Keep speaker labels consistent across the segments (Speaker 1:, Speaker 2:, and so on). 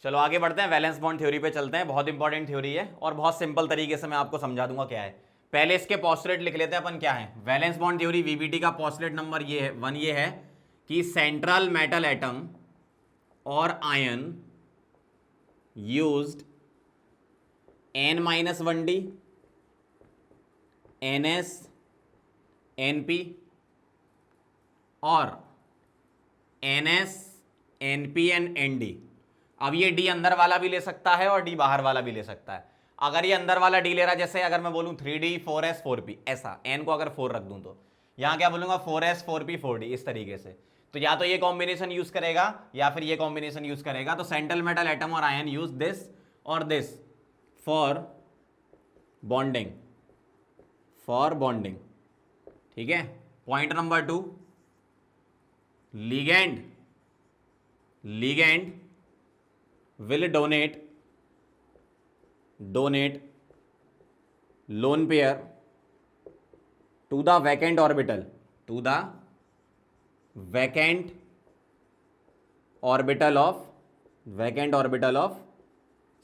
Speaker 1: चलो आगे बढ़ते हैं, वैलेंस बॉन्ड थ्योरी पे चलते हैं। बहुत इंपॉर्टेंट थ्योरी है और बहुत सिंपल तरीके से मैं आपको समझा दूंगा क्या है। पहले इसके पोस्टुलेट लिख लेते हैं अपन क्या है। वैलेंस बॉन्ड थ्योरी वीबीटी का पोस्टुलेट नंबर ये है 1, ये है कि सेंट्रल मेटल एटम और ion used N-1D, NS, NP और NS, NP एंड ND। अब ये D अंदर वाला भी ले सकता है और D बाहर वाला भी ले सकता है। अगर ये अंदर वाला D ले रहा है, जैसे अगर मैं बोलूं 3D 4S 4P, ऐसा N को अगर 4 रख दूं तो यहां क्या बोलूंगा 4S 4P 4D, इस तरीके से। तो या तो ये कॉम्बिनेशन यूज करेगा या फिर ये कॉम्बिनेशन यूज करेगा। तो सेंट्रल मेटल एटम और आयन यूज दिस और this for bonding, for bonding. ठीक है। Point number 2, ligand, ligand will donate lone pair to the vacant orbital, to the vacant orbital of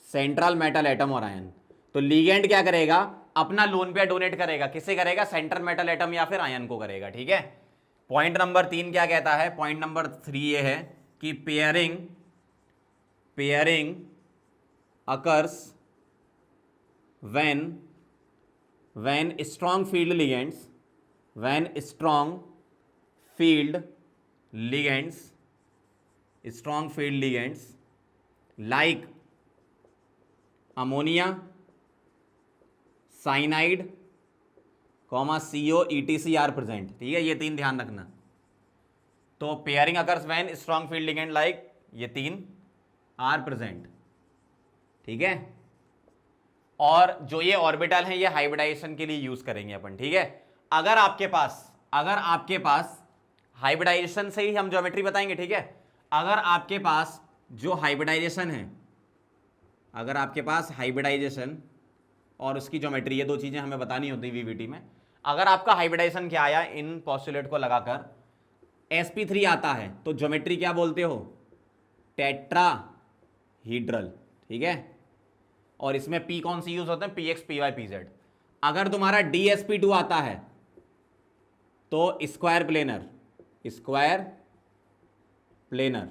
Speaker 1: central metal atom और ion. तो ligand क्या करेगा, अपना lone pair donate करेगा। किसे करेगा, सेंट्रल मेटल एटम या फिर आयन को करेगा। ठीक है। पॉइंट नंबर 3 क्या कहता है, पॉइंट नंबर 3 ये है कि pairing occurs when strong field ligands, like ammonia, cyanide, CO, etc are present। ठीक है, ये 3 ध्यान रखना। तो pairing occurs when strong field ligand like ये 3 आर प्रेजेंट। ठीक है। और जो ये ऑर्बिटल है ये हाइब्रिडाइजेशन के लिए यूज करेंगे अपन। ठीक है। अगर आपके पास हाइब्रिडाइजेशन से ही हम ज्योमेट्री बताएंगे। ठीक है। अगर आपके पास जो हाइब्रिडाइजेशन है, अगर आपके पास हाइब्रिडाइजेशन और उसकी ज्योमेट्री, ये 2 चीजें हमें बतानी होती है वीवीटी में। अगर आपका हाइब्रिडाइजेशन क्या आया, इन पोस्टुलेट को लगाकर sp3 आता है तो ज्योमेट्री क्या बोलते हो, टेट्राहीड्रल। ठीक है। और इसमें p कौन सी यूज होते हैं, px py pz। अगर तुम्हारा dsp2 आता है तो स्क्वायर प्लेनर।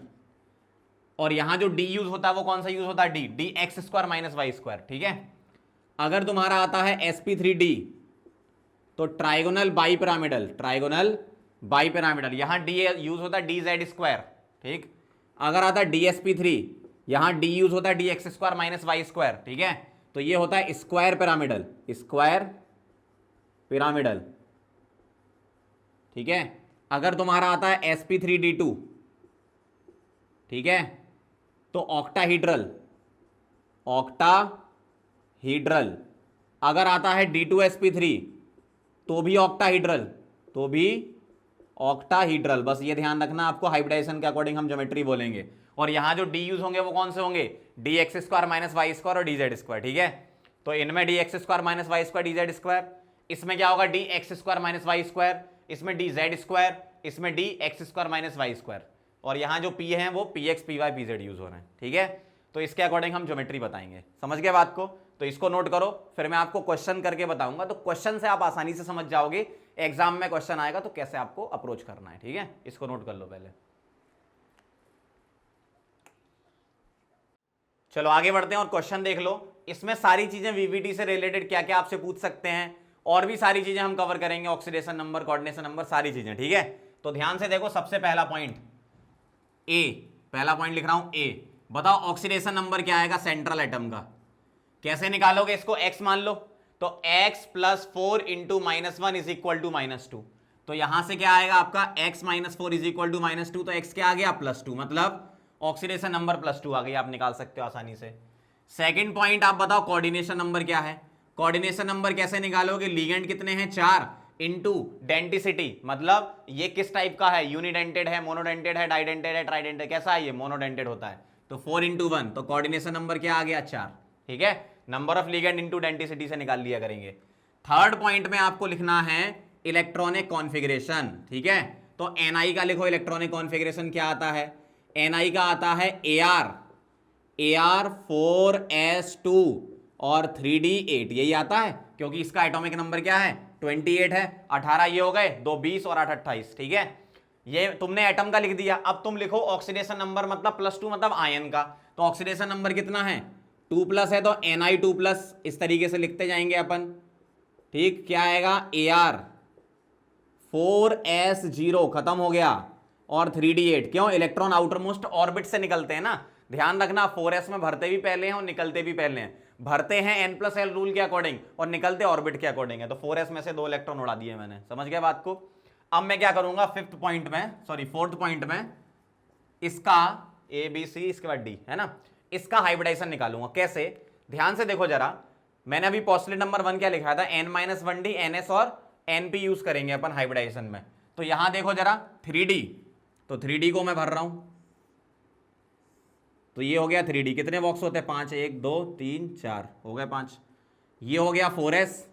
Speaker 1: और यहां जो d यूज होता है वो कौन सा यूज होता है, d x square minus y square. ठीक है। अगर तुम्हारा आता है sp3d तो ट्राइगोनल बाईपिरामिडल, यहां d यूज होता है dz स्क्वायर। ठीक। अगर आता है dsp3, यहां d यूज होता है dx square minus y square. ठीक है। तो ये होता है स्क्वायर पिरामिडल। ठीक है। अगर तुम्हारा आता है sp3d2, ठीक है, तो ऑक्टाहीड्रल। अगर आता है d2sp3 तो भी ऑक्टाहीड्रल। बस ये ध्यान रखना, आपको हाइब्रिडाइजेशन के अकॉर्डिंग हम ज्योमेट्री बोलेंगे। और यहां जो डी यूज होंगे वो कौन से होंगे, dx square minus y square और dz स्क्वायर। ठीक है। तो इनमें dx square minus y square dz square, इसमें क्या होगा dx square minus y square, इसमें dz स्क्वायर, इसमें dx square minus y square. और यहां जो p है वो px py pz यूज हो रहे हैं। ठीक है। तो इसके अकॉर्डिंग हम ज्योमेट्री बताएंगे। समझ गए बात को। तो इसको नोट करो, फिर मैं आपको क्वेश्चन करके बताऊंगा। तो क्वेश्चन से आप आसानी से समझ जाओगे, एग्जाम में क्वेश्चन आएगा तो कैसे आपको अप्रोच करना है। ठीक है। इसको नोट कर लो पहले। चलो आगे बढ़ते हैं और क्वेश्चन देख लो। इसमें सारी चीजें वीवीटी से रिलेटेड क्या क्या आपसे पूछ सकते हैं और भी सारी चीजें हम कवर करेंगे, ऑक्सीडेशन नंबर, कोऑर्डिनेशन नंबर, सारी चीजें। ठीक है। तो ध्यान से देखो, सबसे पहला पॉइंट लिख रहा हूं ए। बताओ ऑक्सीडेशन नंबर क्या आएगा सेंट्रल एटम का। कैसे निकालोगे इसको, x मान लो तो x + 4 × -1 इज इक्वल टू -2। तो यहां से क्या आएगा आपका x - 4 इज इक्वल टू -2। तो x क्या आ गया +2, मतलब ऑक्सीडेशन नंबर +2 आ गई। आप निकाल सकते हो आसानी से। सेकंड पॉइंट आप बताओ कोऑर्डिनेशन नंबर क्या है। कोऑर्डिनेशन नंबर कैसे निकालोगे, लिगेंड कितने हैं 4 इंटू डेंटिसिटी, मतलब ये किस टाइप का है, यूनिडेंटेड है, मोनोडेंटेड है, डाइडेंटेड है, ट्राइडेंटेड, कैसा है ये, मोनोडेंटेड होता है। तो 4 × 1, तो कोऑर्डिनेशन नंबर क्या आ गया 4। ठीक है। Number of ligand into denticity से निकाल लिया करेंगे। थर्ड पॉइंट में आपको लिखना है इलेक्ट्रॉनिक कॉन्फ़िगरेशन। ठीक है। तो Ni का लिखो इलेक्ट्रॉनिक कॉन्फ़िगरेशन क्या आता है, Ni का आता है Ar Ar4s2 और 3d8, यही आता है क्योंकि इसका एटॉमिक नंबर क्या है 28 है। 18 ये हो गए, 2 20 और 8 28, ठीक है। ये तुमने एटम का लिख दिया। अब तुम लिखो ऑक्सीडेशन नंबर मतलब +2 मतलब आयन का। तो ऑक्सीडेशन नंबर कितना है 2+ है तो Ni2+, इस तरीके से लिखते जाएंगे अपन। ठीक, क्या आएगा Ar4s0 खत्म हो गया और 3d8, क्यों इलेक्ट्रॉन आउटर मोस्ट ऑर्बिट से निकलते हैं ना। ध्यान रखना 4s में भरते भी पहले हैं और निकलते भी पहले हैं। भरते हैं n+l रूल के अकॉर्डिंग और निकलते ऑर्बिट के अकॉर्डिंग है। तो 4s में से 2 इलेक्ट्रॉन उड़ा दिए मैंने, समझ गया बात को। अब मैं क्या करूंगा फोर्थ पॉइंट में इसका ABC इसके बाद D है ना, इसका हाइब्रिडाइजेशन निकालूंगा। कैसे, ध्यान से देखो जरा। मैंने अभी पोस्टुलेट नंबर 1 क्या लिखा था, n-1d ns और np यूज करेंगे अपन हाइब्रिडाइजेशन में। तो यहां देखो जरा 3d, तो 3d को मैं भर रहा हूं। तो ये हो गया 3d, कितने बॉक्स होते हैं 5, 1 2 3 4 हो गए 5। ये हो गया 4s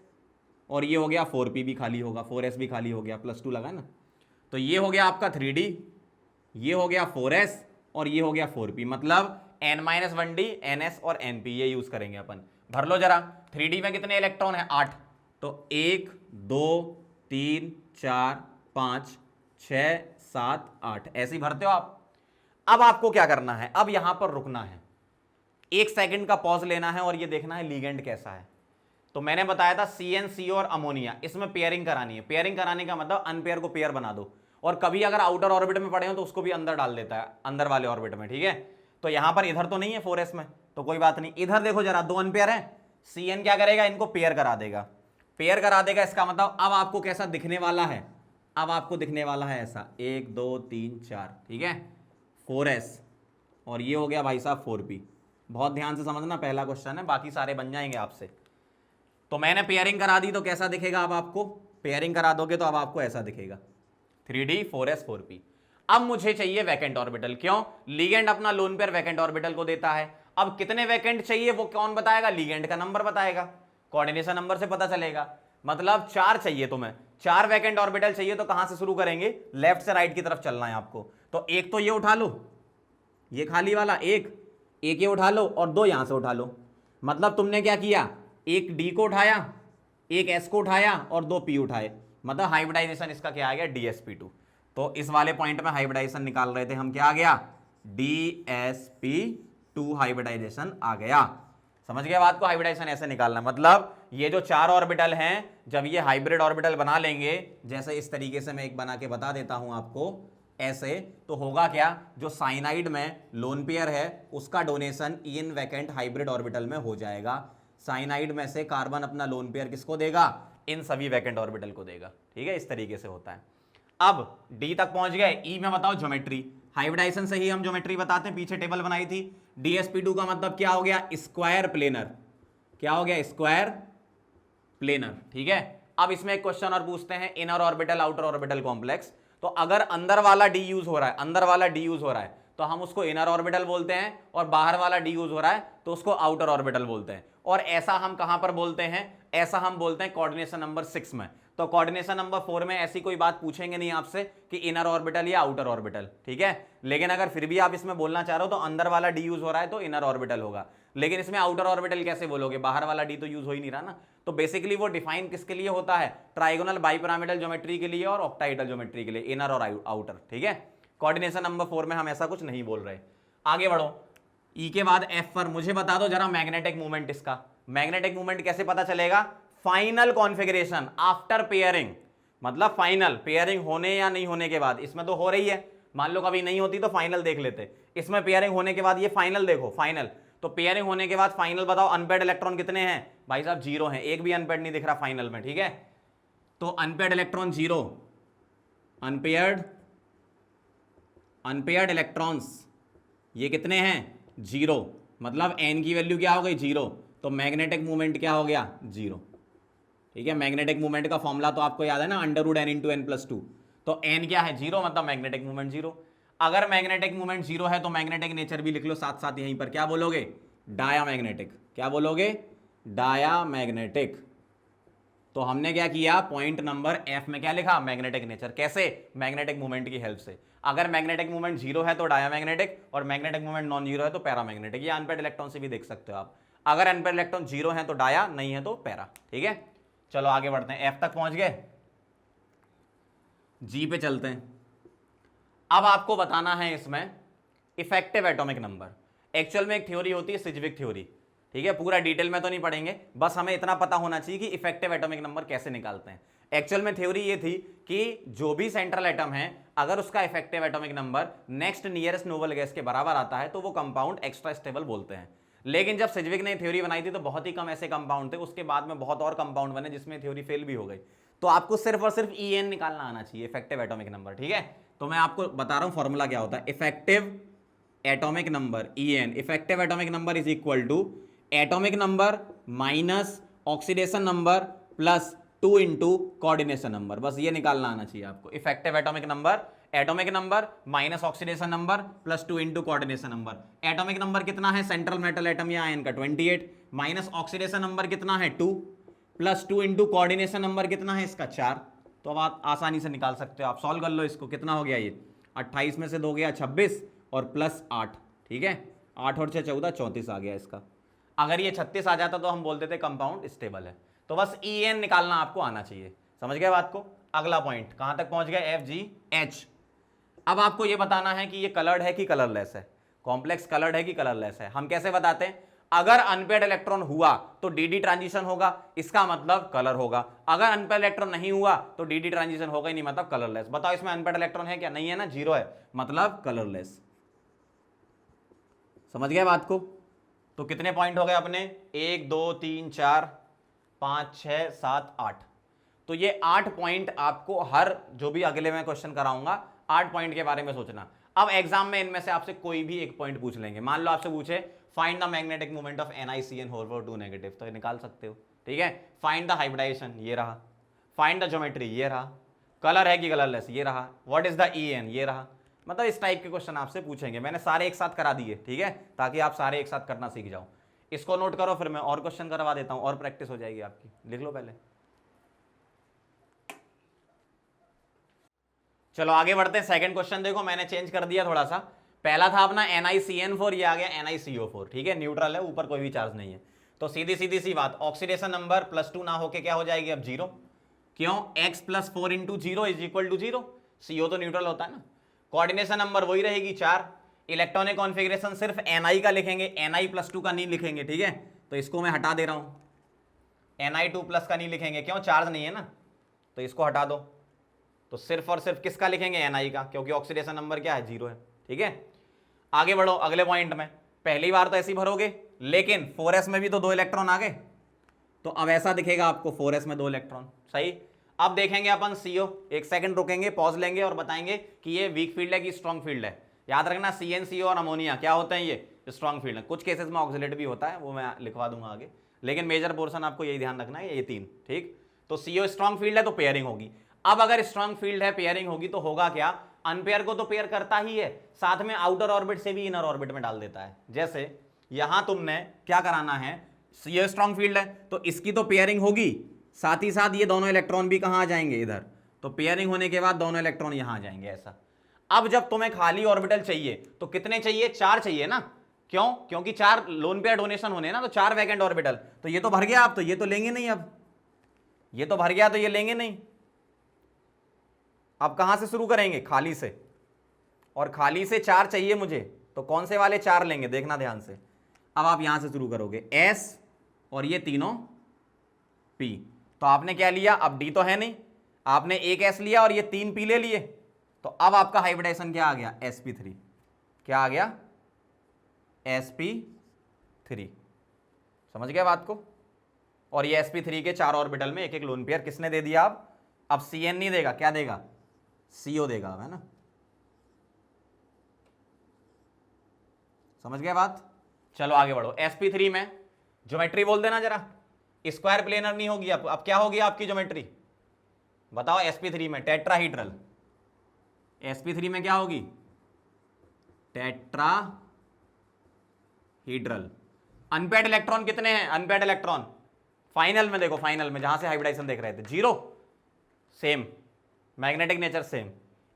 Speaker 1: और ये हो गया 4p भी खाली होगा, 4s भी खाली हो गया, +2 लगा ना। तो ये हो गया आपका 3d, ये हो गया 4s और ये हो गया 4p, मतलब n-1d ns और np ये यूज करेंगे अपन। भर लो जरा। 3d में कितने इलेक्ट्रॉन है 8, तो 1 2 3 4 5 6 7 8 ऐसे ही भरते हो आप। अब आपको क्या करना है, अब यहां पर रुकना है, 1 सेकंड का पॉज लेना है और ये देखना है लीगेंड कैसा है। तो मैंने बताया था CnCO और अमोनिया, इसमें पेयरिंग करानी है। पेयरिंग कराने का मतलब अनपेयर को पेयर बना दो, और कभी अगर आउटर ऑर्बिट में पड़े हो तो उसको भी अंदर डाल देता है, अंदर वाले ऑर्बिट में, ठीक है। तो यहां पर इधर तो नहीं है 4s में, तो कोई बात नहीं। इधर देखो जरा 2 अनपेयर है, Cn क्या करेगा, इनको पेयर करा देगा। पेयर करा देगा इसका मतलब अब आपको कैसा दिखने वाला है, अब आपको दिखने वाला है ऐसा 1 2 3 4, ठीक है, 4s और ये हो गया भाई साहब 4p। बहुत ध्यान से समझना, पहला क्वेश्चन है, बाकी सारे बन जाएंगे आपसे। तो मैंने पेयरिंग करा दी तो कैसा दिखेगा, अब आपको पेयरिंग करा दोगे तो अब आपको ऐसा दिखेगा 3d 4s 4p। अब मुझे चाहिए वैकेंट ऑर्बिटल, क्यों, लीगेंड अपना लोन पेयर वैकेंट ऑर्बिटल को देता है। अब कितने वैकेंट चाहिए वो कौन बताएगा, लीगेंड का नंबर बताएगा, कोऑर्डिनेशन नंबर से पता चलेगा। मतलब 4 चाहिए तुम्हें, 4 वैकेंट ऑर्बिटल चाहिए। तो कहां से शुरू करेंगे, लेफ्ट से राइट की तरफ चलना है आपको। तो एक तो ये उठा लो, ये खाली वाला एक ये उठा लो और 2 यहां से उठा लो। मतलब तुमने क्या किया, एक D को उठाया, एक S को उठाया और 2 P उठाए, मतलब हाइब्रिडाइजेशन इसका क्या आ गया DsP2। तो इस वाले पॉइंट में हाइब्रिडाइजेशन निकाल रहे थे हम, क्या आ गया DsP2 हाइब्रिडाइजेशन आ गया। समझ गए बात को, हाइब्रिडाइजेशन ऐसे निकालना, मतलब ये जो 4 ऑर्बिटल हैं जब ये हाइब्रिड ऑर्बिटल बना लेंगे, जैसे इस तरीके से मैं एक बना के बता देता हूं आपको ऐसे, तो होगा क्या, जो साइनाइड में लोन पेयर है उसका donation in vacant hybrid orbital में हो जाएगा। साइनाइड में से कार्बन अपना लोन पेयर किसको देगा, इन सभी वैकेंट ऑर्बिटल को देगा, ठीक है, इस तरीके से होता है। अब डी तक पहुंच गए, ई में बताओ ज्योमेट्री। हाइब्रिडाइजेशन से ही हम ज्योमेट्री बताते हैं, पीछे टेबल बनाई थी। DsP2 का मतलब क्या हो गया, स्क्वायर प्लेनर, क्या हो गया, स्क्वायर प्लेनर, ठीक है। अब इसमें एक क्वेश्चन और पूछते हैं, inner orbital outer orbital complex. तो अगर अंदर वाला डी यूज हो रहा है, अंदर वाला डी यूज हो रहा है तो हम उसको इनर ऑर्बिटल बोलते हैं, और बाहर वाला डी यूज हो रहा है तो उसको आउटर ऑर्बिटल बोलते हैं। और ऐसा हम कहां पर बोलते हैं, ऐसा हम बोलते हैं कोऑर्डिनेशन नंबर 6 में। तो कोऑर्डिनेशन नंबर 4 में ऐसी कोई बात पूछेंगे नहीं आपसे कि इनर ऑर्बिटल या आउटर ऑर्बिटल, ठीक है। लेकिन अगर फिर भी आप इसमें बोलना चाह रहे हो तो अंदर वाला डी यूज हो रहा है तो इनर ऑर्बिटल होगा, लेकिन इसमें आउटर ऑर्बिटल कैसे बोलोगे, बाहर वाला डी तो यूज हो ही नहीं रहा ना। तो बेसिकली वो डिफाइन किसके लिए होता है, ट्राइगोनल बाइपिरामिडल ज्योमेट्री के लिए और ऑक्टाइडल ज्योमेट्री के लिए, इनर और आउटर, ठीक है। कोऑर्डिनेशन नंबर 4 में हम ऐसा कुछ नहीं बोल रहे। आगे बढ़ो, ई के बाद एफ पर मुझे बता दो जरा मैग्नेटिक मूवमेंट इसका। मैग्नेटिक मूवमेंट कैसे पता चलेगा, फाइनल कॉन्फिगरेशन आफ्टर पेयरिंग, मतलब फाइनल पेयरिंग होने या नहीं होने के बाद। इसमें तो हो रही है, मान लो कभी नहीं होती तो फाइनल देख लेते, इसमें पेयरिंग होने के बाद ये फाइनल देखो, फाइनल। तो पेयरिंग होने के बाद फाइनल बताओ, अनपेयर्ड इलेक्ट्रॉन कितने हैं भाई साहब, 0 हैं, एक भी अनपेयर्ड नहीं दिख रहा फाइनल में, ठीक है। तो अनपेयर्ड इलेक्ट्रॉन 0, अनपेयर्ड इलेक्ट्रॉन्स ये कितने हैं 0, मतलब n की वैल्यू क्या हो गई 0, तो मैग्नेटिक मूवमेंट क्या हो गया 0, ठीक है। मैग्नेटिक मूवमेंट का फॉर्मूला तो आपको याद है ना, √n × n+2। तो n क्या है 0, मतलब मैग्नेटिक मूवमेंट 0। अगर मैग्नेटिक मूवमेंट 0 है तो मैग्नेटिक नेचर भी लिख लो साथ साथ यहीं पर, क्या बोलोगे, डायामैग्नेटिक, क्या बोलोगे, डायामैग्नेटिक, तो हमने क्या किया, पॉइंट नंबर एफ में क्या लिखा, मैग्नेटिक नेचर। कैसे, मैग्नेटिक मूवमेंट की हेल्प से। अगर मैग्नेटिक मूवमेंट जीरो है तो डायामैग्नेटिक, और मैग्नेटिक मूवमेंट नॉन जीरो है तो पैरामैग्नेटिक। ये अनपेड इलेक्ट्रॉन से भी देख सकते हो आप। अगर अनपेड इलेक्ट्रॉन जीरो है तो डाया, नहीं है तो पैरा। ठीक है, चलो आगे बढ़ते हैं, एफ तक पहुंच गए, जी पे चलते हैं। अब आपको बताना है इसमें इफेक्टिव एटॉमिक नंबर। एक्चुअल में एक थ्योरी होती है सिज्विक थ्योरी, ठीक है, पूरा डिटेल में तो नहीं पढ़ेंगे, बस हमें इतना पता होना चाहिए कि इफेक्टिव एटॉमिक नंबर कैसे निकालते हैं। एक्चुअल में थ्योरी ये थी कि जो भी सेंट्रल एटम है, अगर उसका effective atomic number next nearest noble gas के बराबर आता है तो वो कंपाउंड एक्स्ट्रा स्टेबल बोलते हैं। लेकिन जब सिज्विक ने थ्योरी बनाई थी तो बहुत ही कम ऐसे कंपाउंड थे, उसके बाद में बहुत और कंपाउंड बने जिसमें थ्योरी फेल भी हो गई। तो आपको सिर्फ और सिर्फ EN निकालना आना चाहिए, इफेक्टिव एटॉमिक नंबर। ठीक है, तो मैं आपको बता रहा हूं फॉर्मूला क्या होता है। Effective atomic number EN, effective atomic number is equal to atomic number minus oxidation number plus 2 into coordination number. बस ये निकालना आना चाहिए आपको। Effective atomic number minus oxidation number plus 2 into coordination number. Atomic number कितना है central metal atom या ion का, 28, माइनस ऑक्सीडेशन नंबर कितना है 2, प्लस 2 इंटू कोऑर्डिनेशन नंबर कितना है इसका 4। तो अब आप आसानी से निकाल सकते हो, आप सॉल्व कर लो इसको। कितना हो गया ये, 28 में से 2 गया 26 और प्लस 8, ठीक है, 8 और 6 14, 34 आ गया इसका। अगर ये 36 आ जाता तो हम बोलते थे कंपाउंड स्टेबल है। तो बस EN निकालना आपको आना चाहिए, समझ गए बात को। अगला पॉइंट कहां तक पहुंच गया, FGH। अब आपको ये बताना है कि ये कलर्ड है कि कलरलेस है, कॉम्प्लेक्स कलर्ड है कि कलरलेस है। हम कैसे बताते हैं, अगर अनपेड इलेक्ट्रॉन हुआ तो DD ट्रांजिशन होगा, इसका मतलब कलर होगा। अगर अनपेड इलेक्ट्रॉन नहीं हुआ तो DD ट्रांजिशन होगा ही नहीं, मतलब कलरलेस। बताओ इसमें अनपेड इलेक्ट्रॉन है क्या, नहीं है ना, जीरो है, मतलब कलरलेस। समझ गए बात को। तो कितने पॉइंट हो गए अपने, 1 2 3 4 5 6 7 8। तो ये 8 पॉइंट आपको हर जो भी अगले मैं क्वेश्चन कराऊंगा 8 पॉइंट के बारे में सोचना। अब एग्जाम में इनमें से आपसे कोई भी एक पॉइंट पूछ लेंगे। मान लो आपसे पूछे find the magnetic moment of NiCN (2 negative), तो निकाल सकते हो। ठीक है, फाइंड द हाइब्रिडाइजेशन, ये रहा। फाइंड द ज्योमेट्री, ये रहा। कलर है कि कलरलेस, ये रहा। व्हाट इज द EN, ये रहा। मतलब इस टाइप के क्वेश्चन आपसे पूछेंगे। मैंने सारे एक साथ करा दिए, ठीक है, ताकि आप सारे एक साथ करना सीख जाओ। इसको नोट करो, फिर मैं और क्वेश्चन करवा देता हूं और प्रैक्टिस हो जाएगी आपकी। लिख लो पहले। चलो आगे बढ़ते हैं। सेकंड क्वेश्चन देखो, मैंने चेंज कर दिया थोड़ा सा। पहला था अपना NiCN4, ये आ गया NiCO4। ठीक है, न्यूट्रल है, ऊपर कोई भी चार्ज नहीं है। तो सीधी सीधी सी बात, ऑक्सीडेशन नंबर +2 ना होके क्या हो जाएगी अब, 0। क्यों, x + 4 × 0 = 0। CO तो न्यूट्रल होता है ना। कोऑर्डिनेशन नंबर वही रहेगी 4। इलेक्ट्रॉनिक कॉन्फ़िगरेशन सिर्फ Ni का लिखेंगे, Ni+2 का नहीं लिखेंगे। ठीक है, तो इसको मैं हटा दे रहा हूं। Ni2+ का नहीं लिखेंगे, क्यों, चार्ज नहीं है ना, तो इसको हटा दो। तो सिर्फ और सिर्फ किसका लिखेंगे, Ni का, क्योंकि ऑक्सीडेशन नंबर क्या है, 0 है। ठीक है, आगे बढ़ो अगले पॉइंट में। पहली बार तो ऐसे ही भरोगे, लेकिन 4s में भी तो 2 इलेक्ट्रॉन आ गए, तो अब ऐसा दिखेगा आपको 4s में 2 इलेक्ट्रॉन। सही। अब देखेंगे अपन CO, एक सेकंड रुकेंगे, पॉज लेंगे और बताएंगे कि ये वीक फील्ड है कि स्ट्रॉन्ग फील्ड है। याद रखना CnCO और अमोनिया क्या होते हैं, ये स्ट्रॉन्ग फील्ड है। कुछ केसेस में ऑक्सिलेट भी होता है, वो मैं लिखवा दूंगा आगे, लेकिन मेजर पोर्शन आपको यही ध्यान रखना है, ये 3। ठीक, तो CO स्ट्रॉन्ग फील्ड है तो पेयरिंग होगी। अब अगर स्ट्रॉन्ग फील्ड है, पेयरिंग होगी, तो होगा क्या, अनपेयर को तो पेयर करता ही है, साथ में आउटर ऑर्बिट से भी इनर ऑर्बिट में डाल देता है। जैसे यहां तुमने क्या कराना है, ये स्ट्रॉन्ग फील्ड है तो इसकी तो पेयरिंग होगी, साथ ही साथ ये दोनों इलेक्ट्रॉन भी कहां आ जाएंगे, इधर। तो पेयरिंग होने के बाद दोनों इलेक्ट्रॉन यहां आ जाएंगे, ऐसा। अब जब तुम्हें खाली ऑर्बिटल चाहिए तो कितने चाहिए, 4 चाहिए ना। क्यों, क्योंकि 4 लोन पेयर डोनेशन होने ना, तो 4 वैकेंट ऑर्बिटल। तो ये तो भर गया, अब तो ये तो लेंगे नहीं, अब ये तो भर गया तो ये लेंगे नहीं। अब कहां से शुरू करेंगे, खाली से, और खाली से 4 चाहिए मुझे, तो कौन से वाले 4 लेंगे, देखना ध्यान से। अब आप यहां से शुरू करोगे, S और ये तीनों P। तो आपने क्या लिया, अब D तो है नहीं, आपने एक S लिया और ये 3 P ले लिए। तो अब आपका हाइब्रिडाइजेशन क्या आ गया, sp3। क्या आ गया, sp3। समझ गया बात को। और ये sp3 के 4 ऑर्बिटल में एक एक लोन पेयर किसने दे दिया, अब Cn नहीं देगा, क्या देगा, CO देगा, है ना। समझ गया बात। चलो आगे बढ़ो। sp3 में ज्योमेट्री बोल देना जरा, स्क्वायर प्लेनर नहीं होगी। अब क्या होगी आपकी ज्योमेट्री, बताओ। sp3 में टेट्राहीड्रल, sp3 में क्या होगी, टेट्राहीड्रल। अनपेड इलेक्ट्रॉन कितने हैं, अनपेड इलेक्ट्रॉन फाइनल में देखो, फाइनल में जहां से हाइब्रिडाइजेशन देख रहे थे, 0 same, magnetic nature same.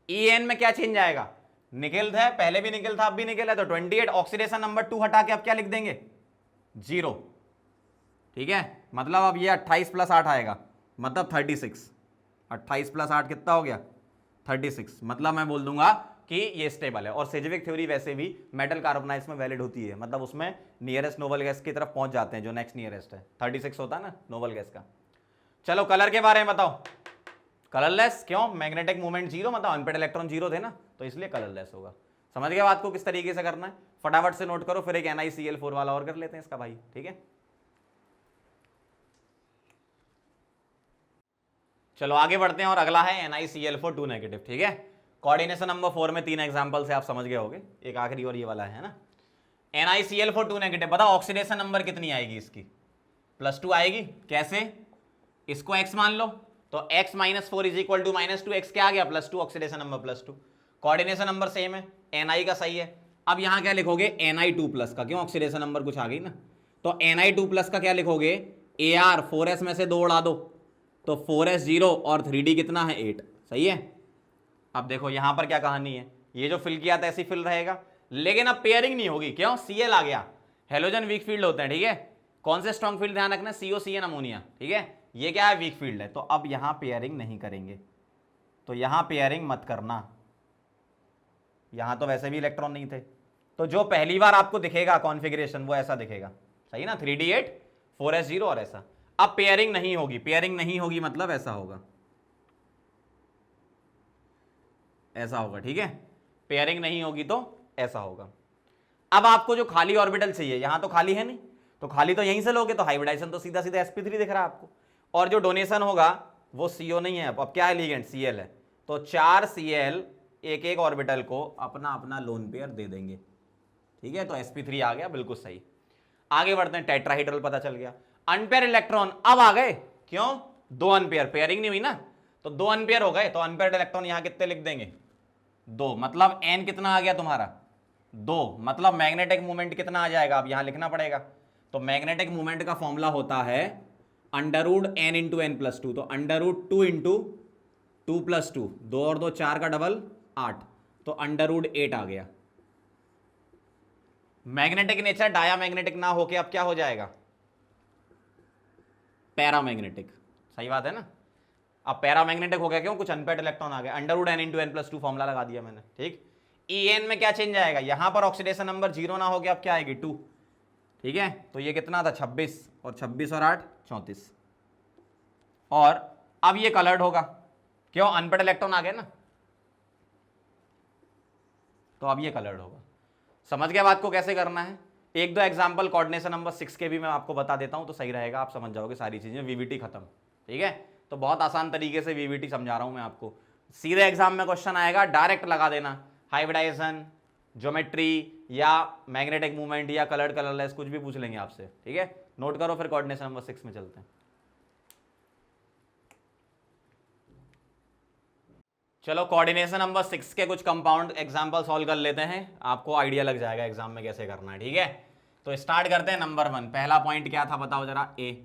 Speaker 1: En में क्या चेंज आएगा, निकेल था, पहले भी निकेल था, अब भी निकेल है, तो 28 ऑक्सीडेशन नंबर 2 हटा के अब क्या लिख देंगे, 0। ठीक है, मतलब अब ये 28 + 8 आएगा, मतलब 36। 28 + 8 कितना हो गया, 36। मतलब मैं बोल दूंगा कि ये स्टेबल है। और सिजेविक थ्योरी वैसे भी मेटल कार्बोनाइड्स में वैलिड होती है, मतलब उसमें नियरेस्ट नोबल गैस की तरफ पहुंच जाते हैं, जो नेक्स्ट नियरेस्ट है 36 होता है ना नोबल गैस का। चलो कलर के बारे में बताओ, कलरलेस क्यों, मैग्नेटिक मूवमेंट 0, मतलब अनपेड इलेक्ट्रॉन 0 थे ना, तो इसलिए कलरलेस होगा। समझ गए बात को किस तरीके से करना है, फटाफट से नोट करो, फिर एक NiCl4 वाला और कर लेते हैं इसका भाई। ठीक है, चलो आगे बढ़ते हैं, और अगला है NiCl4 2 नेगेटिव। ठीक है, कोऑर्डिनेशन नंबर 4 में 3 एग्जांपल से आप समझ गए होंगे, एक आखिरी और ये वाला है ना। NiCl4 2 नेगेटिव, बताओ ऑक्सीडेशन नंबर कितनी आएगी इसकी, +2 आएगी। कैसे, इसको x मान लो, तो x - 4 = -2, x क्या आ गया, +2, oxidation number +2। Coordination number same है, Ni का सही है। अब यहां क्या लिखोगे, Na2+ का, क्यों, ऑक्सीडेशन नंबर कुछ आ गई ना, तो Na2+ का क्या लिखोगे, Ar 4s में से 2 उड़ा दो, तो 4s 0 और 3d कितना है, 8। सही है। अब देखो यहां पर क्या कहानी है, ये जो फिल किया था ऐसे फिल रहेगा, लेकिन अब पेयरिंग नहीं होगी, क्यों, Cl आ गया, हेलोजन वीक फील्ड होते हैं। ठीक है, कौन से स्ट्रॉन्ग फील्ड ध्यान रखना, COCN अमोनिया। ठीक है, ये क्या है, वीक फील्ड है, तो अब यहां पेयरिंग नहीं करेंगे, तो यहां पेयरिंग मत करना, यहां तो वैसे भी इलेक्ट्रॉन नहीं थे, तो जो पहली बार आपको दिखेगा कॉन्फ़िगरेशन वो ऐसा दिखेगा। सही ना, 3d8 4s 0 और ऐसा। अब पेयरिंग नहीं होगी, पेयरिंग नहीं होगी मतलब ऐसा होगा, ऐसा होगा। ठीक है, पेयरिंग नहीं होगी तो ऐसा होगा। अब आपको जो खाली ऑर्बिटल चाहिए, यहां तो खाली है नहीं, तो खाली तो यहीं से लोगे, तो हाइब्रिडाइजेशन तो सीधा सीधा sp3 दिख रहा है आपको, और जो डोनेशन होगा वो CO नहीं है, अब क्या है, लिगेंड Cl है, तो 4 Cl एक एक ऑर्बिटल को अपना अपना लोन पेयर दे देंगे। ठीक है, तो sp3 आ गया, बिल्कुल सही। आगे बढ़ते हैं, टेट्राहीड्रल पता चल गया। अनपेयर इलेक्ट्रॉन अब आ गए, क्यों, 2 अनपेयर, पेयरिंग नहीं हुई ना, तो 2 अनपेयर हो गए, तो अनपेयर्ड इलेक्ट्रॉन यहां कितने लिख देंगे, 2, मतलब n कितना आ गया तुम्हारा, 2, मतलब मैग्नेटिक मूवमेंट कितना आ जाएगा, अब यहां लिखना पड़ेगा, तो मैग्नेटिक मूवमेंट का फॉर्मूला होता है √n × n+2, तो √2 × 2 + 2, 2 और 2 4 का डबल 8, तो √8 आ गया। मैग्नेटिक नेचर डायामैग्नेटिक ना होके अब क्या हो जाएगा, पैरामैग्नेटिक। सही बात है ना, अब पैरामैग्नेटिक हो गया, क्यों, कुछ अनपेयर्ड इलेक्ट्रॉन आ गए, √n × n+2 फॉर्मूला लगा दिया मैंने। ठीक, En में क्या चेंज आएगा, यहां पर ऑक्सीडेशन नंबर 0 ना हो गया, अब क्या आएगी, 2। ठीक है, तो ये कितना था, 26, और 26 और 8 34, और अब ये कलर्ड होगा, क्यों, अनपेयर्ड इलेक्ट्रॉन आ गए ना, तो अब ये कलर्ड होगा। समझ गए बात को कैसे करना है, एक दो एग्जांपल कोऑर्डिनेशन नंबर 6 के भी मैं आपको बता देता हूं, तो सही रहेगा, आप समझ जाओगे सारी चीजें, वीवीटी खत्म। ठीक है, तो बहुत आसान तरीके से वीवीटी समझा रहा हूं मैं आपको, सीधे एग्जाम में क्वेश्चन आएगा, डायरेक्ट लगा देना, हाइब्रिडाइजेशन, ज्योमेट्री, या मैग्नेटिक मूवमेंट, या कलर्ड कलरलेस, कुछ भी पूछ लेंगे आपसे। ठीक है, नोट करो, फिर कोऑर्डिनेशन नंबर 6 में चलते हैं। चलो कोऑर्डिनेशन नंबर 6 के कुछ कंपाउंड एग्जांपल सॉल्व कर लेते हैं, आपको आइडिया लग जाएगा एग्जाम में कैसे करना है। ठीक है, तो स्टार्ट करते हैं। नंबर 1, पहला पॉइंट क्या था बताओ जरा, ए,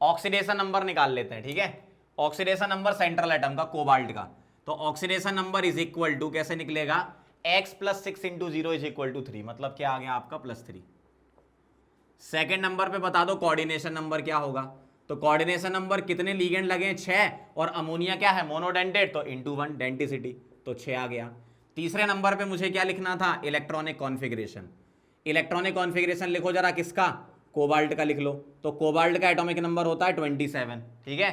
Speaker 1: ऑक्सीडेशन नंबर निकाल लेते हैं। ठीक है, ऑक्सीडेशन नंबर सेंट्रल एटम का, कोबाल्ट का, तो oxidation number is equal to कैसे निकलेगा, x + 6 × 0 = 3, मतलब क्या आ गया आपका, +3। सेकेंड नंबर पे बता दो कोऑर्डिनेशन नंबर क्या होगा, तो कोऑर्डिनेशन नंबर कितने लीगेंड लगे हैं, 6, और अमोनिया क्या है, मोनोडेंटेट, तो ×1 डेंटिसिटी, तो 6 आ गया। तीसरे नंबर पे मुझे क्या लिखना था, इलेक्ट्रॉनिक कॉन्फ़िगरेशन। इलेक्ट्रॉनिक कॉन्फ़िगरेशन लिखो जरा, किसका, कोबाल्ट का लिख लो, तो कोबाल्ट का एटॉमिक नंबर होता है 27। ठीक है,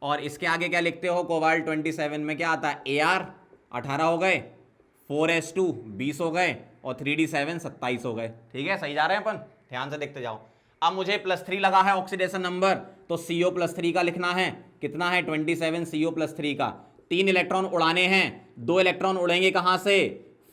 Speaker 1: और इसके आगे क्या लिखते हो, कोबाल्ट 27 में क्या आता है, Ar 18 हो गए, 4s2 20 हो गए, और 3d7 27 हो गए। ठीक है, सही जा रहे हैं अपन, ध्यान से देखते जाओ। अब मुझे +3 लगा है ऑक्सीडेशन नंबर, तो CO+3 का लिखना है, कितना है, 27 CO+3 का, 3 इलेक्ट्रॉन उड़ाने हैं, 2 इलेक्ट्रॉन उड़ेंगे कहां से,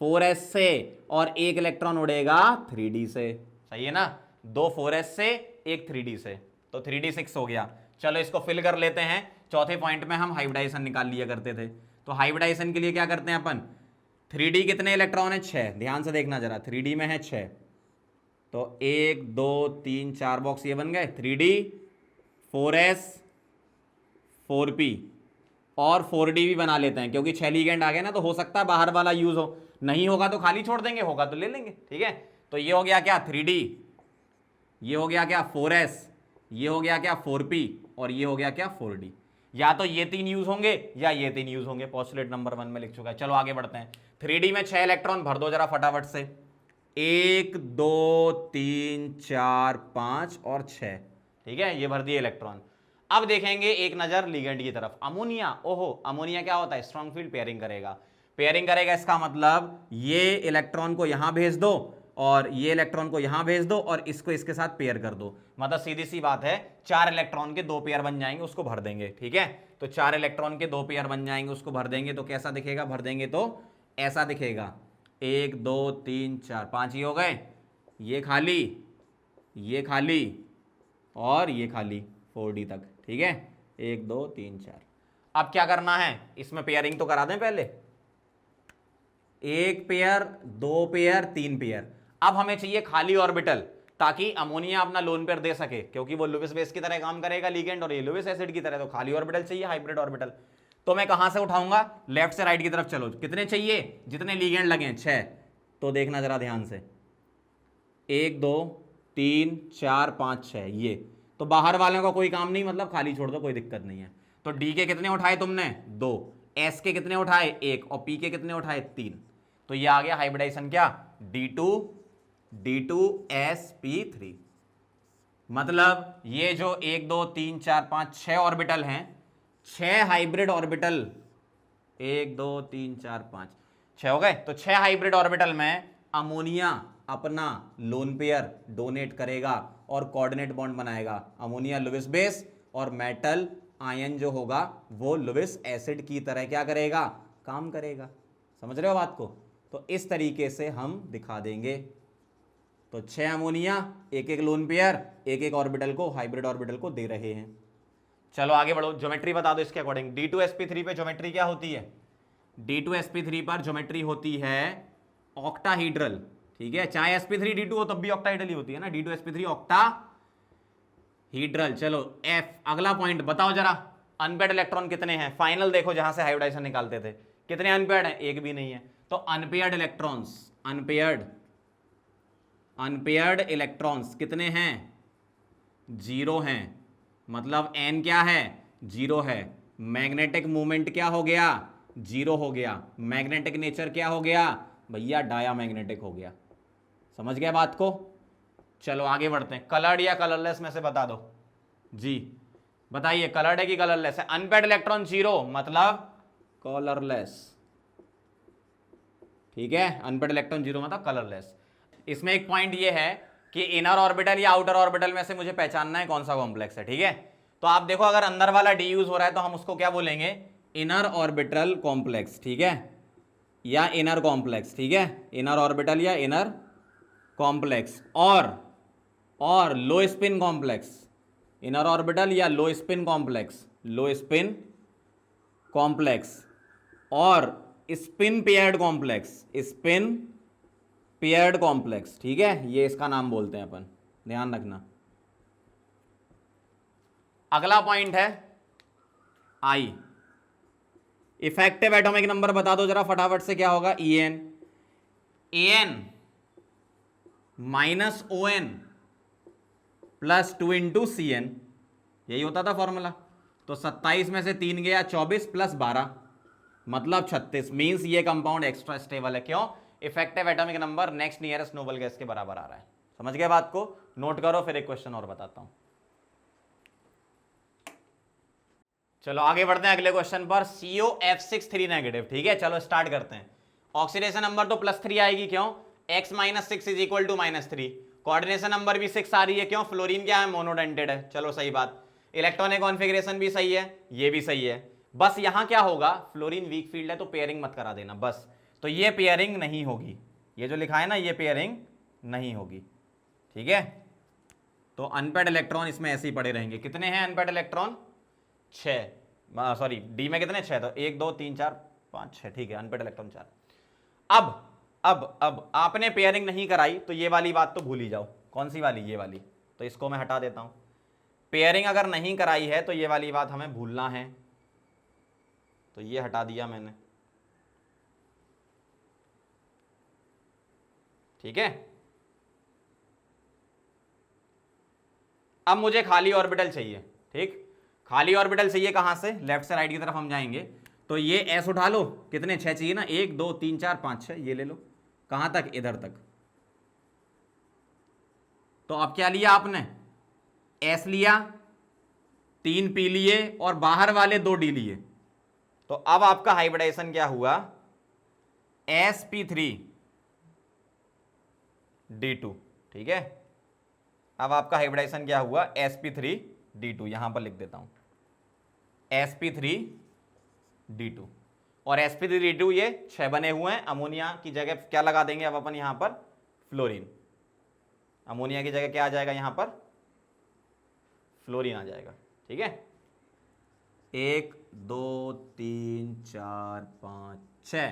Speaker 1: 4s से, और 1 इलेक्ट्रॉन उड़ेगा 3d से। सही है ना, 2 4s से, 1 3d से, तो 3d6 हो गया। चलो इसको फिल कर लेते हैं। चौथे पॉइंट में हम हाइब्रिडाइजेशन निकाल लिया करते थे, तो हाइब्रिडाइजेशन के लिए क्या करते हैं अपन, 3d कितने इलेक्ट्रॉन है, 6, ध्यान से देखना जरा, 3d में है 6, तो 1 2 3 4 बॉक्स ये बन गए, 3d 4s 4p और 4d भी बना लेते हैं, क्योंकि 6 लिगेंड आ गए ना, तो हो सकता है बाहर वाला यूज हो, नहीं होगा तो खाली छोड़ देंगे, होगा तो ले लेंगे। ठीक है, तो ये हो गया क्या 3d, ये हो गया क्या 4s, ये हो गया क्या 4p और ये हो गया क्या 4d। या तो ये 3 यूज होंगे या ये 3 यूज होंगे, पोस्टुलेट नंबर 1 में लिख चुका है। चलो आगे बढ़ते हैं। 3d में 6 इलेक्ट्रॉन भर दो जरा फटाफट से, 1 2 3 4 5 और 6। ठीक है, ये भर दिए इलेक्ट्रॉन। अब देखेंगे एक नजर लिगेंड की तरफ। अमोनिया, ओहो अमोनिया क्या होता है, स्ट्रॉन्ग फील्ड पेयरिंग करेगा। पेयरिंग करेगा इसका मतलब ये इलेक्ट्रॉन को यहां भेज दो और ये इलेक्ट्रॉन को यहां भेज दो और इसको इसके साथ पेयर कर दो, मतलब सीधी सी बात है 4 इलेक्ट्रॉन के 2 पेयर बन जाएंगे, उसको भर देंगे। ठीक है, तो 4 इलेक्ट्रॉन के 2 पेयर बन जाएंगे, उसको भर देंगे। तो कैसा दिखेगा, भर देंगे तो ऐसा दिखेगा, 1 2 3 4 5 ही हो गए, ये खाली, ये खाली और ये खाली 4d तक। ठीक है, 1 2 3 4। अब क्या करना है, इसमें पेयरिंग तो करा दें पहले, 1 पेयर 2 पेयर 3 पेयर। अब हमें चाहिए खाली ऑर्बिटल, ताकि अमोनिया अपना लोन पेयर दे सके, क्योंकि वो लुईस बेस की तरह काम करेगा लिगेंड और ये लुईस एसिड की तरह, तो खाली ऑर्बिटल चाहिए, हाइब्रिड ऑर्बिटल। तो मैं कहां से उठाऊंगा, लेफ्ट से राइट की तरफ चलो। कितने चाहिए, जितने लिगेंड लगे 6। तो देखना जरा ध्यान से, 1 2 3 4 5 6, ये तो बाहर वालों का कोई काम नहीं, मतलब खाली छोड़ दो, कोई दिक्कत नहीं है। तो डी के कितने उठाए तुमने, 2, एस के कितने उठाए 1 और पी के कितने उठाए 3। तो ये आ गया हाइब्रिडाइजेशन क्या, D2sp3। मतलब ये जो 1 2 3 4 5 6 ऑर्बिटल हैं, 6 हाइब्रिड ऑर्बिटल, 1 2 3 4 5 6 हो गए। तो 6 हाइब्रिड ऑर्बिटल में अमोनिया अपना लोन पेयर डोनेट करेगा और कोऑर्डिनेट बॉन्ड बनाएगा। अमोनिया लुईस बेस और मेटल आयन जो होगा वो लुईस एसिड की तरह क्या करेगा, काम करेगा। समझ रहे हो बात को। तो इस तरीके से हम दिखा देंगे। तो 6 अमोनिया, एक एक लोन पेयर, एक एक ऑर्बिटल को, हाइब्रिड ऑर्बिटल को दे रहे हैं। चलो आगे बढ़ो, ज्योमेट्री बता दो इसके अकॉर्डिंग। D2sp3 पे ज्योमेट्री क्या होती है, D2sp3 पर ज्योमेट्री होती है ऑक्टाहीड्रल। ठीक है, चाहे sp3d2 हो तब भी ऑक्टाहीड्रल ही होती है ना, D2sp3 ऑक्टाहीड्रल। चलो F, अगला पॉइंट बताओ जरा, अनपेयर्ड इलेक्ट्रॉन कितने हैं। फाइनल देखो जहां से हाइब्रिडाइजेशन निकालते थे, कितने अनपेयर्ड हैं, एक भी नहीं है। तो अनपेयर्ड इलेक्ट्रॉन्स, अनपेयर्ड इलेक्ट्रॉन्स कितने हैं, 0 हैं। मतलब n क्या है, 0 है। मैग्नेटिक मूवमेंट क्या हो गया, 0 हो गया। मैग्नेटिक नेचर क्या हो गया भैया, डायामैग्नेटिक हो गया। समझ गया बात को। चलो आगे बढ़ते हैं। कलर्ड या कलरलेस में से बता दो जी, बताइए कलर्ड है कि कलरलेस है। अनपेयर्ड इलेक्ट्रॉन 0 मतलब कलरलेस। ठीक है, अनपेयर्ड इलेक्ट्रॉन 0 मतलब कलरलेस। इसमें एक पॉइंट ये है कि इनर ऑर्बिटल या आउटर ऑर्बिटल में से मुझे पहचानना है कौन सा कॉम्प्लेक्स है। ठीक है, तो आप देखो अगर अंदर वाला डी यूज हो रहा है तो हम उसको क्या बोलेंगे, इनर ऑर्बिटल कॉम्प्लेक्स। ठीक है, या इनर कॉम्प्लेक्स। ठीक है, इनर ऑर्बिटल या इनर कॉम्प्लेक्स। और low spin complex, inner orbital या low spin complex, low spin complex. और spin paired complex, spin paired complex. ठीक है, ये इसका नाम बोलते हैं अपन, ध्यान रखना। अगला पॉइंट है आई, इफेक्टिव एटॉमिक नंबर बता दो जरा फटाफट से, क्या होगा, En minus ON plus 2 into CN, यही होता था फॉर्मूला। तो 27 में से 3 गया 24 प्लस 12 मतलब 36। मींस ये कंपाउंड एक्स्ट्रा स्टेबल है। क्यों, effective atomic number next nearest noble gas के बराबर आ रहा है। समझ गए बात को, नोट करो, फिर एक क्वेश्चन और बताता हूं। चलो आगे बढ़ते हैं अगले क्वेश्चन पर। COF6 negative. ठीक है, चलो स्टार्ट करते हैं। ऑक्सीडेशन नंबर तो +3 आएगी, क्यों, x minus 6 is equal to -3। Coordination number भी 6 आ रही है, क्यों, फ्लोरीन क्या है, मोनोडेंटेड है। चलो सही बात। इलेक्ट्रॉनिक कॉन्फ़िगरेशन भी सही है, ये भी सही है। बस यहां क्या होगा, फ्लोरीन वीक फील्ड है तो पेयरिंग मत करा देना बस। तो ये पेयरिंग नहीं होगी, ये जो लिखा है ना, ये पेयरिंग नहीं होगी। ठीक है, तो अनपेयर्ड इलेक्ट्रॉन इसमें ऐसे ही पड़े रहेंगे। कितने हैं अनपेयर्ड इलेक्ट्रॉन, 6, सॉरी डी में कितने, 6, तो 1 2 3 4 5 6। ठीक है, अनपेयर्ड इलेक्ट्रॉन 4। अब आपने पेयरिंग नहीं कराई तो ये वाली बात तो भूल ही जाओ। कौन सी वाली, ये वाली, तो इसको मैं हटा देता हूं। पेयरिंग अगर नहीं कराई है तो ये वाली बात हमें भूलना है, तो ये हटा दिया मैंने, ठीक है। अब मुझे खाली ऑर्बिटल चाहिए, ठीक, खाली ऑर्बिटल चाहिए कहां से, लेफ्ट से राइट की तरफ हम जाएंगे, तो ये एस उठा लो, कितने 6 चाहिए ना, 1 2 3 4 5 6, ये ले लो, कहां तक, इधर तक। तो अब क्या लिया आपने, एस लिया, 3 पी लिए और बाहर वाले 2 डी लिए, तो अब आपका हाइब्रिडाइजेशन क्या हुआ, sp3 d2, ठीक है। अब आपका हाइब्रिडाइजेशन क्या हुआ, sp3 d2, यहां पर लिख देता हूं sp3 d2, और sp3 d2 ये 6 बने हुए हैं। अमोनिया की जगह क्या लगा देंगे अब अपन यहां पर, फ्लोरीन, अमोनिया की जगह क्या आ जाएगा यहां पर, फ्लोरीन आ जाएगा, ठीक है। 1 2 3 4 5 6,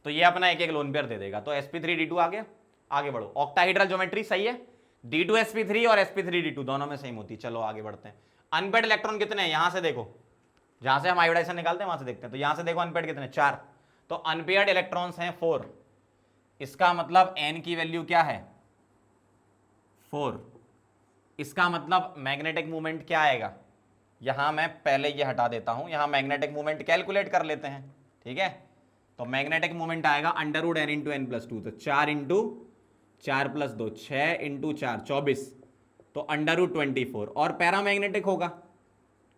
Speaker 1: तो ये अपना एक एक लोन पेयर दे देगा, तो sp3 d2 आ गया। आगे बढ़ो, ऑक्टाहेड्रल ज्योमेट्री सही है, d2 sp3 और sp3 d2 दोनों में सेम होती है। चलो आगे बढ़ते हैं। अनपेड इलेक्ट्रॉन कितने हैं, यहां से देखो, जहां से हम हाइब्रिडाइजेशन निकालते हैं वहां से देखते हैं, तो यहां से देखो अनपेड कितने, 4, तो अनपेयर्ड इलेक्ट्रॉन्स हैं 4, इसका मतलब n की वैल्यू क्या है, 4, इसका मतलब मैग्नेटिक मूवमेंट क्या आएगा, यहां मैं पहले ये हटा देता हूं, यहां मैग्नेटिक मूवमेंट कैलकुलेट कर लेते हैं, ठीक है। तो मैग्नेटिक मूवमेंट आएगा √n इंटू n प्लस 2, तो 4 इंटू 4 प्लस 2 6 इंटू 4 24, तो √24, और पैरामैग्नेटिक होगा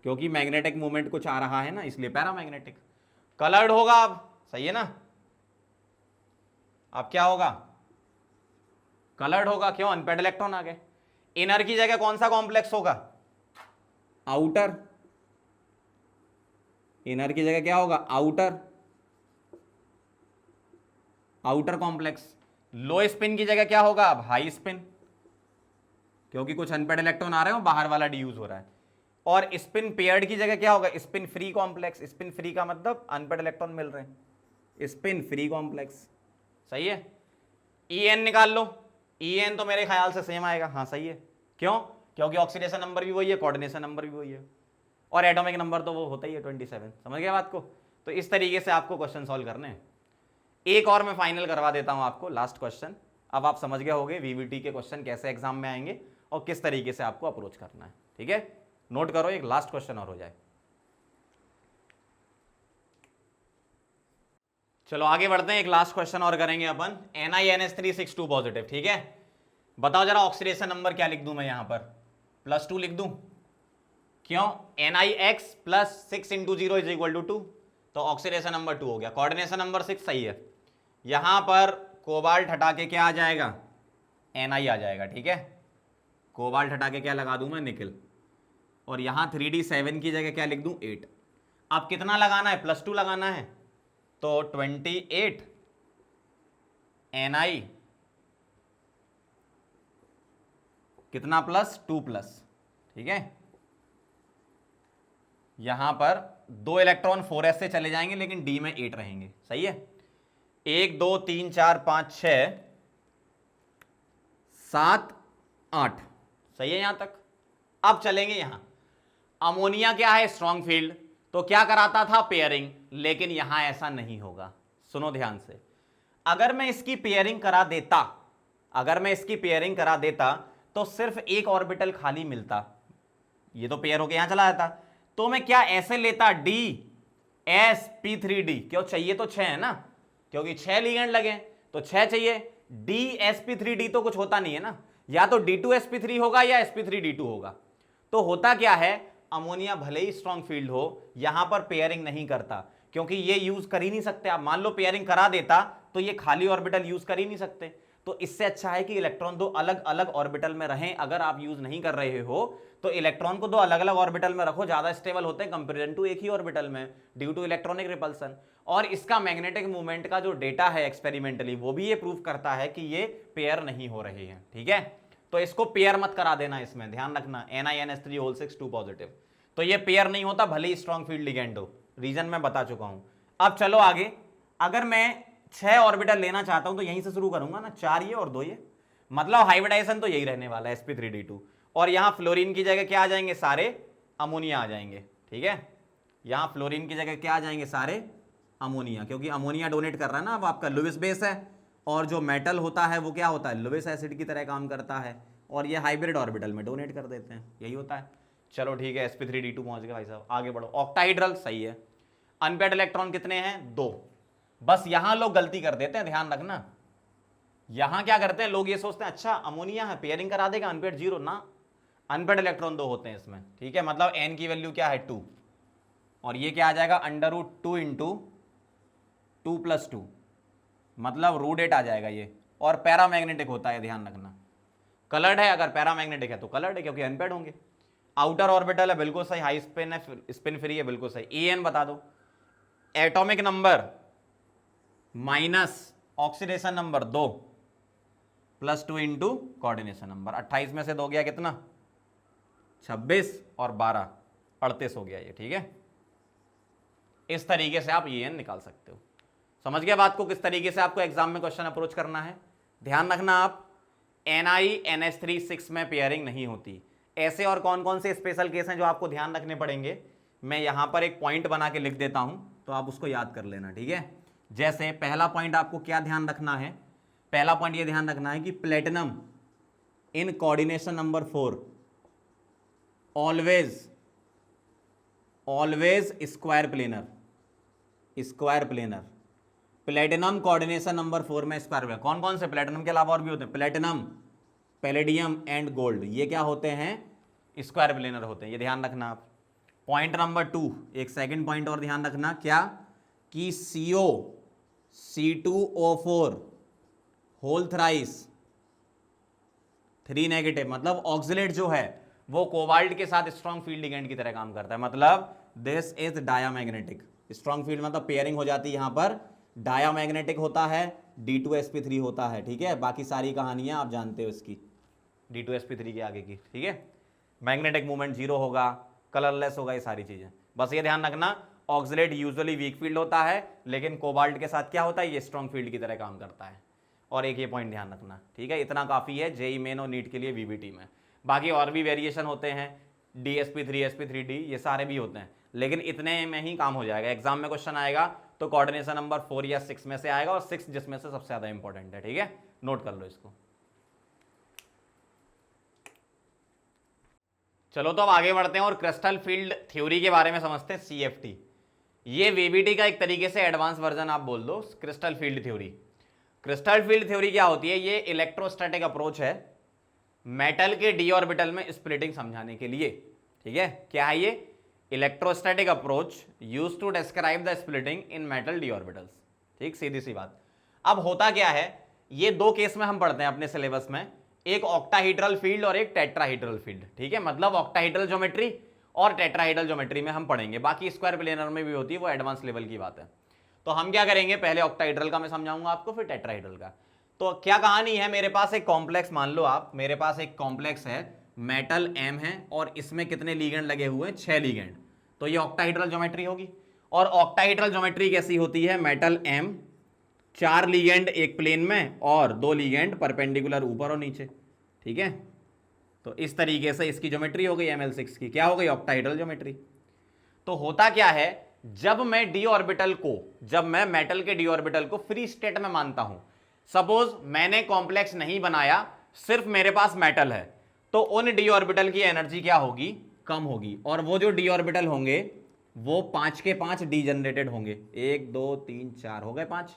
Speaker 1: क्योंकि मैग्नेटिक मूवमेंट कुछ आ रहा है ना, इसलिए पैरामैग्नेटिक। कलर्ड होगा अब, सही है ना, अब क्या होगा, कलर्ड होगा, क्यों, अनपेड इलेक्ट्रॉन आ गए। इनर की जगह कौन सा कॉम्प्लेक्स होगा, आउटर, इनर की जगह क्या होगा, outer, outer complex. Low spin की जगह क्या होगा अब, हाई स्पिन, क्योंकि कुछ अनपेड इलेक्ट्रॉन आ रहे हो, बाहर वाला डी यूज हो रहा है। और स्पिन पेयर्ड की जगह क्या होगा, spin free complex, spin free का मतलब अनपेड इलेक्ट्रॉन मिल रहे हैं, स्पिन फ्री कॉम्प्लेक्स, सही है। En निकाल लो, En तो मेरे ख्याल से सेम आएगा, हाँ सही है, क्यों, क्योंकि ऑक्सीडेशन नंबर भी वही है, कोऑर्डिनेशन नंबर भी वही है, और एटॉमिक नंबर तो वो होता ही है 27, समझ गया बात को। तो इस तरीके से आपको क्वेश्चन सॉल्व करने हैं। एक और मैं फाइनल करवा देता हूं आपको, लास्ट क्वेश्चन। अब आप समझ गए होंगे वीवीटी के क्वेश्चन कैसे एग्जाम में आएंगे और किस तरीके से आपको अप्रोच करना है, ठीक है। नोट करो, एक लास्ट क्वेश्चन और हो जाए। चलो आगे बढ़ते हैं, एक लास्ट क्वेश्चन और करेंगे अपन। NiNH3 पॉजिटिव, ठीक है। बताओ जरा ऑक्सीडेशन नंबर क्या लिख दूं मैं यहां पर, +2 लिख दूं, क्यों, NiX + 6 × 0 = 2, तो ऑक्सीडेशन नंबर 2 हो गया। कोऑर्डिनेशन नंबर 6 सही है, यहां पर कोबाल्ट हटा के क्या आ जाएगा, Ni आ जाएगा, ठीक है। कोबाल्ट हटा के क्या लगा दूं मैं, निकल, और यहां 3D7 की जगह क्या लिख दूं, 8। अब कितना लगाना है, +2 लगाना है, तो 28 Ni कितना, +2+, ठीक है। यहां पर 2 इलेक्ट्रॉन 4s से चले जाएंगे, लेकिन D में 8 रहेंगे, सही है। 1 2 3 4 5 6 7 8, सही है यहां तक। अब चलेंगे यहां, अमोनिया क्या है, स्ट्रॉन्ग फील्ड, तो क्या कराता था, पेयरिंग, लेकिन यहां ऐसा नहीं होगा। सुनो ध्यान से, अगर मैं इसकी पेयरिंग करा देता, अगर मैं इसकी पेयरिंग करा देता तो सिर्फ एक ऑर्बिटल खाली मिलता, ये तो पेयर होके यहां चला जाता, तो मैं क्या ऐसे लेता, DsP3D, क्यों, चाहिए तो 6 है ना, क्योंकि 6 लिगेंड लगे तो 6 चाहिए। DsP3D तो कुछ होता नहीं है ना, या तो D2sp3 होगा या sp3D2 होगा। तो होता क्या है, अमोनिया भले ही स्ट्रॉन्ग फील्ड हो, यहां पर पेयरिंग नहीं करता, क्योंकि ये यूज कर ही नहीं सकते। आप मान लो पेयरिंग करा देता तो ये खाली ऑर्बिटल यूज कर ही नहीं सकते। तो इससे अच्छा है कि इलेक्ट्रॉन दो अलग अलग ऑर्बिटल में रहें। अगर आप यूज नहीं कर रहे हो तो इलेक्ट्रॉन को दो अलग अलग ऑर्बिटल में रखो, ज्यादा स्टेबल होते हैं कंपेरिजन टू एक ही ऑर्बिटल में, ड्यू टू इलेक्ट्रॉनिक रिपल्सन। और इसका मैग्नेटिक मूवमेंट का जो डेटा है एक्सपेरिमेंटली, वो भी ये प्रूव करता है कि ये पेयर नहीं हो रहे हैं, ठीक है। तो इसको पेयर मत करा देना, इसमें ध्यान रखना, NiNH3 पॉजिटिव, तो ये पेयर नहीं होता भले ही स्ट्रॉन्ग फील्ड लिगेंड हो। रीजन मैं बता चुका हूं। अब चलो आगे, अगर मैं 6 ऑर्बिटल लेना चाहता हूं तो यहीं से शुरू करूंगा ना, 4 ये और 2 ये, मतलब हाइब्रिडाइजेशन तो यही रहने वाला है, sp3d2। और यहां फ्लोरीन की जगह क्या आ जाएंगे, सारे अमोनिया आ जाएंगे। ठीक है, यहां फ्लोरीन की जगह क्या आ जाएंगे, सारे अमोनिया, क्योंकि अमोनिया डोनेट कर रहा है ना अब आपका लुईस बेस है, और जो मेटल होता है वो क्या होता है, लुईस एसिड की तरह काम करता है, और ये हाइब्रिड ऑर्बिटल में डोनेट कर देते हैं, यही होता है। चलो ठीक है, sp3d2 पहुंच गया भाई साहब, आगे बढ़ो। ऑक्टाहाइड्रल सही है, अनपेयर्ड इलेक्ट्रॉन कितने हैं, 2। बस यहां लोग गलती कर देते हैं, ध्यान रखना। यहां क्या करते हैं लोग, ये सोचते हैं अच्छा अमोनिया है, पेयरिंग करा देगा, अनपेयर्ड 0 ना, अनपेयर्ड इलेक्ट्रॉन 2 होते हैं इसमें। ठीक है, मतलब n की वैल्यू क्या है, 2, और ये क्या आ जाएगा, √2 इंटू 2+2, मतलब √8 आ जाएगा ये। और पैरामैग्नेटिक होता है, ध्यान रखना। कलर्ड है, अगर पैरामैग्नेटिक है तो कलर्ड है, क्योंकि अनपेयर्ड होंगे। आउटर ऑर्बिटल है, बिल्कुल सही, हाई स्पिन है, स्पिन फ्री है, बिल्कुल सही। En बता दो, atomic number minus oxidation number 2 +2 into coordination number, 28 में से 2 गया कितना, 26, और 12 38 हो गया ये। ठीक है, इस तरीके से आप En निकाल सकते हो। समझ गया बात को, किस तरीके से आपको एग्जाम में क्वेश्चन अप्रोच करना है। ध्यान रखना आप, NiNH3 6 में पेयरिंग नहीं होती। ऐसे और कौन कौन से स्पेशल केस हैं जो आपको ध्यान रखने पड़ेंगे, मैं यहां पर एक पॉइंट बना के लिख देता हूं, तो आप उसको याद कर लेना। ठीक है, जैसे पहला पॉइंट आपको क्या ध्यान रखना है, पहला पॉइंट ये ध्यान रखना है कि platinum in coordination number 4 always square planar. Platinum coordination number 4 में स्क्वायर प्लेनर। कौन कौन से, प्लेटिनम के अलावा और भी होते हैं, प्लेटिनम, पैलेडियम एंड गोल्ड, ये क्या होते हैं, स्क्वायर प्लेनर होते हैं, ये ध्यान रखना आप। पॉइंट नंबर 2, एक सेकंड पॉइंट और ध्यान रखना, क्या कि CO C2O4 whole thrice 3 negative, मतलब ऑक्सिलेट जो है वो कोबाल्ट के साथ स्ट्रॉन्ग फील्ड लिगेंड की तरह काम करता है, मतलब this is diamagnetic. Strong field मतलब पेयरिंग हो जाती है यहां पर, डायामैग्नेटिक होता है, D2sp3 होता है। ठीक है, बाकी सारी कहानियां आप जानते हो इसकी, D2sp3 के आगे की। ठीक है, मैग्नेटिक मूवमेंट 0 होगा, कलरलेस होगा, ये सारी चीजें बस ये ध्यान रखना। ऑक्सिलेट यूजुअली वीक फील्ड होता है, लेकिन कोबाल्ट के साथ क्या होता है, ये स्ट्रॉन्ग फील्ड की तरह काम करता है। और एक ये पॉइंट ध्यान रखना। ठीक है, इतना काफी है जेई मेन और नीट के लिए VBT में। बाकी और भी वेरिएशन होते हैं, DSP3 SP3D, ये सारे भी होते हैं, लेकिन इतने में ही काम हो जाएगा। एग्जाम में क्वेश्चन आएगा तो कोऑर्डिनेशन नंबर 4 या 6 में से आएगा, और 6 जिसमें से सबसे ज्यादा इंपॉर्टेंट है। ठीक है, नोट कर लो इसको। चलो तो अब आगे बढ़ते हैं और क्रिस्टल फील्ड थ्योरी के बारे में समझते हैं, CFT। ये VBT का एक तरीके से एडवांस वर्जन आप बोल दो, crystal field theory. Crystal field theory क्या होती है, ये इलेक्ट्रोस्टैटिक अप्रोच है मेटल के d ऑर्बिटल में स्प्लिटिंग समझाने के लिए। ठीक है, क्या है ये, electrostatic approach used to describe the splitting in metal d orbitals. ठीक, सीधी सी बात। अब होता क्या है, ये 2 केस में हम पढ़ते हैं अपने सिलेबस में, एक ऑक्टाहेड्रल फील्ड और एक टेट्राहेड्रल फील्ड। ठीक है, मतलब ऑक्टाहेड्रल ज्योमेट्री और टेट्राहेड्रल ज्योमेट्री में हम पढ़ेंगे, बाकी स्क्वायर प्लेनर में भी होती है, वो एडवांस लेवल की बात है। तो हम क्या करेंगे, पहले ऑक्टाहेड्रल का मैं समझाऊंगा आपको, फिर टेट्राहेड्रल का। तो क्या कहानी है, मेरे पास एक कॉम्प्लेक्स, मान लो आप, मेरे पास एक कॉम्प्लेक्स है, मेटल M है, और इसमें कितने लीगेंड लगे हुए हैं, 6 लीगेंड। तो ये ऑक्टाहेड्रल ज्योमेट्री होगी। और ऑक्टाहेड्रल ज्योमेट्री कैसी होती है, मेटल M, 4 लीगेंड एक प्लेन में और 2 लीगेंड परपेंडिकुलर ऊपर और नीचे। ठीक है, तो इस तरीके से इसकी ज्योमेट्री हो गई Ml6 की, क्या हो गई, ऑक्टाहेड्रल ज्योमेट्री। तो होता क्या है, जब मैं d ऑर्बिटल को, जब मैं मेटल के d ऑर्बिटल को फ्री स्टेट में मानता हूं, सपोज मैंने कॉम्प्लेक्स नहीं बनाया, सिर्फ मेरे पास मेटल है, तो उन d ऑर्बिटल की एनर्जी क्या होगी, कम होगी, और वो जो d ऑर्बिटल होंगे वो 5 के 5 डीजनरेटेड होंगे। 1 2 3 4 हो गए 5।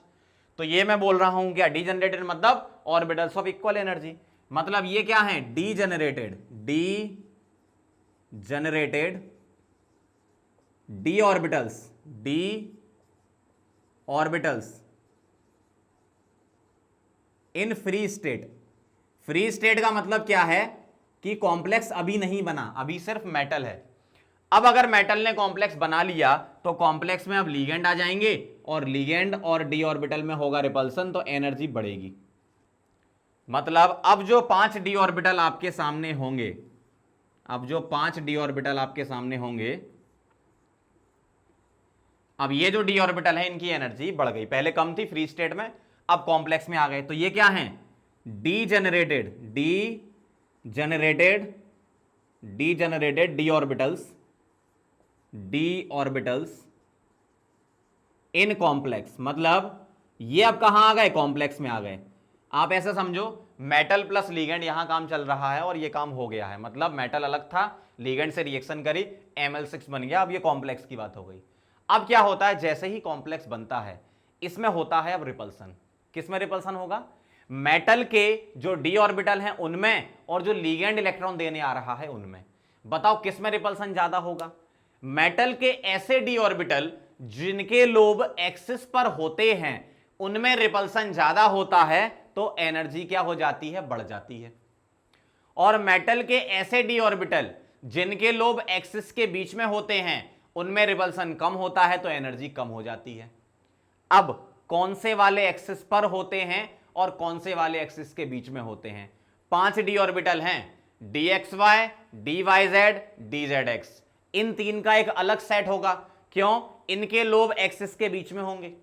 Speaker 1: तो ये मैं बोल रहा हूं क्या, डीजनरेटेड मतलब ऑर्बिटल्स ऑफ इक्वल एनर्जी, मतलब ये क्या है, degenerated d orbitals in free state. Free state का मतलब क्या है कि कॉम्प्लेक्स अभी नहीं बना, अभी सिर्फ मेटल है। अब अगर मेटल ने कॉम्प्लेक्स बना लिया तो कॉम्प्लेक्स में अब लीगेंड आ जाएंगे, और लीगेंड और d ऑर्बिटल में होगा रिपल्सन, तो एनर्जी बढ़ेगी। मतलब अब जो 5 d ऑर्बिटल आपके सामने होंगे, अब जो 5 d ऑर्बिटल आपके सामने होंगे, अब ये जो d ऑर्बिटल है इनकी एनर्जी बढ़ गई, पहले कम थी फ्री स्टेट में, अब कॉम्प्लेक्स में आ गए। तो ये क्या है, degenerated degenerated D orbitals in complex, मतलब ये अब कहां आ गए, कॉम्प्लेक्स में आ गए। आप ऐसा समझो मेटल प्लस लीगेंड यहां काम चल रहा है और ये काम हो गया है, मतलब मेटल अलग था, लीगेंड से रिएक्शन करी, Ml6 बन गया, अब ये कॉम्प्लेक्स की बात हो गई। अब क्या होता है, जैसे ही कॉम्प्लेक्स बनता है इसमें होता है अब रिपल्सन। किसमें रिपल्सन होगा, मेटल के जो डी ऑर्बिटल हैं उनमें और जो लीगेंड इलेक्ट्रॉन देने आ रहा है उनमें। बताओ किसमें रिपल्सन ज्यादा होगा, मेटल के ऐसे डी ऑर्बिटल जिनके लोब एक्सिस पर होते हैं उनमें रिपल्सन ज्यादा होता है, तो एनर्जी क्या हो जाती है, बढ़ जाती है। और मेटल के ऐसे डी ऑर्बिटल जिनके लोब एक्सिस के बीच में होते हैं उनमें रिपल्सन कम होता है, तो एनर्जी कम हो जाती है। अब कौन से वाले एक्सिस पर होते हैं और कौन से वाले एक्सिस के बीच में होते हैं, 5 डी ऑर्बिटल हैं, dxy, dyz, dzx। इन तीन का एक अलग सेट होगा, क्यों, इनके लोब एक्सिस के बीच में होंगे।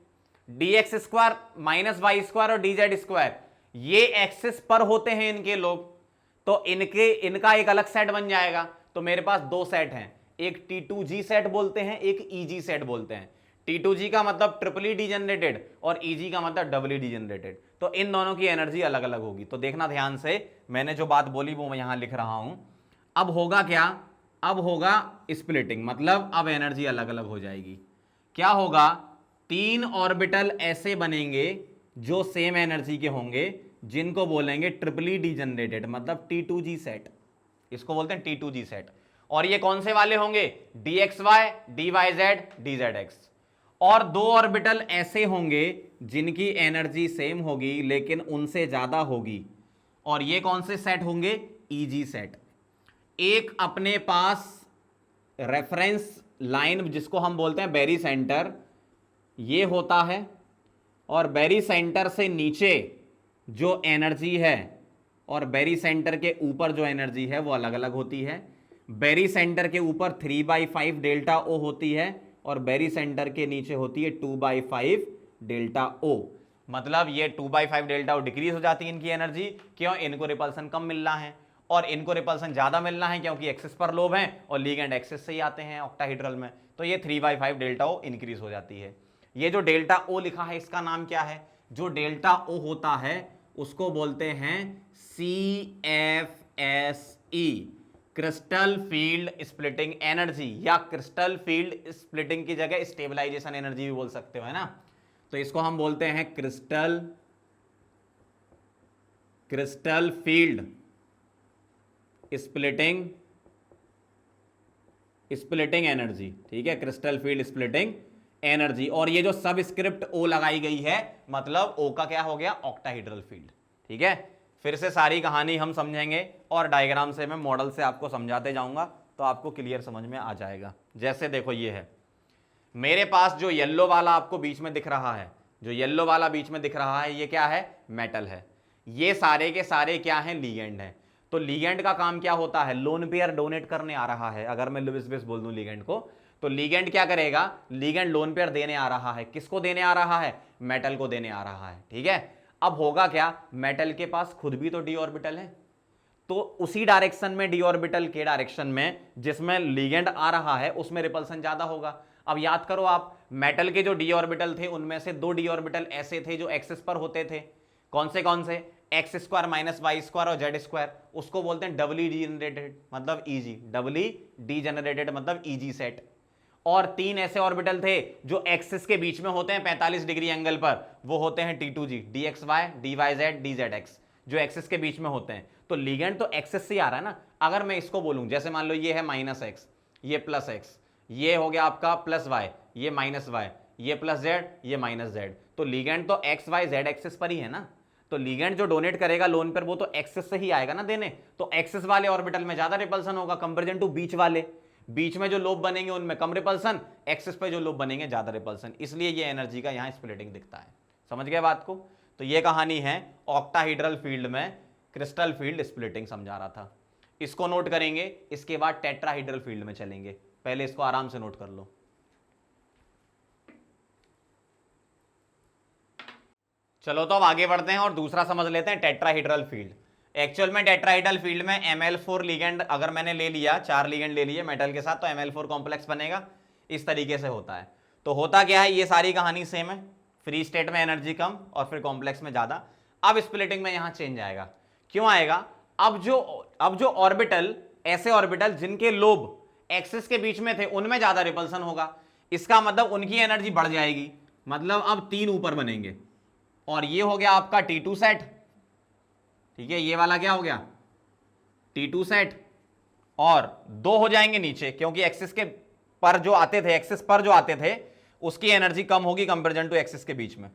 Speaker 1: dx square minus y square और dz स्क्वायर ये एक्सिस पर होते हैं इनके लोब, तो इनका एक अलग सेट बन जाएगा। तो मेरे पास दो सेट हैं, एक T2G सेट बोलते हैं, एक EG सेट बोलते हैं। T2G का मतलब ट्रिपली डीजेनरेटेड और EG का मतलब डबली डीजेनरेटेड। तो इन दोनों की एनर्जी अलग अलग होगी। तो देखना ध्यान से, मैंने जो बात बोली वो मैं यहां लिख रहा हूं। अब होगा क्या, अब होगा स्प्लिटिंग, मतलब अब एनर्जी अलग अलग हो जाएगी। क्या होगा, 3 ऑर्बिटल ऐसे बनेंगे जो सेम एनर्जी के होंगे, जिनको बोलेंगे ट्रिपली डीजेनरेटेड, मतलब T2G सेट, इसको बोलते हैं T2G सेट। और ये कौन से वाले होंगे, dxy, dyz, dzx। और 2 ऑर्बिटल ऐसे होंगे जिनकी एनर्जी सेम होगी लेकिन उनसे ज्यादा होगी, और ये कौन से सेट होंगे, EG सेट। एक अपने पास रेफरेंस लाइन जिसको हम बोलते हैं बेरी सेंटर, ये होता है, और बेरी सेंटर से नीचे जो एनर्जी है और बेरी सेंटर के ऊपर जो एनर्जी है वो अलग अलग होती है। बेरी सेंटर के ऊपर 3/5 डेल्टा O होती है और बेरी सेंटर के नीचे होती है 2/5 डेल्टा O। मतलब ये 2/5 डेल्टा O डिक्रीज हो जाती है इनकी एनर्जी, क्यों, इनको रिपल्सन कम मिलना है और इनको रिपल्सन ज्यादा मिलना है क्योंकि एक्सिस पर लोब हैं और लीगेंड एक्सिस से ही आते हैं ऑक्टाहेड्रल में। तो ये 3/5 डेल्टा O इंक्रीज हो जाती है। ये जो डेल्टा O लिखा है इसका नाम क्या है, जो डेल्टा O होता है उसको बोलते हैं CFSE, crystal field splitting energy, या क्रिस्टल फील्ड स्प्लिटिंग की जगह स्टेबलाइजेशन एनर्जी भी बोल सकते हो, है ना। तो इसको हम बोलते हैं क्रिस्टल फील्ड स्प्लिटिंग एनर्जी, ठीक है, क्रिस्टल फील्ड स्प्लिटिंग एनर्जी। और ये जो सबस्क्रिप्ट O लगाई गई है, मतलब O का क्या हो गया, ऑक्टाहेड्रल फील्ड। ठीक है, फिर से सारी कहानी हम समझेंगे और डायग्राम से मैं मॉडल से आपको समझाते जाऊंगा तो आपको क्लियर समझ में आ जाएगा। जैसे देखो ये है मेरे पास जो येलो वाला आपको बीच में दिख रहा है, जो येलो वाला बीच में दिख रहा है, ये क्या है, मेटल है। ये सारे के सारे क्या हैं, लीगेंड हैं। तो लीगेंड का काम क्या होता है, लोन पेयर डोनेट करने आ रहा है। अगर मैं लुईस बेस बोल दूं लीगेंड को, तो लीगेंड क्या करेगा, लीगेंड लोन पेयर देने आ रहा है। किसको देने आ रहा है, मेटल को देने आ रहा है। ठीक है, अब होगा क्या, मेटल के पास खुद भी तो डी ऑर्बिटल है, तो उसी डायरेक्शन में, डी ऑर्बिटल के डायरेक्शन में जिसमें लीगेंड आ रहा है उसमें रिपल्सन ज्यादा होगा। अब याद करो आप, मेटल के जो डी ऑर्बिटल थे उनमें से 2 डी ऑर्बिटल ऐसे थे जो एक्सिस पर होते थे। कौन से, x square minus y square और जेड स्क्वायर, उसको बोलते हैं डबली डीजेनरेटेड मतलब EG, डबली डीजेनरेटेड मतलब EG सेट। और 3 ऐसे ऑर्बिटल थे जो एक्सिस के बीच में होते हैं 45 डिग्री एंगल पर, वो होते हैं T2G, dxy, dyz, dzx, जो एक्सिस के बीच में होते हैं। तो लीगेंड तो एक्सिस से आ रहा है ना। अगर मैं इसको बोलूं, जैसे मान लो ये है -x, ये +x, ये हो गया आपका +y, ये -y, ये +z, ये -z, तो लीगेंड तो x y z एक्सिस पर ही है ना। तो लीगेंड जो डोनेट करेगा लोन पर वो तो एक्सिस से ही आएगा ना देने, तो एक्सिस वाले ऑर्बिटल में ज्यादा रिपल्सन होगा कंपेरिजन टू बीच वाले। बीच में जो लोब बनेंगे उनमें कम रिपल्सन, एक्सिस पे जो लोब बनेंगे ज्यादा रिपल्सन, इसलिए ये एनर्जी का यहां स्प्लिटिंग दिखता है। समझ गए बात को। तो ये कहानी है ऑक्टाहेड्रल फील्ड में क्रिस्टल फील्ड स्प्लिटिंग समझा रहा था। इसको नोट करेंगे, इसके बाद टेट्राहेड्रल फील्ड में चलेंगे। पहले इसको आराम से नोट कर लो। चलो तो अब आगे बढ़ते हैं और दूसरा समझ लेते हैं, टेट्राहेड्रल फील्ड। एक्चुअल में टेट्राहेड्रल फील्ड में Ml4 लिगेंड अगर मैंने ले लिया, 4 लिगेंड ले लिए मेटल के साथ, तो Ml4 कॉम्प्लेक्स बनेगा। इस तरीके से होता है। तो होता क्या है, ये सारी कहानी सेम है, फ्री स्टेट में एनर्जी कम और फिर कॉम्प्लेक्स में ज्यादा। अब स्प्लिटिंग में यहां चेंज आएगा। क्यों आएगा? अब जो ऑर्बिटल, ऐसे ऑर्बिटल जिनके लोब एक्सिस के बीच में थे, उनमें ज्यादा रिपल्सन होगा। इसका मतलब उनकी एनर्जी बढ़ जाएगी, मतलब अब 3 ऊपर बनेंगे। और ये हो गया आपका T2 सेट, ठीक है। ये वाला क्या हो गया, T2 सेट। और 2 हो जाएंगे नीचे, क्योंकि एक्सिस के पर जो आते थे, एक्सिस पर जो आते थे, उसकी एनर्जी कम होगी कंपेरिजन टू एक्सिस के बीच में।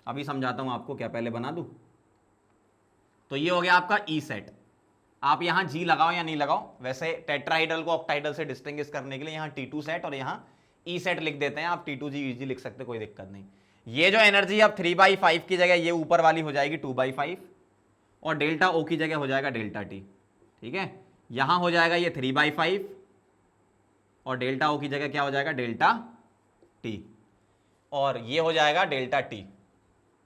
Speaker 1: अभी समझाता हूं आपको, क्या पहले बना दूं। तो ये हो गया आपका ई सेट। आप यहां जी लगाओ या नहीं लगाओ, वैसे टेट्राहेड्रल को ऑक्टाहेड्रल से डिस्टिंग्विश करने के लिए यहां T2 सेट और यहां ई सेट लिख देते हैं। आप T2G EG लिख सकते, कोई दिक्कत नहीं। ये जो एनर्जी अब 3/5 की जगह ये ऊपर वाली हो जाएगी 2/5 और डेल्टा O की जगह हो जाएगा डेल्टा T, ठीक है। यहां हो जाएगा ये 3/5 और डेल्टा O की जगह क्या हो जाएगा, डेल्टा T, और ये हो जाएगा डेल्टा T,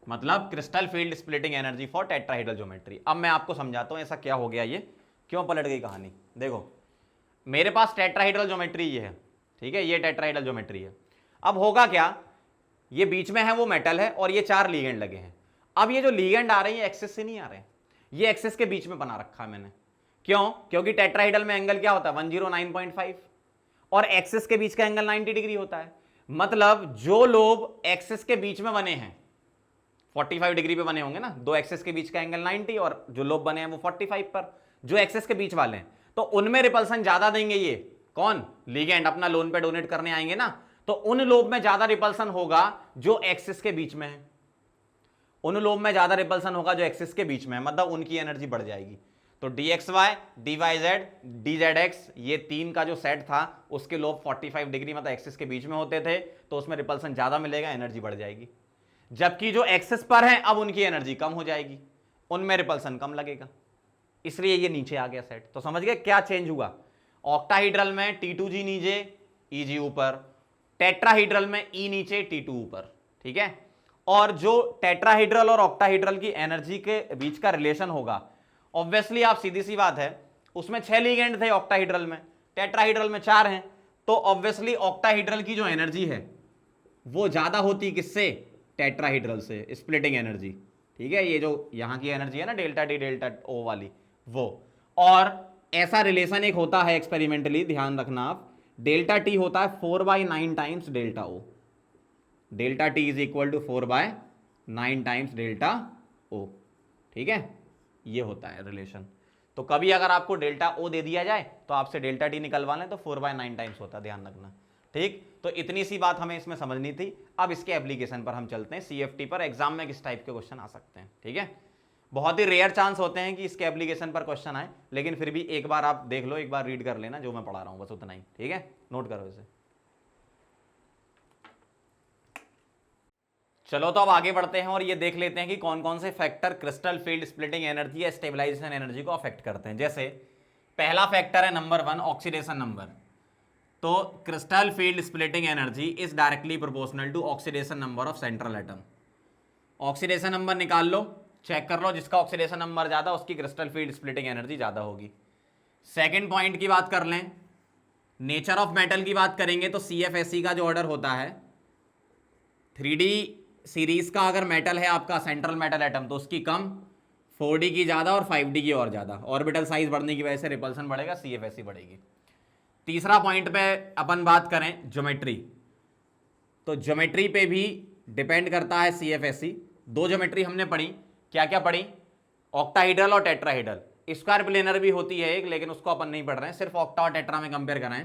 Speaker 1: मतलब crystal field splitting energy for tetrahedral geometry. अब मैं आपको समझाता हूं ऐसा क्या हो गया, ये क्यों पलट गई कहानी। देखो मेरे पास टेट्राहेड्रल ज्योमेट्री ये है, ठीक है, ये टेट्राहेड्रल ज्योमेट्री है। अब होगा क्या, ये बीच में है वो मेटल है और ये 4 लीगेंड लगे हैं। अब ये जो लीगेंड आ रहे हैं ये एक्सिस से नहीं आ रहे हैं, ये एक्सिस के बीच में बना रखा है मैंने। क्यों? क्योंकि टेट्राहेड्रल में एंगल क्या होता है, 109.5 और एक्सिस के बीच का एंगल 90 डिग्री होता है। मतलब जो लोब एक्सिस के बीच में बने हैं 45 डिग्री पे बने होंगे ना, दो एक्सिस के बीच का एंगल 90 और जो लोब बने हैं वो 45 पर, जो एक्सिस के बीच वाले हैं, तो उनमें रिपल्सन ज्यादा देंगे। ये कौन, लीगेंड अपना लोन पे डोनेट करने आएंगे ना, तो उन लोब में ज्यादा रिपल्सन होगा जो एक्सिस के बीच में है, उन लोब में ज्यादा रिपल्सन होगा जो एक्सिस के बीच में है, मतलब उनकी एनर्जी बढ़ जाएगी। तो dxy, dyz, dzx, ये 3 का जो सेट था उसके लोब 45 डिग्री मतलब एक्सिस के बीच में होते थे, तो उसमें रिपल्सन ज्यादा मिलेगा, एनर्जी बढ़ जाएगी। जबकि जो एक्सिस पर है अब उनकी एनर्जी कम हो जाएगी, उनमें रिपल्सन कम लगेगा, इसलिए ये नीचे आ गया सेट। तो समझ गए क्या चेंज हुआ। ऑक्टाहीड्रल में T2G नीचे EG ऊपर, टेट्राहीड्रल में E नीचे T2 ऊपर, ठीक है। और जो टेट्राहीड्रल और ऑक्टाहीड्रल की एनर्जी के बीच का रिलेशन होगा, ऑब्वियसली आप सीधी सी बात है, उसमें 6 लीगेंड थे ऑक्टाहीड्रल में, टेट्राहीड्रल में 4 हैं, तो ऑब्वियसली ऑक्टाहीड्रल की जो एनर्जी है वो ज्यादा होती किससे, टेट्राहीड्रल से, स्प्लिटिंग एनर्जी, ठीक है। ये जो यहां की एनर्जी है ना डेल्टा T डेल्टा O वाली, वो। और ऐसा रिलेशन एक होता है एक्सपेरिमेंटली, ध्यान रखना आप, डेल्टा T होता है 4/9 times delta O, delta T is equal to 4/9 times delta O, ठीक है। ये होता है रिलेशन। तो कभी अगर आपको डेल्टा O दे दिया जाए तो आपसे डेल्टा T निकलवा लें तो 4/9 टाइम्स होता है, ध्यान रखना, ठीक। तो इतनी सी बात हमें इसमें समझनी थी। अब इसके एप्लीकेशन पर हम चलते हैं, CFT पर एग्जाम में किस टाइप के क्वेश्चन आ सकते हैं, ठीक है। बहुत ही रेयर चांस होते हैं कि इसके एप्लीकेशन पर क्वेश्चन आए, लेकिन फिर भी एक बार आप देख लो, एक बार रीड कर लेना जो मैं पढ़ा रहा हूं, बस उतना ही, ठीक है, नोट करो इसे। चलो तो अब आगे बढ़ते हैं और ये देख लेते हैं कि कौन कौन से factor crystal field splitting energy या स्टेबलाइजेशन एनर्जी को अफेक्ट करते हैं। जैसे पहला फैक्टर है नंबर 1, ऑक्सीडेशन नंबर। तो crystal field splitting energy is directly proportional to oxidation number of central atom. Oxidation number निकाल लो, चेक कर लो, जिसका ऑक्सीडेशन नंबर ज्यादा उसकी क्रिस्टल फील्ड स्प्लिटिंग एनर्जी ज्यादा होगी। सेकेंड पॉइंट की बात कर लें, नेचर ऑफ मेटल की बात करेंगे तो CFSE का जो ऑर्डर होता है, 3D सीरीज का अगर मेटल है आपका सेंट्रल मेटल एटम तो उसकी कम, 4D की ज्यादा और 5D की और ज्यादा। ऑर्बिटल साइज बढ़ने की वजह से रिपल्सन बढ़ेगा, CFSE बढ़ेगी। तीसरा पॉइंट पे अपन बात करें ज्योमेट्री, तो ज्योमेट्री पे भी डिपेंड करता है CFSE। दो ज्योमेट्री हमने पढ़ी, क्या क्या पढ़ी, ऑक्टाहीड्रल और टेट्राहीड्रल। स्क्वायर प्लेनर भी होती है एक, लेकिन उसको अपन नहीं पढ़ रहे हैं, सिर्फ ऑक्टा और टेट्रा में कंपेयर कराएं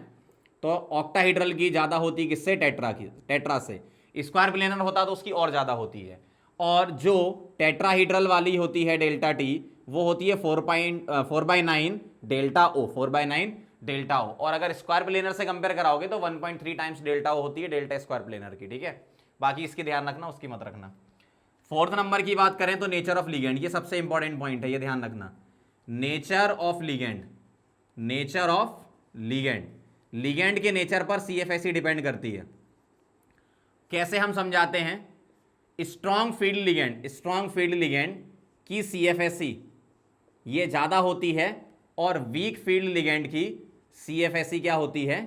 Speaker 1: तो ऑक्टाहीड्रल की ज्यादा होती किससे, टेट्रा से। स्क्वायर प्लेनर होता तो उसकी और ज्यादा होती है। और जो टेट्राहीड्रल वाली होती है डेल्टा T, वो होती है 4/9 डेल्टा O, 4/9 डेल्टा O। और अगर स्क्वायर प्लेनर से कंपेयर कराओगे तो 1.3 टाइम्स डेल्टा O होती है डेल्टा स्क्वायर प्लेनर की, ठीक है। बाकी इसकी ध्यान रखना, उसकी मत रखना। फोर्थ नंबर की बात करें तो नेचर ऑफ लिगेंड, ये सबसे इंपॉर्टेंट पॉइंट है, ये ध्यान रखना। Nature of ligand, nature of ligand, ligand के नेचर पर CFSE डिपेंड करती है। कैसे हम समझाते हैं, strong field ligand, strong field ligand की CFSE ये ज़्यादा होती है और वीक फील्ड लिगेंड की CFSE क्या होती है,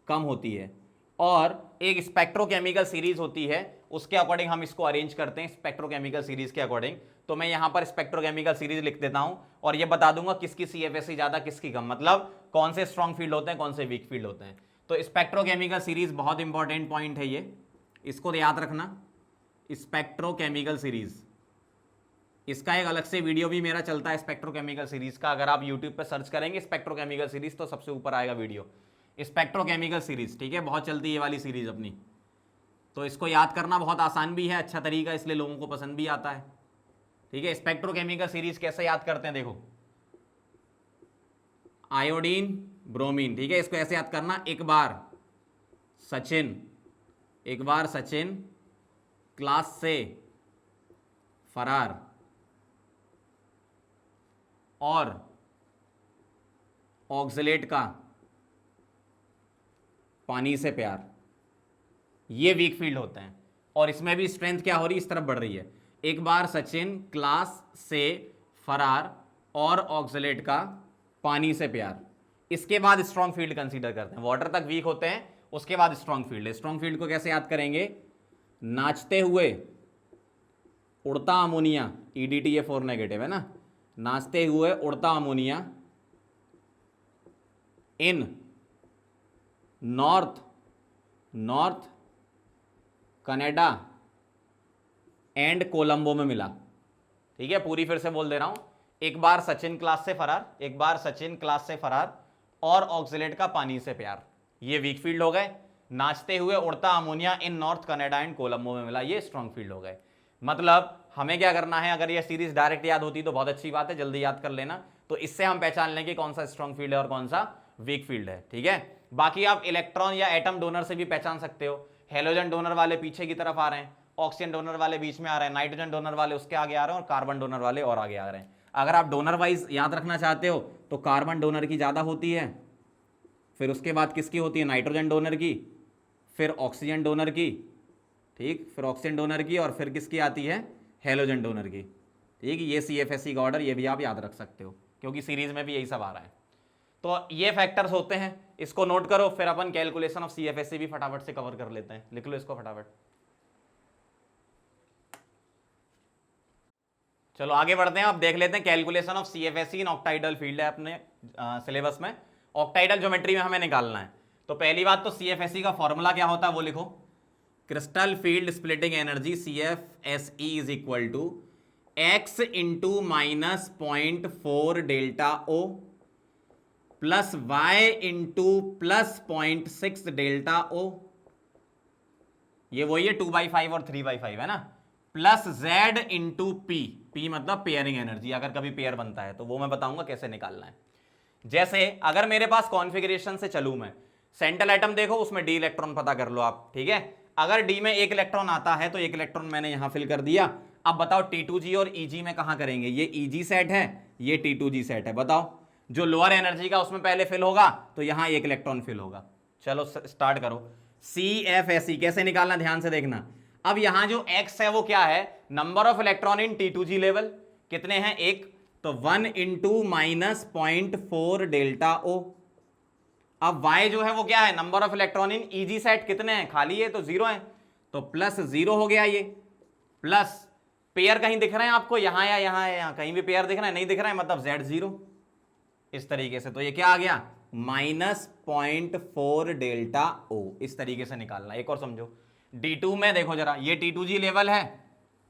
Speaker 1: कम होती है। और एक स्पेक्ट्रोकेमिकल सीरीज होती है, उसके अकॉर्डिंग हम इसको अरेंज करते हैं, स्पेक्ट्रोकेमिकल सीरीज के अकॉर्डिंग। तो मैं यहां पर स्पेक्ट्रोकेमिकल सीरीज लिख देता हूं और ये बता दूंगा किसकी CFSE ज्यादा किसकी कम, मतलब कौन से स्ट्रॉन्ग फील्ड होते हैं कौन से वीक फील्ड होते हैं। तो स्पेक्ट्रोकेमिकल सीरीज बहुत इंपॉर्टेंट पॉइंट है ये, इसको याद रखना। स्पेक्ट्रोकेमिकल सीरीज, इसका एक अलग से वीडियो भी मेरा चलता है स्पेक्ट्रोकेमिकल सीरीज का, अगर आप YouTube पे सर्च करेंगे स्पेक्ट्रोकेमिकल सीरीज तो सबसे ऊपर आएगा वीडियो, स्पेक्ट्रोकेमिकल सीरीज, ठीक है। बहुत चलती है ये वाली सीरीज अपनी, तो इसको याद करना बहुत आसान भी है, अच्छा तरीका, इसलिए लोगों को पसंद भी आता है, ठीक है। स्पेक्ट्रोकेमिकल सीरीज कैसे याद करते हैं, देखो आयोडीन ब्रोमीन, ठीक है। इसको ऐसे याद करना, एक बार सचिन क्लास से फरार और ऑक्सलेट का पानी से प्यार, ये वीक फील्ड होते हैं। और इसमें भी स्ट्रेंथ क्या हो रही है, इस तरफ बढ़ रही है। एक बार सचिन क्लास से फरार और ऑक्सलेट का पानी से प्यार, इसके बाद स्ट्रॉन्ग फील्ड कंसीडर करते हैं। वाटर तक वीक होते हैं, उसके बाद स्ट्रॉन्ग फील्ड है। स्ट्रॉन्ग फील्ड को कैसे याद करेंगे, नाचते हुए उड़ता अमोनिया, EDTA4 नेगेटिव है ना, नाचते हुए उड़ता ammonia in north Canada and Colombo में मिला, ठीक है। पूरी फिर से बोल दे रहा हूं, एक बार सचिन क्लास से फरार और ऑक्सलेट का पानी से प्यार, ये वीक फील्ड हो गए। नाचते हुए उड़ता ammonia in north Canada and Colombo में मिला, ये स्ट्रॉन्ग फील्ड हो गए। मतलब हमें क्या करना है, अगर ये सीरीज डायरेक्ट याद होती तो बहुत अच्छी बात है, जल्दी याद कर लेना। तो इससे हम पहचान लेंगे कौन सा स्ट्रॉन्ग फील्ड है और कौन सा वीक फील्ड है, ठीक है। बाकी आप इलेक्ट्रॉन या एटम डोनर से भी पहचान सकते हो। हेलोजन डोनर वाले पीछे की तरफ आ रहे हैं, ऑक्सीजन डोनर वाले बीच में आ रहे हैं, नाइट्रोजन डोनर वाले उसके आगे आ रहे हैं और कार्बन डोनर वाले और आगे आ रहे हैं। अगर आप डोनर वाइज याद रखना चाहते हो तो कार्बन डोनर की ज़्यादा होती है, फिर उसके बाद किसकी होती है, नाइट्रोजन डोनर की, फिर ऑक्सीजन डोनर की, ठीक, फिर ऑक्सीजन डोनर की, और फिर किसकी आती है, हेलोजन डोनर की, ठीक। ये CFSE का ऑर्डर, ये भी आप याद रख सकते हो क्योंकि सीरीज में भी यही सब आ रहा है। तो ये फैक्टर्स होते हैं, इसको नोट करो, फिर अपन कैलकुलेशन ऑफ CFSE भी फटाफट से कवर कर लेते हैं। लिख लो इसको फटाफट। चलो आगे बढ़ते हैं, अब देख लेते हैं calculation of CFSE in ऑक्टाइडल field है अपने सिलेबस में, ऑक्टाइडल ज्योमेट्री में हमें निकालना है। तो पहली बात तो CFSE का फॉर्मूला क्या होता है वो लिखो, crystal field splitting energy CFSE is equal to x into -0.4 delta O plus y into +0.6 delta O, ये वही है 2/5 और 3/5 है ना, प्लस z इंटू p मतलब पेयरिंग एनर्जी, अगर कभी पेयर बनता है तो वो मैं बताऊंगा कैसे निकालना है। जैसे अगर मेरे पास कॉन्फ़िगरेशन से चलूं मैं, सेंट्रल एटम देखो उसमें d इलेक्ट्रॉन पता कर लो आप, ठीक है। अगर d में 1 इलेक्ट्रॉन आता है तो 1 इलेक्ट्रॉन मैंने यहां फिल कर दिया। अब बताओ T2G और EG में कहां करेंगे, ये EG सेट है, ये T2G सेट है, बताओ जो लोअर एनर्जी का उसमें पहले फिल होगा तो यहां 1 इलेक्ट्रॉन फिल होगा। चलो स्टार्ट करो। CFSE कैसे निकालना ध्यान से देखना। अब यहां जो x है वो क्या है, number of electron in T2G level, कितने हैं, 1, तो 1 इंटू -0.4 डेल्टा O। अब y जो है वो क्या है, number of electron in EG set, कितने हैं, खाली है तो 0 है, तो +0 हो गया ये, प्लस पेयर कहीं दिख रहे हैं आपको, यहां या यहां या यहां, कहीं भी पेयर दिख रहा है, नहीं दिख रहा है मतलब Z0, इस तरीके से। तो ये क्या आ गया, -0.4 डेल्टा O, इस तरीके से निकालना। एक और समझो, D2 में देखो जरा, ये T2G लेवल है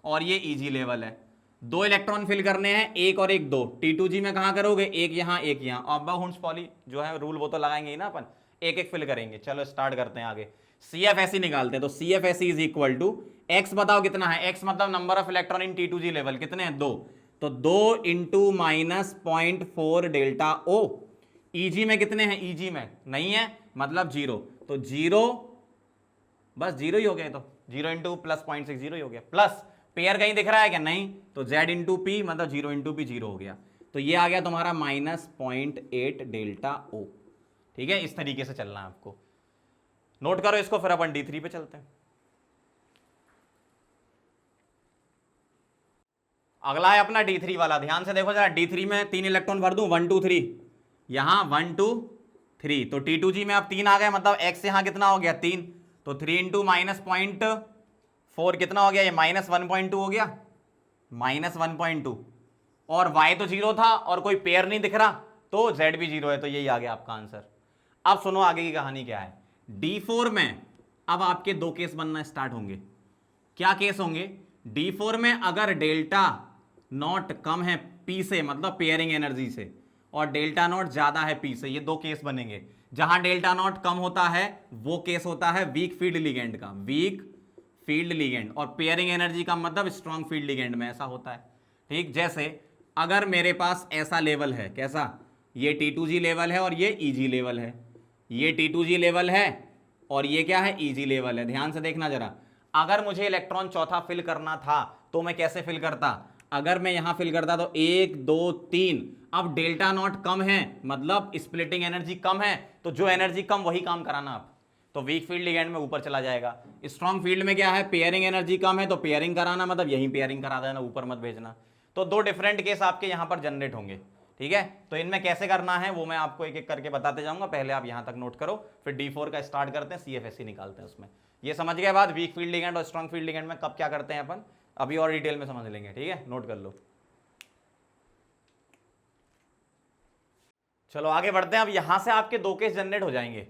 Speaker 1: और ये EG लेवल है, 2 इलेक्ट्रॉन फिल करने हैं, 1 और 1 2। T2G में कहां करोगे, 1 यहां 1 यहां, अब्बा हुंस पॉली जो है रूल वो तो लगाएंगे ही ना अपन, 1-1 फिल करेंगे। चलो स्टार्ट करते हैं आगे, CFSE निकालते हैं। तो CFSE is equal to x, बताओ कितना है, x मतलब number of electron in T2G level, कितने हैं, 2, तो 2 इंटू -0.4 डेल्टा O। EG में कितने हैं, EG में नहीं है मतलब 0, तो 0, बस 0 ही हो गया, तो 0 इंटू +0.6 0 ही हो गया, प्लस पेयर कहीं दिख रहा है क्या, नहीं, तो Z इंटू पी मतलब 0 इंटू पी 0 हो गया, तो ये आ गया तुम्हारा -0.8 डेल्टा O, ठीक है। इस तरीके से चलना है आपको, नोट करो इसको, फिर अपन D3 पे चलते हैं। अगला है अपना D3 वाला, ध्यान से देखो जरा। D3 में 3 इलेक्ट्रॉन भर दूं, 1 2 3, यहां 1 2 3, तो T2G में अब 3 आ गए, मतलब x यहां कितना हो गया 3, तो 3 इंटू -0.4 कितना हो गया, ये -1.2 हो गया, -1.2, और y तो 0 था और कोई पेयर नहीं दिख रहा, तो z भी 0 है, तो यही आ गया आपका आंसर। अब सुनो आगे की कहानी क्या है। D4 में अब आपके दो केस बनना स्टार्ट होंगे। क्या केस होंगे? D4 में अगर डेल्टा नॉट कम है P से, मतलब पेयरिंग एनर्जी से, और डेल्टा नॉट ज्यादा है P से, ये दो केस बनेंगे। जहां डेल्टा नॉट कम होता है वो केस होता है वीक फील्ड लिगेंड का, वीक फील्ड लिगेंड, और पेयरिंग एनर्जी का मतलब स्ट्रॉन्ग फील्ड लिगेंड में ऐसा होता है। ठीक, जैसे अगर मेरे पास ऐसा लेवल है, कैसा, ये T2G लेवल है और ये EG लेवल है, ये T2G लेवल है और ये क्या है, EG लेवल है। ध्यान से देखना जरा, अगर मुझे इलेक्ट्रॉन चौथा फिल करना था तो मैं कैसे फिल करता? अगर मैं यहां फिल करता तो 1 2 3, अब डेल्टा नॉट कम है मतलब स्प्लिटिंग एनर्जी कम है, तो जो एनर्जी कम वही काम कराना आप, तो वीक फील्ड लिगेंड में ऊपर चला जाएगा। स्ट्रॉन्ग फील्ड में क्या है, पेयरिंग एनर्जी कम है तो पेयरिंग कराना, मतलब यही पेयरिंग करा देना, ऊपर मत भेजना। तो दो डिफरेंट केस आपके यहां पर जनरेट होंगे। ठीक है, तो इनमें कैसे करना है वो मैं आपको एक एक करके बताते जाऊंगा, पहले आप यहां तक नोट करो, फिर D4 का स्टार्ट करते हैं, CFSE निकालते हैं उसमें। ये समझ गए बाद वीक फील्ड लिगेंड और स्ट्रॉन्ग फील्ड लिगेंड में कब क्या करते हैं अपन, अभी और डिटेल में समझ लेंगे। ठीक है, नोट कर लो। चलो आगे बढ़ते हैं। अब यहां से आपके दो केस जनरेट हो जाएंगे।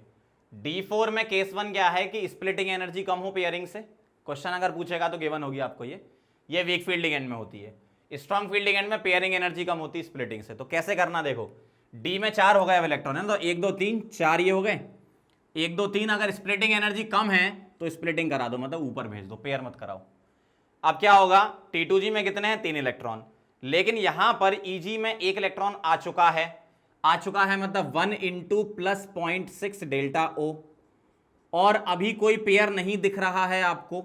Speaker 1: D4 में केस 1 क्या है कि स्प्लिटिंग एनर्जी कम हो पेयरिंग से, क्वेश्चन अगर पूछेगा तो गिवन होगी आपको ये वीक फील्ड लिगेंड में होती है। स्ट्रॉन्ग फील्ड लिगेंड में पेयरिंग एनर्जी कम होती है स्प्लिटिंग से। तो कैसे करना, देखो D में 4 हो गए अब इलेक्ट्रॉन है, तो 1 2 3 4 ये हो गए, 1 2 3, अगर स्प्लिटिंग एनर्जी कम है तो स्प्लिटिंग करा दो, मतलब ऊपर भेज दो, पेयर मत कराओ। अब क्या होगा, T2G में कितने हैं, 3 इलेक्ट्रॉन, लेकिन यहां पर EG में 1 इलेक्ट्रॉन आ चुका है, मतलब 1 इंटू प्लस 0.6 डेल्टा O, और अभी कोई पेयर नहीं दिख रहा है आपको,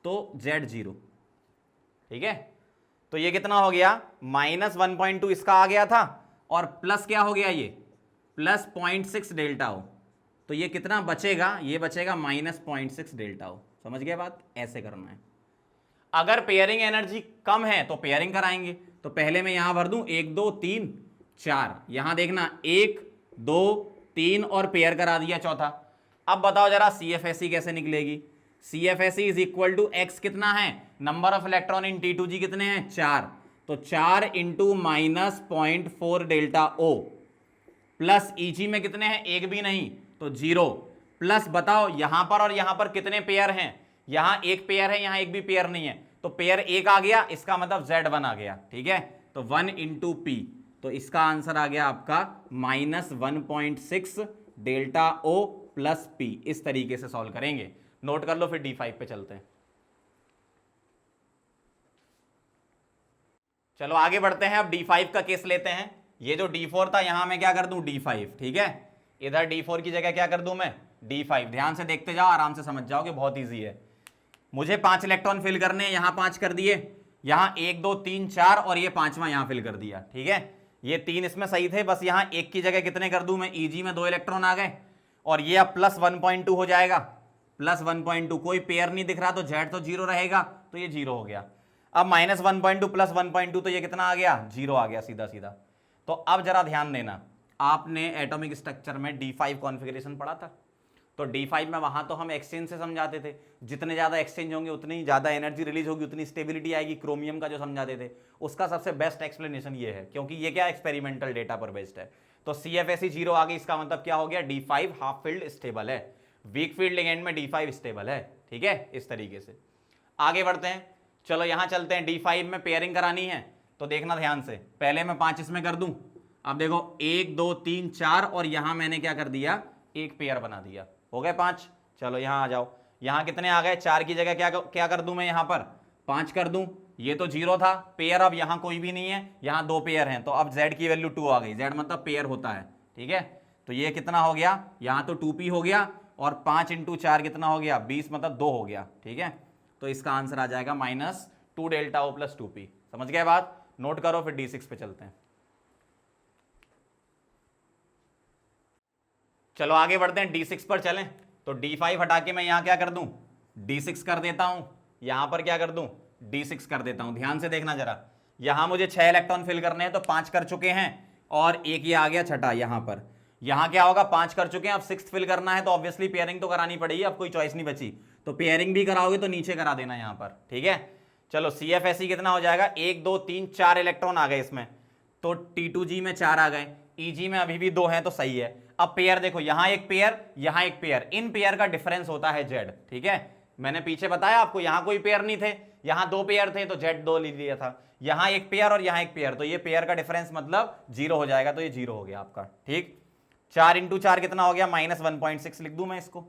Speaker 1: तो Z0। ठीक है, तो ये कितना हो गया, -1.2 इसका आ गया था, और प्लस क्या हो गया, ये प्लस 0.6 डेल्टा O, तो ये कितना बचेगा, ये बचेगा -0.6 डेल्टा O। समझ गए बात, ऐसे करना है। अगर पेयरिंग एनर्जी कम है तो पेयरिंग कराएंगे, तो पहले मैं यहां भर दूं 1 2 3 4, यहां देखना 1 2 3 और पेयर करा दिया चौथा। अब बताओ जरा CFSE कैसे निकलेगी। CFSE is equal to x, कितना है, number of electron in T2G कितने हैं, 4, तो 4 into -0.4 delta O, plus EG में कितने हैं, एक भी नहीं, तो 0, प्लस बताओ यहां पर और यहां पर कितने पेयर हैं, यहां एक पेयर है, यहां एक भी पेयर नहीं है, तो पेयर एक आ गया, इसका मतलब Z1 आ गया। ठीक है, तो 1 इंटू P, तो इसका आंसर आ गया आपका -1.6 डेल्टा O प्लस P। इस तरीके से सॉल्व करेंगे, नोट कर लो, फिर D5 पे चलते हैं। चलो आगे बढ़ते हैं, अब D5 का केस लेते हैं। ये जो D4 था यहां मैं क्या कर दूं, D5। ठीक है, इधर D4 की जगह क्या कर दूं मैं, D5। ध्यान से देखते जाओ, आराम से समझ जाओगे, बहुत ईजी है। मुझे 5 इलेक्ट्रॉन फिल करने हैं, यहां 5 कर दिए, यहां 1 2 3 4, और ये 5वां यहां फिल कर दिया। ठीक है, ये 3 इसमें सही थे, बस यहां 1 की जगह कितने कर दूं मैं, EG में 2 इलेक्ट्रॉन आ गए, और ये अब प्लस 1.2 हो जाएगा, प्लस 1.2, कोई पेयर नहीं दिख रहा तो Z तो 0 रहेगा, तो ये 0 हो गया। अब -1.2 प्लस 1.2, तो ये कितना आ गया, 0 आ गया सीधा सीधा। तो अब जरा ध्यान देना, आपने एटॉमिक स्ट्रक्चर में D5 कॉन्फ़िगरेशन पढ़ा था, तो D5 में वहां तो हम एक्सचेंज से समझाते थे, जितने ज्यादा एक्सचेंज होंगे उतनी ज्यादा एनर्जी रिलीज होगी, उतनी स्टेबिलिटी आएगी, क्रोमियम का जो समझाते थे, उसका सबसे बेस्ट एक्सप्लेनेशन ये है, क्योंकि ये क्या एक्सपेरिमेंटल डेटा पर बेस्ड है। तो CFSE 0 आ गई, इसका मतलब क्या हो गया, D5 हाफ फील्ड स्टेबल है, वीक फील्ड लिगेंड में D5 स्टेबल है। ठीक है, इस तरीके से आगे बढ़ते हैं। चलो यहां चलते हैं, D5 में पेयरिंग करानी है, तो देखना ध्यान से, पहले मैं 5 इसमें कर दूं, अब देखो 1 2 3 4, और यहां मैंने क्या कर दिया, एक पेयर बना दिया, हो गए 5। चलो यहां आ जाओ, यहां कितने आ गए, 4 की जगह क्या कर दूं मैं, यहां पर 5 कर दूं, ये तो 0 था पेयर, अब यहां कोई भी नहीं है, यहां 2 पेयर हैं, तो अब Z की वैल्यू 2 आ गई, Z मतलब पेयर होता है। ठीक है, तो ये कितना हो गया, यहां तो 2p हो गया, और 5 इंटू 4 कितना हो गया, 20, मतलब 2 हो गया। ठीक है, तो इसका आंसर आ जाएगा -2 डेल्टा O प्लस 2p। समझ गए बात, नोट करो, फिर D6 पे चलते हैं। चलो आगे बढ़ते हैं, D6 पर चलें, तो D5 हटा के मैं यहां क्या कर दूं, D6 कर देता हूं, यहां पर क्या कर दूं, D6 कर देता हूं। ध्यान से देखना जरा, यहां मुझे 6 इलेक्ट्रॉन फिल करने हैं तो 5 कर चुके हैं, और एक ये आ गया छठा यहां पर। यहां क्या होगा, 5 कर चुके हैं, अब 6th फिल करना है तो ऑब्वियसली पेयरिंग तो करानी पड़ेगी, अब कोई चॉइस नहीं बची, तो पेयरिंग भी कराओगे तो नीचे करा देना यहां पर, ठीक है। चलो CFSE कितना हो जाएगा, 1 2 3 4 इलेक्ट्रॉन आ गए इसमें, तो T2G में 4 आ गए, EG में अभी भी 2 हैं तो सही है। अब पेयर देखो, यहां एक पेयर, यहां एक पेयर, इन पेयर का डिफरेंस होता है Z, ठीक है। मैंने पीछे बताया आपको, यहां कोई पेयर नहीं थे, यहां 2 पेयर थे तो Z 2 ले लिया था, यहां एक पेयर और यहां एक पेयर, तो ये पेयर का डिफरेंस मतलब 0 हो जाएगा, तो ये 0 हो गया आपका, ठीक। 4 इंटू 4 कितना हो गया, -1.6 लिख दूं मैं इसको,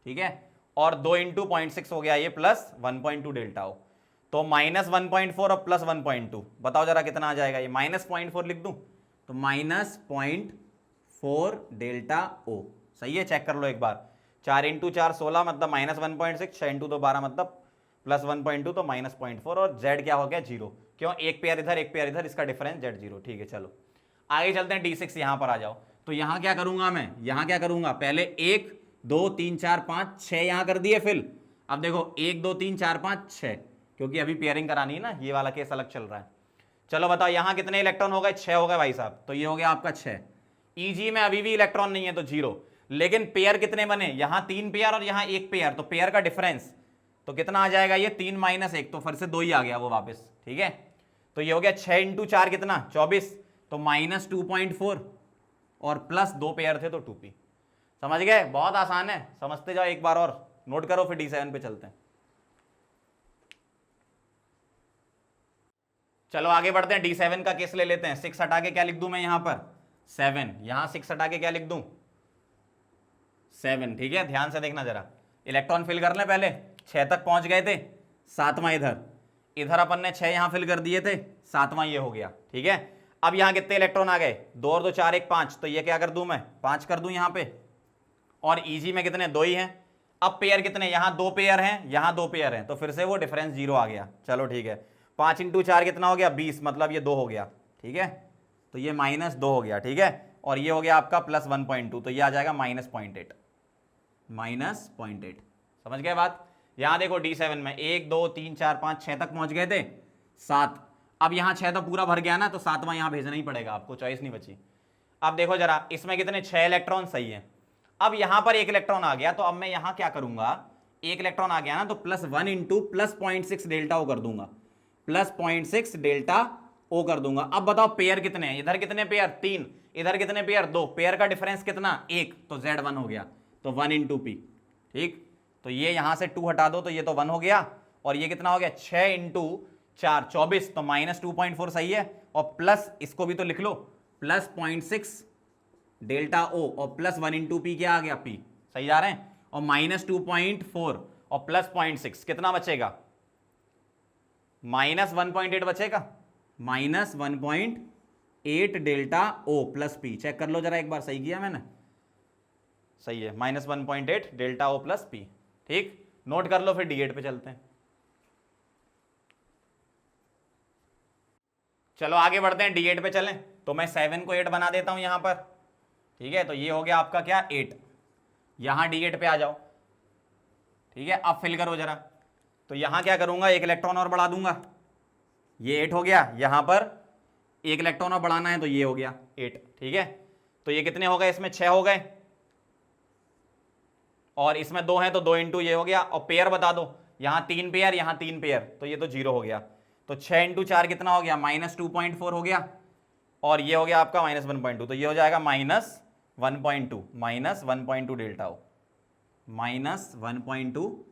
Speaker 1: ठीक है, और 2 इंटू 0.6 हो गया ये प्लस 1.2 डेल्टा हो, तो -1.4 और प्लस 1.2, बताओ जरा कितना आ जाएगा, ये -0.4 लिख दूं तो -0.4 डेल्टा ओ, सही है, चेक कर लो एक बार। 4 इंटू 4 16 मतलब -1.6, 6 इंटू 2 12 मतलब प्लस 1.2, तो -0.4, और Z क्या हो गया 0, क्यों, एक पेयर इधर एक पेयर इधर, इसका डिफरेंस Z 0, ठीक है। चलो आगे चलते हैं, D6 यहां पर आ जाओ, तो यहां क्या करूंगा मैं, यहां क्या करूंगा, पहले 1 2 3 4 5 6 यहां कर दिए फिल, अब देखो 1 2 3 4 5 6, क्योंकि अभी पेयरिंग करानी है ना, ये वाला केस अलग चल रहा है। चलो बताओ यहां कितने इलेक्ट्रॉन हो गए, 6 हो गए भाई साहब, तो ये हो गया आपका 6। EG में अभी भी इलेक्ट्रॉन नहीं है तो 0, लेकिन पेयर कितने बने, यहां 3 पेयर और यहां 1 पेयर, तो पेयर का डिफरेंस तो कितना आ जाएगा, ये 3 - 1, तो फिर से 2 ही आ गया वो वापस, ठीक है। तो ये हो गया 6 इंटू 4 कितना 24, तो -2.4, और प्लस 2 पेयर थे तो 2p, समझ गए, बहुत आसान है, समझते जाओ एक बार और नोट करो, फिर D7 पे चलते हैं। चलो आगे बढ़ते हैं, D7 का केस ले लेते हैं। 6 हटा के क्या लिख दूं मैं यहां पर, 7, यहां 6 हटा के क्या लिख दूं, 7, ठीक है। ध्यान से देखना जरा, इलेक्ट्रॉन फिल कर ले, पहले 6 तक पहुंच गए थे, 7वां इधर, इधर अपन ने 6 यहां फिल कर दिए थे, 7वां ये हो गया, ठीक है। अब यहां कितने इलेक्ट्रॉन आ गए, 2 और 2 4 1 5, तो ये क्या कर दूं मैं, 5 कर दूं यहां पे, और EG में कितने 2 ही हैं। अब पेयर कितने, यहां 2 पेयर हैं, यहां 2 पेयर हैं, तो फिर से वो डिफरेंस 0 आ गया, चलो ठीक है। 5 इंटू 4 कितना हो गया, 20, मतलब ये 2 हो गया, ठीक है, तो ये -2 हो गया, ठीक है, और ये हो गया आपका प्लस 1.2, तो ये आ जाएगा -0.8, -0.8, समझ गए बात। यहां देखो D7 में 1 2 3 4 5 6 तक पहुंच गए थे, 7, अब यहां 6 तो पूरा भर गया ना, तो 7वां यहां भेजना ही पड़ेगा आपको, चॉइस नहीं बची। अब देखो जरा, इसमें कितने 6 इलेक्ट्रॉन, सही है। अब यहां पर 1 इलेक्ट्रॉन आ गया, तो अब मैं यहां क्या करूंगा, 1 इलेक्ट्रॉन आ गया ना, तो +1 इंटू प्लस 0.6 डेल्टा ओ कर दूंगा, प्लस 0.6 डेल्टा ओ कर दूंगा। अब बताओ पेयर कितने हैं, इधर कितने पेयर 3, इधर कितने पेयर 2, पेयर का डिफरेंस कितना 1, तो Z1 हो गया, तो 1 इंटू पी, ठीक। तो ये यहां से 2 हटा दो तो ये तो 1 हो गया, और ये कितना हो गया 6 इंटू 4 24, तो -2.4 सही है, और प्लस इसको भी तो लिख लो, प्लस 0.6 डेल्टा ओ, और प्लस 1 इंटू पी क्या आ गया पी, सही जा रहे हैं, और -2.4 और प्लस 0.6 कितना बचेगा, -1.8 बचेगा, -1.8 delta O plus P, check कर लो जरा एक बार, सही किया मैंने, सही है, -1.8 डेल्टा ओ प्लस पी, ठीक। नोट कर लो, फिर D8 पे चलते हैं। चलो आगे बढ़ते हैं, D8 पे चलें, तो मैं 7 को 8 बना देता हूं यहां पर, ठीक है, तो ये हो गया आपका क्या 8, यहां D8 पे आ जाओ, ठीक है। अब फिल करो जरा, तो यहां क्या करूंगा, 1 इलेक्ट्रॉन और बढ़ा दूंगा, ये 8 हो गया, यहां पर 1 इलेक्ट्रॉन और बढ़ाना है तो ये हो गया 8, ठीक है। तो ये कितने हो गए, इसमें 6 हो गए, और इसमें 2 हैं तो 2 इंटू ये हो गया, और पेयर बता दो, यहां 3 पेयर यहां 3 पेयर, तो ये तो 0 हो गया, तो 6 इंटू 4 कितना हो गया, -2.4 हो गया, और ये हो गया आपका -1.2, तो ये हो जाएगा -1.2 डेल्टा हो, -1.2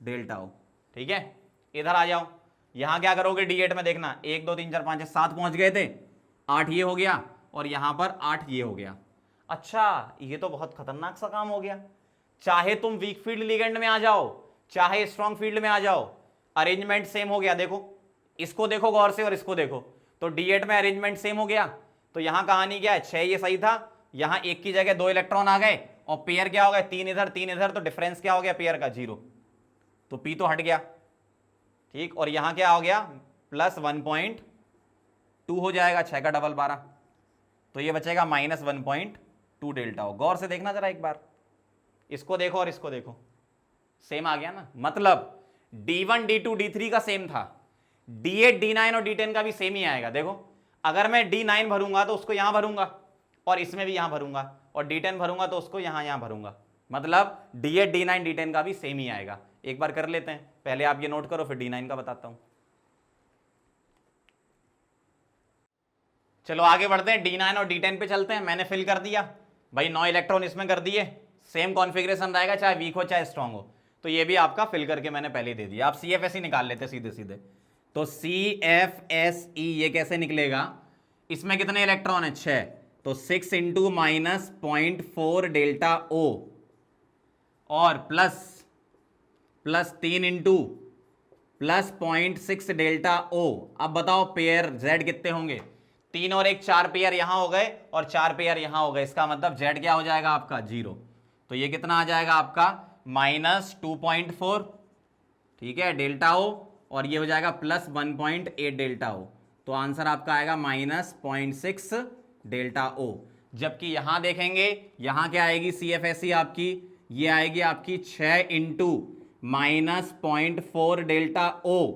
Speaker 1: डेल्टा हो, ठीक है। इधर आ जाओ, यहां क्या करोगे D8 में, देखना 1 2 3 4 5 7 पहुंच गए थे, 8 ये हो गया, और यहां पर 8 ये हो गया। अच्छा, ये तो बहुत खतरनाक सा काम हो गया, चाहे तुम वीक फील्ड लिगेंड में आ जाओ, चाहे स्ट्रॉन्ग फील्ड में आ जाओ, अरेंजमेंट सेम हो गया। देखो इसको देखो गौर से और इसको देखो, तो D8 में अरेंजमेंट सेम हो गया, तो यहां कहानी क्या है, 6 ये सही था, यहां 1 की जगह 2 इलेक्ट्रॉन आ गए, और पेयर क्या हो गया 3 इधर 3 इधर, तो डिफरेंस क्या हो गया पेयर का 0, तो P तो हट गया, ठीक। और यहां क्या हो गया +1.2 हो जाएगा, 6 का डबल 12, तो ये बचेगा -1.2 डेल्टा हो। गौर से देखना जरा एक बार, इसको देखो और इसको देखो, सेम आ गया ना, मतलब D1 D2 D3 का सेम था, D8 D9 और D10 का भी सेम ही आएगा। देखो अगर मैं D9 भरूंगा तो उसको यहां भरूंगा और इसमें भी यहां भरूंगा, और D10 भरूंगा तो उसको यहां भरूंगा, मतलब D8 D9 D10 का भी सेम ही आएगा। एक बार कर लेते हैं, पहले आप ये नोट करो फिर D9 का बताता हूं। चलो आगे बढ़ते हैं, D9 और D10 पे चलते हैं। मैंने फिल कर दिया भाई, 9 इलेक्ट्रॉन इसमें कर दिए, सेम कॉन्फ़िगरेशन रहेगा चाहे वीक हो चाहे स्ट्रांग हो, तो ये भी आपका फिल करके मैंने पहले दे दिया। आप CFSE निकाल लेते सीधे सीधे, तो CFSE ये कैसे निकलेगा, इसमें कितने इलेक्ट्रॉन है 6, तो 6 इंटू माइनस 0.4 डेल्टा O और plus 3 into plus 0.6 delta O। अब बताओ पेयर Z कितने होंगे, 3 और 1 4 पेयर यहां हो गए और 4 पेयर यहां हो गए, इसका मतलब Z क्या हो जाएगा आपका 0, तो ये कितना आ जाएगा आपका -2.4, ठीक है, डेल्टा O, और ये हो जाएगा प्लस 1.8 डेल्टा O, तो आंसर आपका आएगा -0.6 डेल्टा O। जबकि यहां देखेंगे यहां क्या आएगी CFSE आपकी, ये आएगी आपकी 6 इंटू -0.4 डेल्टा O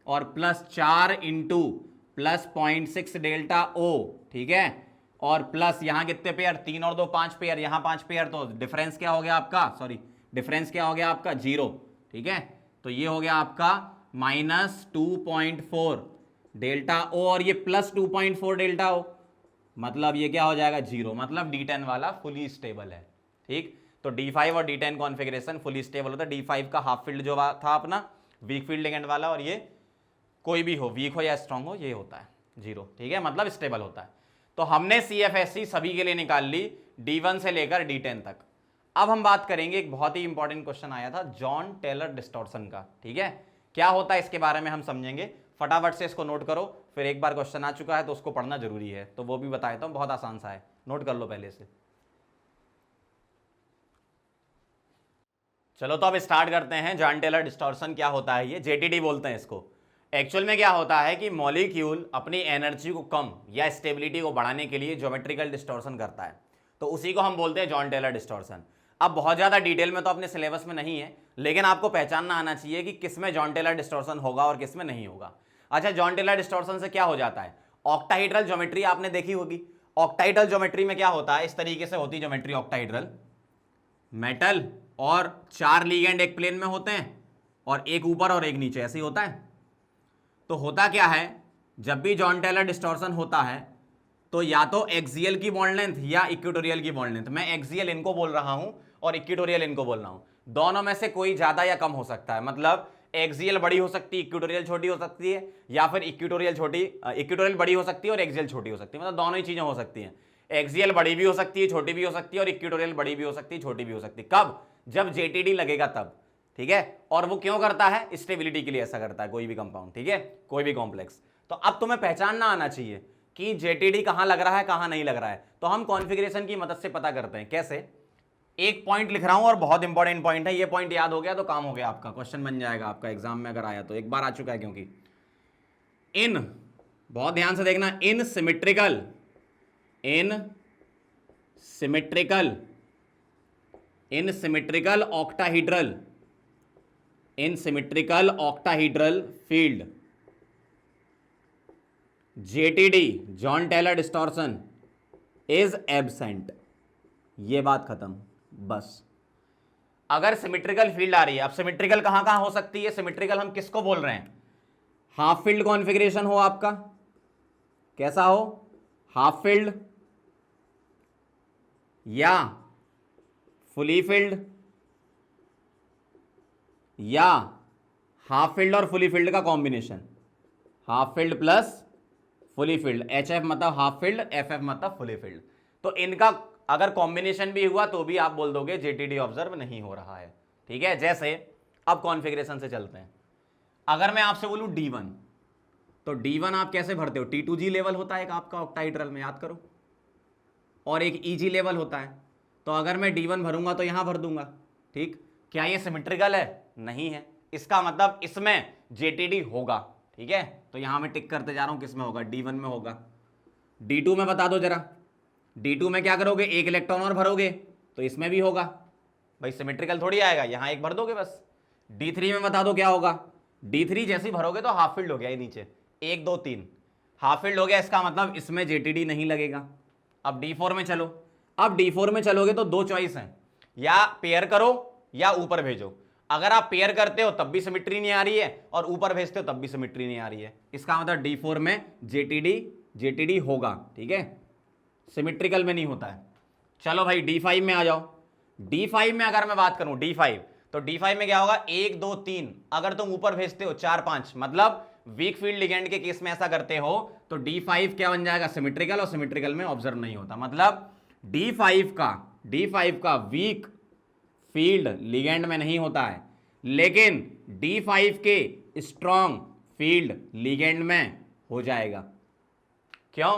Speaker 1: और plus 4 into plus 0.6 delta O, ठीक है, और प्लस यहां कितने पेयर, 3 और 2 5 पेयर, यहां 5 पेयर, तो डिफरेंस क्या हो गया आपका, डिफरेंस क्या हो गया आपका 0, ठीक है, तो ये हो गया आपका -2.4 डेल्टा O और ये प्लस 2.4 डेल्टा O, मतलब ये क्या हो जाएगा 0, मतलब D10 वाला फुली स्टेबल है। ठीक, तो D5 और D10 कॉन्फ़िगरेशन फुली स्टेबल होता है। D5 का हाफ फील्ड जो था अपना वीक फील्ड लिगेंड वाला, और ये कोई भी हो, वीक हो या स्ट्रांग हो, ये होता है 0, ठीक है, मतलब स्टेबल होता है। तो हमने CFSE सभी के लिए निकाल ली D1 से लेकर D10 तक। अब हम बात करेंगे, एक बहुत ही इंपॉर्टेंट क्वेश्चन आया था जॉन टेलर डिस्टॉर्शन का, ठीक है, क्या होता है इसके बारे में हम समझेंगे। फटाफट से इसको नोट करो, फिर एक बार क्वेश्चन आ चुका है तो उसको पढ़ना जरूरी है, तो वो भी बता देता हूं, बहुत आसान सा है, नोट कर लो पहले से। चलो तो अब स्टार्ट करते हैं। जॉन टेलर डिस्टॉर्शन क्या होता है, ये JTD बोलते हैं इसको। एक्चुअल में क्या होता है कि मॉलिक्यूल अपनी एनर्जी को कम या स्टेबिलिटी को बढ़ाने के लिए ज्योमेट्रिकल डिस्टॉर्शन करता है, तो उसी को हम बोलते हैं जॉन टेलर डिस्टॉर्शन। अब बहुत ज़्यादा डिटेल में तो अपने सिलेबस में नहीं है, लेकिन आपको पहचानना आना चाहिए कि किस में जॉन टेलर डिस्टॉर्शन होगा और किस में नहीं होगा। अच्छा, जॉन टेलर डिस्टॉर्शन से क्या हो जाता है, ऑक्टाहेड्रल ज्योमेट्री आपने देखी होगी। ऑक्टाहेड्रल ज्योमेट्री में क्या होता है, इस तरीके से होती ज्योमेट्री ऑक्टाहेड्रल, मेटल और 4 लिगेंड एक प्लेन में होते हैं और एक ऊपर और एक नीचे, ऐसे ही होता है। तो होता क्या है, जब भी जॉन टेलर डिस्टॉर्शन होता है तो या तो एक्सियल की बॉन्ड लेंथ या इक्वेटोरियल की बॉन्ड लेंथ, मैं एक्सियल इनको बोल रहा हूं और इक्वेटोरियल इनको बोल रहा हूं, दोनों में से कोई ज्यादा या कम हो सकता है। मतलब एक्सियल बड़ी हो सकती है, इक्वेटोरियल छोटी हो सकती है, या फिर इक्वेटोरियल बड़ी हो सकती है और एक्सियल छोटी हो सकती है, मतलब दोनों ही चीजें हो सकती हैं। एक्सियल बड़ी भी हो सकती है, छोटी भी हो सकती है, और इक्वेटोरियल बड़ी भी हो सकती है, छोटी भी हो सकती है। कब, जब JTD लगेगा तब, ठीक है। और वो क्यों करता है, स्टेबिलिटी के लिए ऐसा करता है कोई भी कंपाउंड, ठीक है, कोई भी कॉम्प्लेक्स। तो अब तुम्हें पहचानना आना चाहिए कि JTD कहां लग रहा है कहां नहीं लग रहा है। तो हम कॉन्फ़िगरेशन की मदद से पता करते हैं। कैसे, एक पॉइंट लिख रहा हूं और बहुत इंपॉर्टेंट पॉइंट है, ये पॉइंट याद हो गया तो काम हो गया आपका, क्वेश्चन बन जाएगा आपका एग्जाम में अगर आया तो, एक बार आ चुका है क्योंकि इन, बहुत ध्यान से देखना, in symmetrical octahedral field JTD, John Teller distortion, is absent. ये बात खत्म, बस। अगर सिमेट्रिकल फील्ड आ रही है, अब सिमेट्रिकल कहां कहां हो सकती है, सिमेट्रिकल हम किसको बोल रहे हैं, हाफ फील्ड कॉन्फ़िगरेशन हो आपका, कैसा हो, हाफ फील्ड या फुली फील्ड, या हाफ फील्ड और फुली फील्ड का combination, half field plus fully field, HF मतलब हाफ फील्ड, FF मतलब फुली फील्ड। तो इनका अगर कॉम्बिनेशन भी हुआ तो भी आप बोल दोगे JTD ऑब्जर्व नहीं हो रहा है, ठीक है। जैसे अब कॉन्फ़िगरेशन से चलते हैं। अगर मैं आपसे बोलूं D1, तो D1 आप कैसे भरते हो, T2G लेवल होता है एक आपका ऑक्टाहेड्रल में, याद करो, और एक EG लेवल होता है। तो अगर मैं D1 भरूंगा तो यहां भर दूंगा, ठीक। क्या ये सिमेट्रिकल है, नहीं है, इसका मतलब इसमें JTD होगा, ठीक है। तो यहां मैं टिक करते जा रहा हूं, किस में होगा, D1 में होगा। D2 में बता दो जरा, D2 में क्या करोगे, एक इलेक्ट्रॉन और भरोगे तो इसमें भी होगा, भाई सिमेट्रिकल थोड़ी आएगा, यहां एक भर दोगे बस। D3 में बता दो क्या होगा, D3 जैसे ही भरोगे तो हाफ फील्ड हो गया ये नीचे, 1 2 3 हाफ फील्ड हो गया, इसका मतलब इसमें जेटीडी नहीं लगेगा। अब D4 में चलो, अब D4 में चलोगे तो दो चॉइस हैं, या पेयर करो या ऊपर भेजो। अगर आप पेयर करते हो तब भी सिमिट्री नहीं आ रही है, और ऊपर भेजते हो तब भी सिमिट्री नहीं आ रही है, इसका मतलब D4 में जेटीडी होगा, ठीक है, सिमिट्रिकल में नहीं होता है। चलो भाई D5 में आ जाओ। D5 में अगर मैं बात करूं D5, तो D5 में क्या होगा, 1 2 3, अगर तुम ऊपर भेजते हो 4 5, मतलब वीक फील्ड लिगेंड के केस में ऐसा करते हो तो D5 क्या बन जाएगा, सिमिट्रिकल, और सिमिट्रिकल में ऑब्जर्व नहीं होता, मतलब D5 का वीक फील्ड लिगेंड में नहीं होता है, लेकिन D5 के स्ट्रॉन्ग फील्ड लिगेंड में हो जाएगा। क्यों,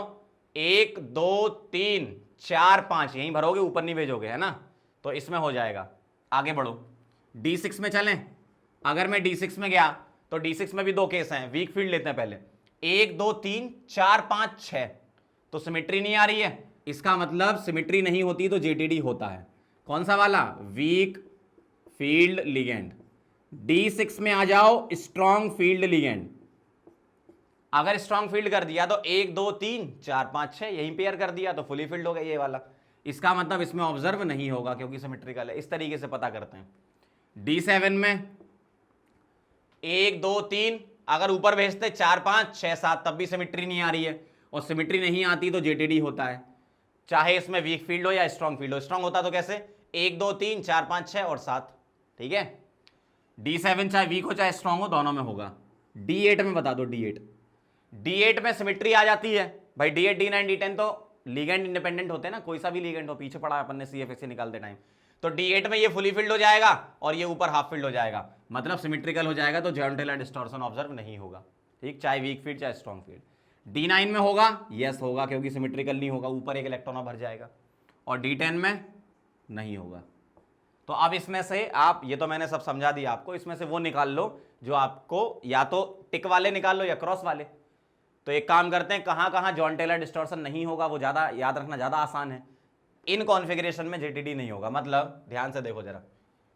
Speaker 1: 1 2 3 4 5 यहीं भरोगे, ऊपर नहीं भेजोगे, है ना, तो इसमें हो जाएगा। आगे बढ़ो, D6 में चलें। अगर मैं D6 में गया तो D6 में भी दो केस हैं, वीक फील्ड लेते हैं पहले, 1 2 3 4 5 6, तो सिमिट्री नहीं आ रही है, इसका मतलब सिमिट्री नहीं होती तो जेटीडी होता है। कौन सा वाला, वीक फील्ड लिगेंड। D6 में आ जाओ, स्ट्रॉन्ग फील्ड लिगेंड। अगर स्ट्रॉन्ग फील्ड कर दिया तो 1 2 3 4 5 6 यहीं पेयर कर दिया तो फुली फील्ड हो गया ये वाला, इसका मतलब इसमें ऑब्जर्व नहीं होगा क्योंकि सिमेट्रिकल है। इस तरीके से पता करते हैं। D7 में 1 2 3, अगर ऊपर भेजते 4 5 6 7 तब भी सिमेट्री नहीं आ रही है, और सिमेट्री नहीं आती तो जेटीडी होता है, चाहे इसमें वीक फील्ड हो या स्ट्रॉन्ग फील्ड हो। स्ट्रॉन्ग होता तो कैसे, 1 2 3 4 5 6 और 7, ठीक है। D7 चाहे वीक हो चाहे स्ट्रॉन्ग हो, दोनों में होगा। D8 में बता दो, D8 में सिमेट्री आ जाती है भाई। D8 D9 D10 तो लीगेंड इंडिपेंडेंट होते हैं ना, कोई सा भी लीगेंड हो, पीछे पड़ा अपन ने CFA निकालते टाइम। तो D8 में ये फुली फील्ड हो जाएगा और ये ऊपर हाफ फील्ड हो जाएगा, मतलब सिमेट्रिकल हो जाएगा, तो जॉइंट टेलर डिस्टॉर्शन ऑब्जर्व नहीं होगा, ठीक, चाहे वीक फील्ड चाहे स्ट्रॉन्ग फील्ड। D9 में होगा, यस होगा, क्योंकि सिमेट्रिकल नहीं होगा, ऊपर एक इलेक्ट्रॉन भर जाएगा, और D10 में नहीं होगा। तो अब इसमें से आप, ये तो मैंने सब समझा दिया आपको, इसमें से वो निकाल लो जो आपको, या तो टिक वाले निकाल लो या क्रॉस वाले। तो एक काम करते हैं, कहां कहां जॉन टेलर डिस्टॉर्शन नहीं होगा वो ज्यादा याद रखना ज्यादा आसान है। इन कॉन्फ़िगरेशन में जेटीडी नहीं होगा, मतलब ध्यान से देखो जरा,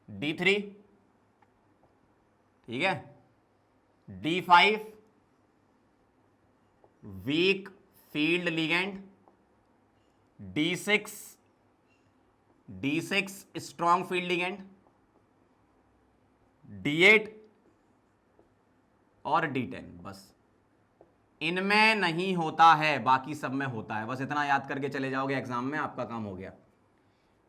Speaker 1: D3, ठीक है, D5 week field ligand, D6 strong field ligand, D8 और D10, बस इनमें नहीं होता है, बाकी सब में होता है। बस इतना याद करके चले जाओगे एग्जाम में, आपका काम हो गया।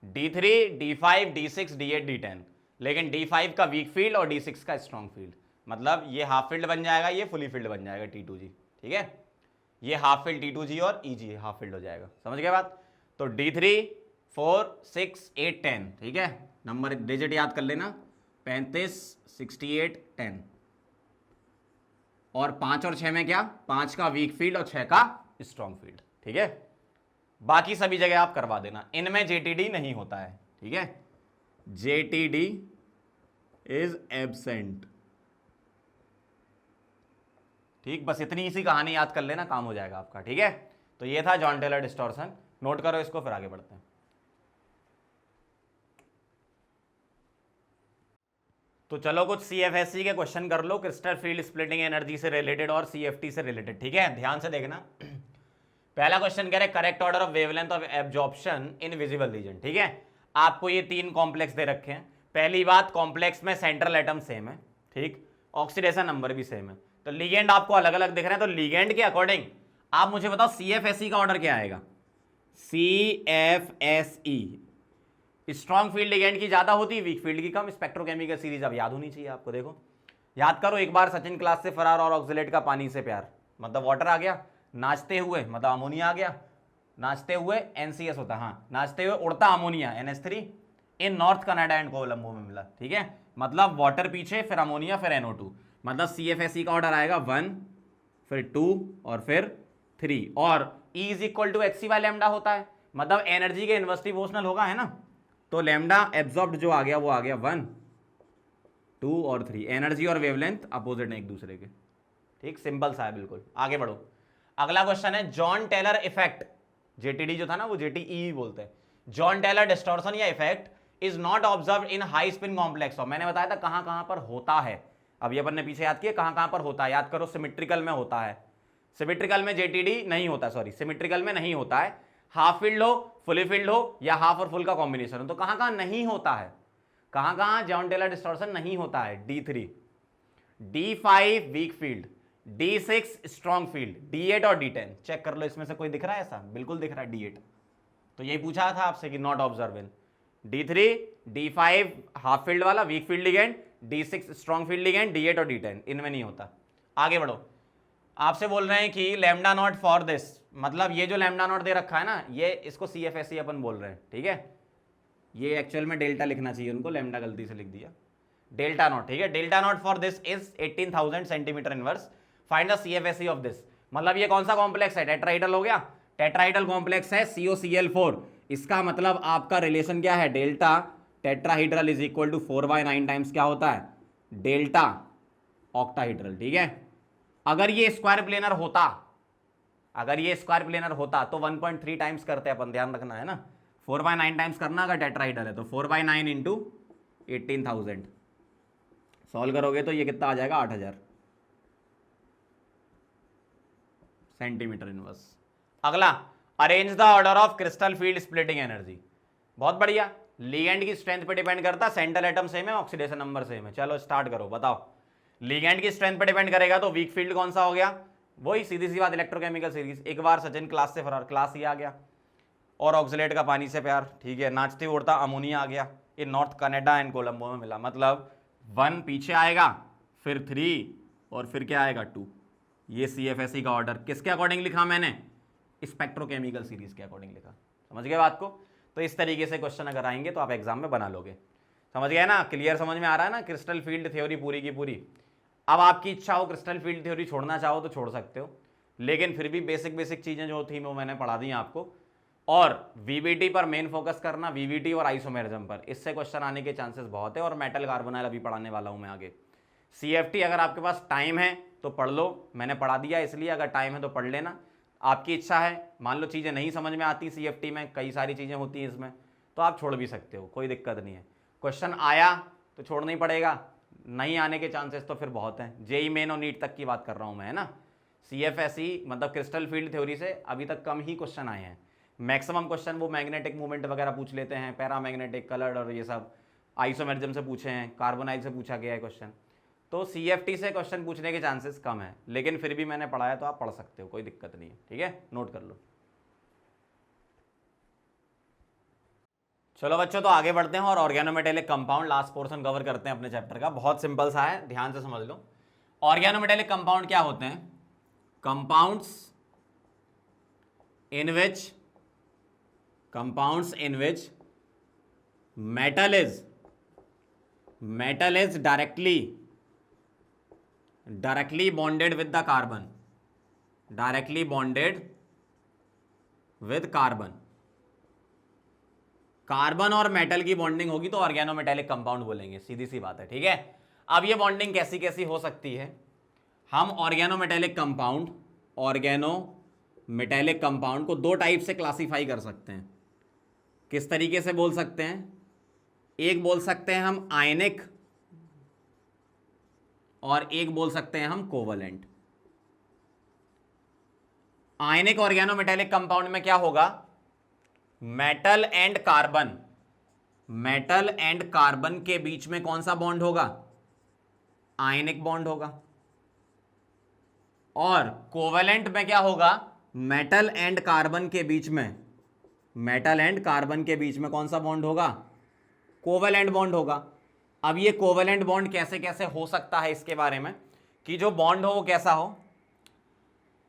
Speaker 1: D3 D5 D6 D8 D10, लेकिन D5 का वीक फील्ड और D6 का स्ट्रॉन्ग फील्ड, मतलब ये हाफ फील्ड बन जाएगा, ये फुली फील्ड बन जाएगा T2G, ठीक है, ये हाफ फील्ड T2G और EG हाफ फील्ड हो जाएगा। समझ गए बात। तो D3 4 6 8 10, ठीक है, नंबर डिजिट याद कर लेना, 35 68 10, और 5 और 6 में क्या, 5 का वीक फील्ड और 6 का स्ट्रॉन्ग फील्ड, ठीक है। बाकी सभी जगह आप करवा देना, इनमें जेटीडी नहीं होता है, ठीक है, जेटीडी इज एब्सेंट, ठीक, बस इतनी सी कहानी याद कर लेना, काम हो जाएगा आपका, ठीक है। तो ये था जॉन टेलर डिस्टॉर्शन, नोट करो इसको, फिर आगे बढ़ते हैं। तो चलो कुछ CFSE के क्वेश्चन कर लो, क्रिस्टल फील्ड स्प्लिटिंग एनर्जी से रिलेटेड और CFT से रिलेटेड, ठीक है, ध्यान से देखना। पहला क्वेश्चन कह रहे correct order of wavelength of absorption in visible region, ठीक है। आपको ये 3 कॉम्प्लेक्स दे रखे हैं। पहली बात, कॉम्प्लेक्स में सेंट्रल एटम सेम है, ठीक, ऑक्सीडेशन नंबर भी सेम है, तो लिगेंड आपको अलग अलग दिख रहे हैं। तो लिगेंड के अकॉर्डिंग आप मुझे बताओ CFSE का ऑर्डर क्या आएगा। CFSE स्ट्रॉन्ग फील्ड लिगेंड की ज्यादा होती है, वीक फील्ड की कम। स्पेक्ट्रोकेमिकल सीरीज अब याद होनी चाहिए आपको। देखो याद करो, एक बार सचिन क्लास से फरार और ऑक्सीलेट का पानी से प्यार, मतलब वाटर आ गया, नाचते हुए मतलब अमोनिया आ गया, नाचते हुए NCS होता है, हाँ, नाचते हुए उड़ता ammonia NH3 in north Canada and Colombo में मिला, ठीक है, मतलब वाटर पीछे, फिर अमोनिया, फिर NO2, मतलब CFSE का ऑर्डर आएगा 1, फिर 2 और फिर 3, और E is equal to HC/λ होता है, मतलब एनर्जी के इन्वर्सली प्रोपोर्शनल होगा, है ना। तो लैम्डा एब्जॉर्ब्ड जो आ गया वो आ गया 1 2 और 3, एनर्जी और वेवलेंथ अपोजिट है एक दूसरे के, ठीक, सिंपल सा है बिल्कुल। आगे बढ़ो, अगला क्वेश्चन है जॉन टेलर इफेक्ट, जेटीडी जो था ना वो JTE बोलते हैं। जॉन टेलर डिस्टॉर्शन या effect is not observe in high spin complex of, मैंने बताया था कहां कहां पर होता है, अभी अपन ने पीछे याद किया कहां कहां पर होता है, याद करो सिमेट्रिकल में होता है, सिमेट्रिकल में जेटीडी नहीं होता, सॉरी सिमेट्रिकल में नहीं होता है, हाफ फील्ड हो फुली फील्ड हो या हाफ और फुल का कॉम्बिनेशन हो, तो कहां कहां नहीं होता है, कहां कहां जॉन टेलर डिस्टॉर्शन नहीं होता है, D3 D5 weak field, D6 strong field, D8 और D10 चेक कर लो, इसमें से कोई दिख रहा है ऐसा, बिल्कुल दिख रहा है D8, तो यही पूछा था आपसे कि not observe in, D3 D5 half filled वाला weak field ligand, D6 strong field ligand, D8 और D10 इनमें नहीं होता। आगे बढ़ो, आपसे बोल रहे हैं कि लैम्डा नॉट फॉर दिस, मतलब ये जो लैम्डा नॉट दे रखा है ना, ये इसको CFSE अपन बोल रहे हैं, ठीक है, ये एक्चुअल में डेल्टा लिखना चाहिए उनको, लैम्डा गलती से लिख दिया, डेल्टा नॉट, ठीक है, delta not for this is 18,000 centimetre inverse, find the CFSE of this, मतलब ये कौन सा कॉम्प्लेक्स है, टेट्राइडल हो गया, टेट्राइडल कॉम्प्लेक्स है COCl4, इसका मतलब आपका रिलेशन क्या है, delta tetrahedral is equal to 4/9 times क्या होता है, डेल्टा ऑक्टाहीड्रल, ठीक है। अगर ये स्क्वायर प्लेनर होता, अगर ये स्क्वायर प्लेनर होता तो 1.3 टाइम्स करते अपन, ध्यान रखना है ना, 4/9 टाइम्स करना अगर टेट्राहीड्रल है तो 4/9 इंटू 18,000 सॉल्व करोगे तो ये कितना आ जाएगा, 8,000 सेंटीमीटर इनवर्स। अगला, arrange the order of crystal field splitting energy, बहुत बढ़िया, लिगेंड की स्ट्रेंथ पे डिपेंड करता, सेंट्रल एटम सेम है, ऑक्सीडेशन नंबर सेम है, चलो स्टार्ट करो, बताओ लिगेंड की स्ट्रेंथ पे डिपेंड करेगा तो वीक फील्ड कौन सा हो गया, वही सीधी सी बात इलेक्ट्रोकेमिकल सीरीज, एक बार सचिन क्लास से फरार, क्लास ही आ गया, और ऑक्सीलेट का पानी से प्यार, ठीक है, नाचते उड़ता अमोनिया आ गया, ये नॉर्थ कनाडा एंड कोलंबो में मिला, मतलब 1 पीछे आएगा, फिर 3 और फिर क्या आएगा 2, ये CFSE का ऑर्डर किसके अकॉर्डिंग लिखा मैंने, स्पेक्ट्रोकेमिकल सीरीज के अकॉर्डिंग लिखा, समझ गए बात को। तो इस तरीके से क्वेश्चन अगर आएंगे तो आप एग्जाम में बना लोगे, समझ गए ना, क्लियर समझ में आ रहा है ना, क्रिस्टल फील्ड थ्योरी पूरी की पूरी। अब आपकी इच्छा हो क्रिस्टल फील्ड थ्योरी छोड़ना चाहो तो छोड़ सकते हो, लेकिन फिर भी बेसिक चीजें जो थी वो मैंने पढ़ा दी आपको, और VVT पर मेन फोकस करना, VVT और आइसोमेरिज्म पर, इससे क्वेश्चन आने के चांसेस बहुत है, और मेटल कार्बोनाइल अभी पढ़ाने वाला हूं मैं आगे। CFT अगर आपके पास टाइम है तो पढ़ लो, मैंने पढ़ा दिया इसलिए, अगर टाइम है तो पढ़ लेना, आपकी इच्छा है, मान लो चीज़ें नहीं समझ में आती CFT में, कई सारी चीज़ें होती हैं इसमें, तो आप छोड़ भी सकते हो, कोई दिक्कत नहीं है, क्वेश्चन आया तो छोड़ना ही पड़ेगा, नहीं आने के चांसेस तो फिर बहुत हैं, JEE मेन और नीट तक की बात कर रहा हूँ मैं, है ना। CFSE मतलब क्रिस्टल फील्ड थ्योरी से अभी तक कम ही क्वेश्चन आए हैं, मैक्सिमम क्वेश्चन वो मैग्नेटिक मूवमेंट वगैरह पूछ लेते हैं, पैरामैग्नेटिक, कलर्ड और ये सब, आइसोमेरिज्म से पूछे हैं, कार्बोनाइल से पूछा गया है क्वेश्चन, तो CFT से क्वेश्चन पूछने के चांसेस कम है, लेकिन फिर भी मैंने पढ़ाया तो आप पढ़ सकते हो, कोई दिक्कत नहीं है, ठीक है, नोट कर लो। चलो बच्चों, तो आगे बढ़ते हैं और organometallic compound last portion cover करते हैं अपने चैप्टर का, बहुत सिंपल सा है, ध्यान से समझ लो। ऑर्गेनोमेटेलिक कंपाउंड क्या होते हैं, compounds in which metal is directly bonded with the carbon, directly bonded with carbon, carbon और मेटल की बॉन्डिंग होगी तो ऑर्गेनोमेटेलिक कंपाउंड बोलेंगे, सीधी सी बात है, ठीक है। अब ये बॉन्डिंग कैसी कैसी हो सकती है, हम ऑर्गेनोमेटेलिक कंपाउंड को दो टाइप से क्लासीफाई कर सकते हैं। किस तरीके से बोल सकते हैं, एक बोल सकते हैं हम आयनिक और एक बोल सकते हैं हम कोवलेंट। आयनिक ऑर्गेनोमेटेलिक कंपाउंड में क्या होगा, मेटल एंड कार्बन के बीच में कौन सा बॉन्ड होगा, आयनिक बॉन्ड होगा। और कोवेलेंट में क्या होगा, मेटल एंड कार्बन के बीच में कौन सा बॉन्ड होगा, कोवेलेंट बॉन्ड होगा। अब ये कोवेलेंट बॉन्ड कैसे कैसे हो सकता है, इसके बारे में कि जो बॉन्ड हो वो कैसा हो,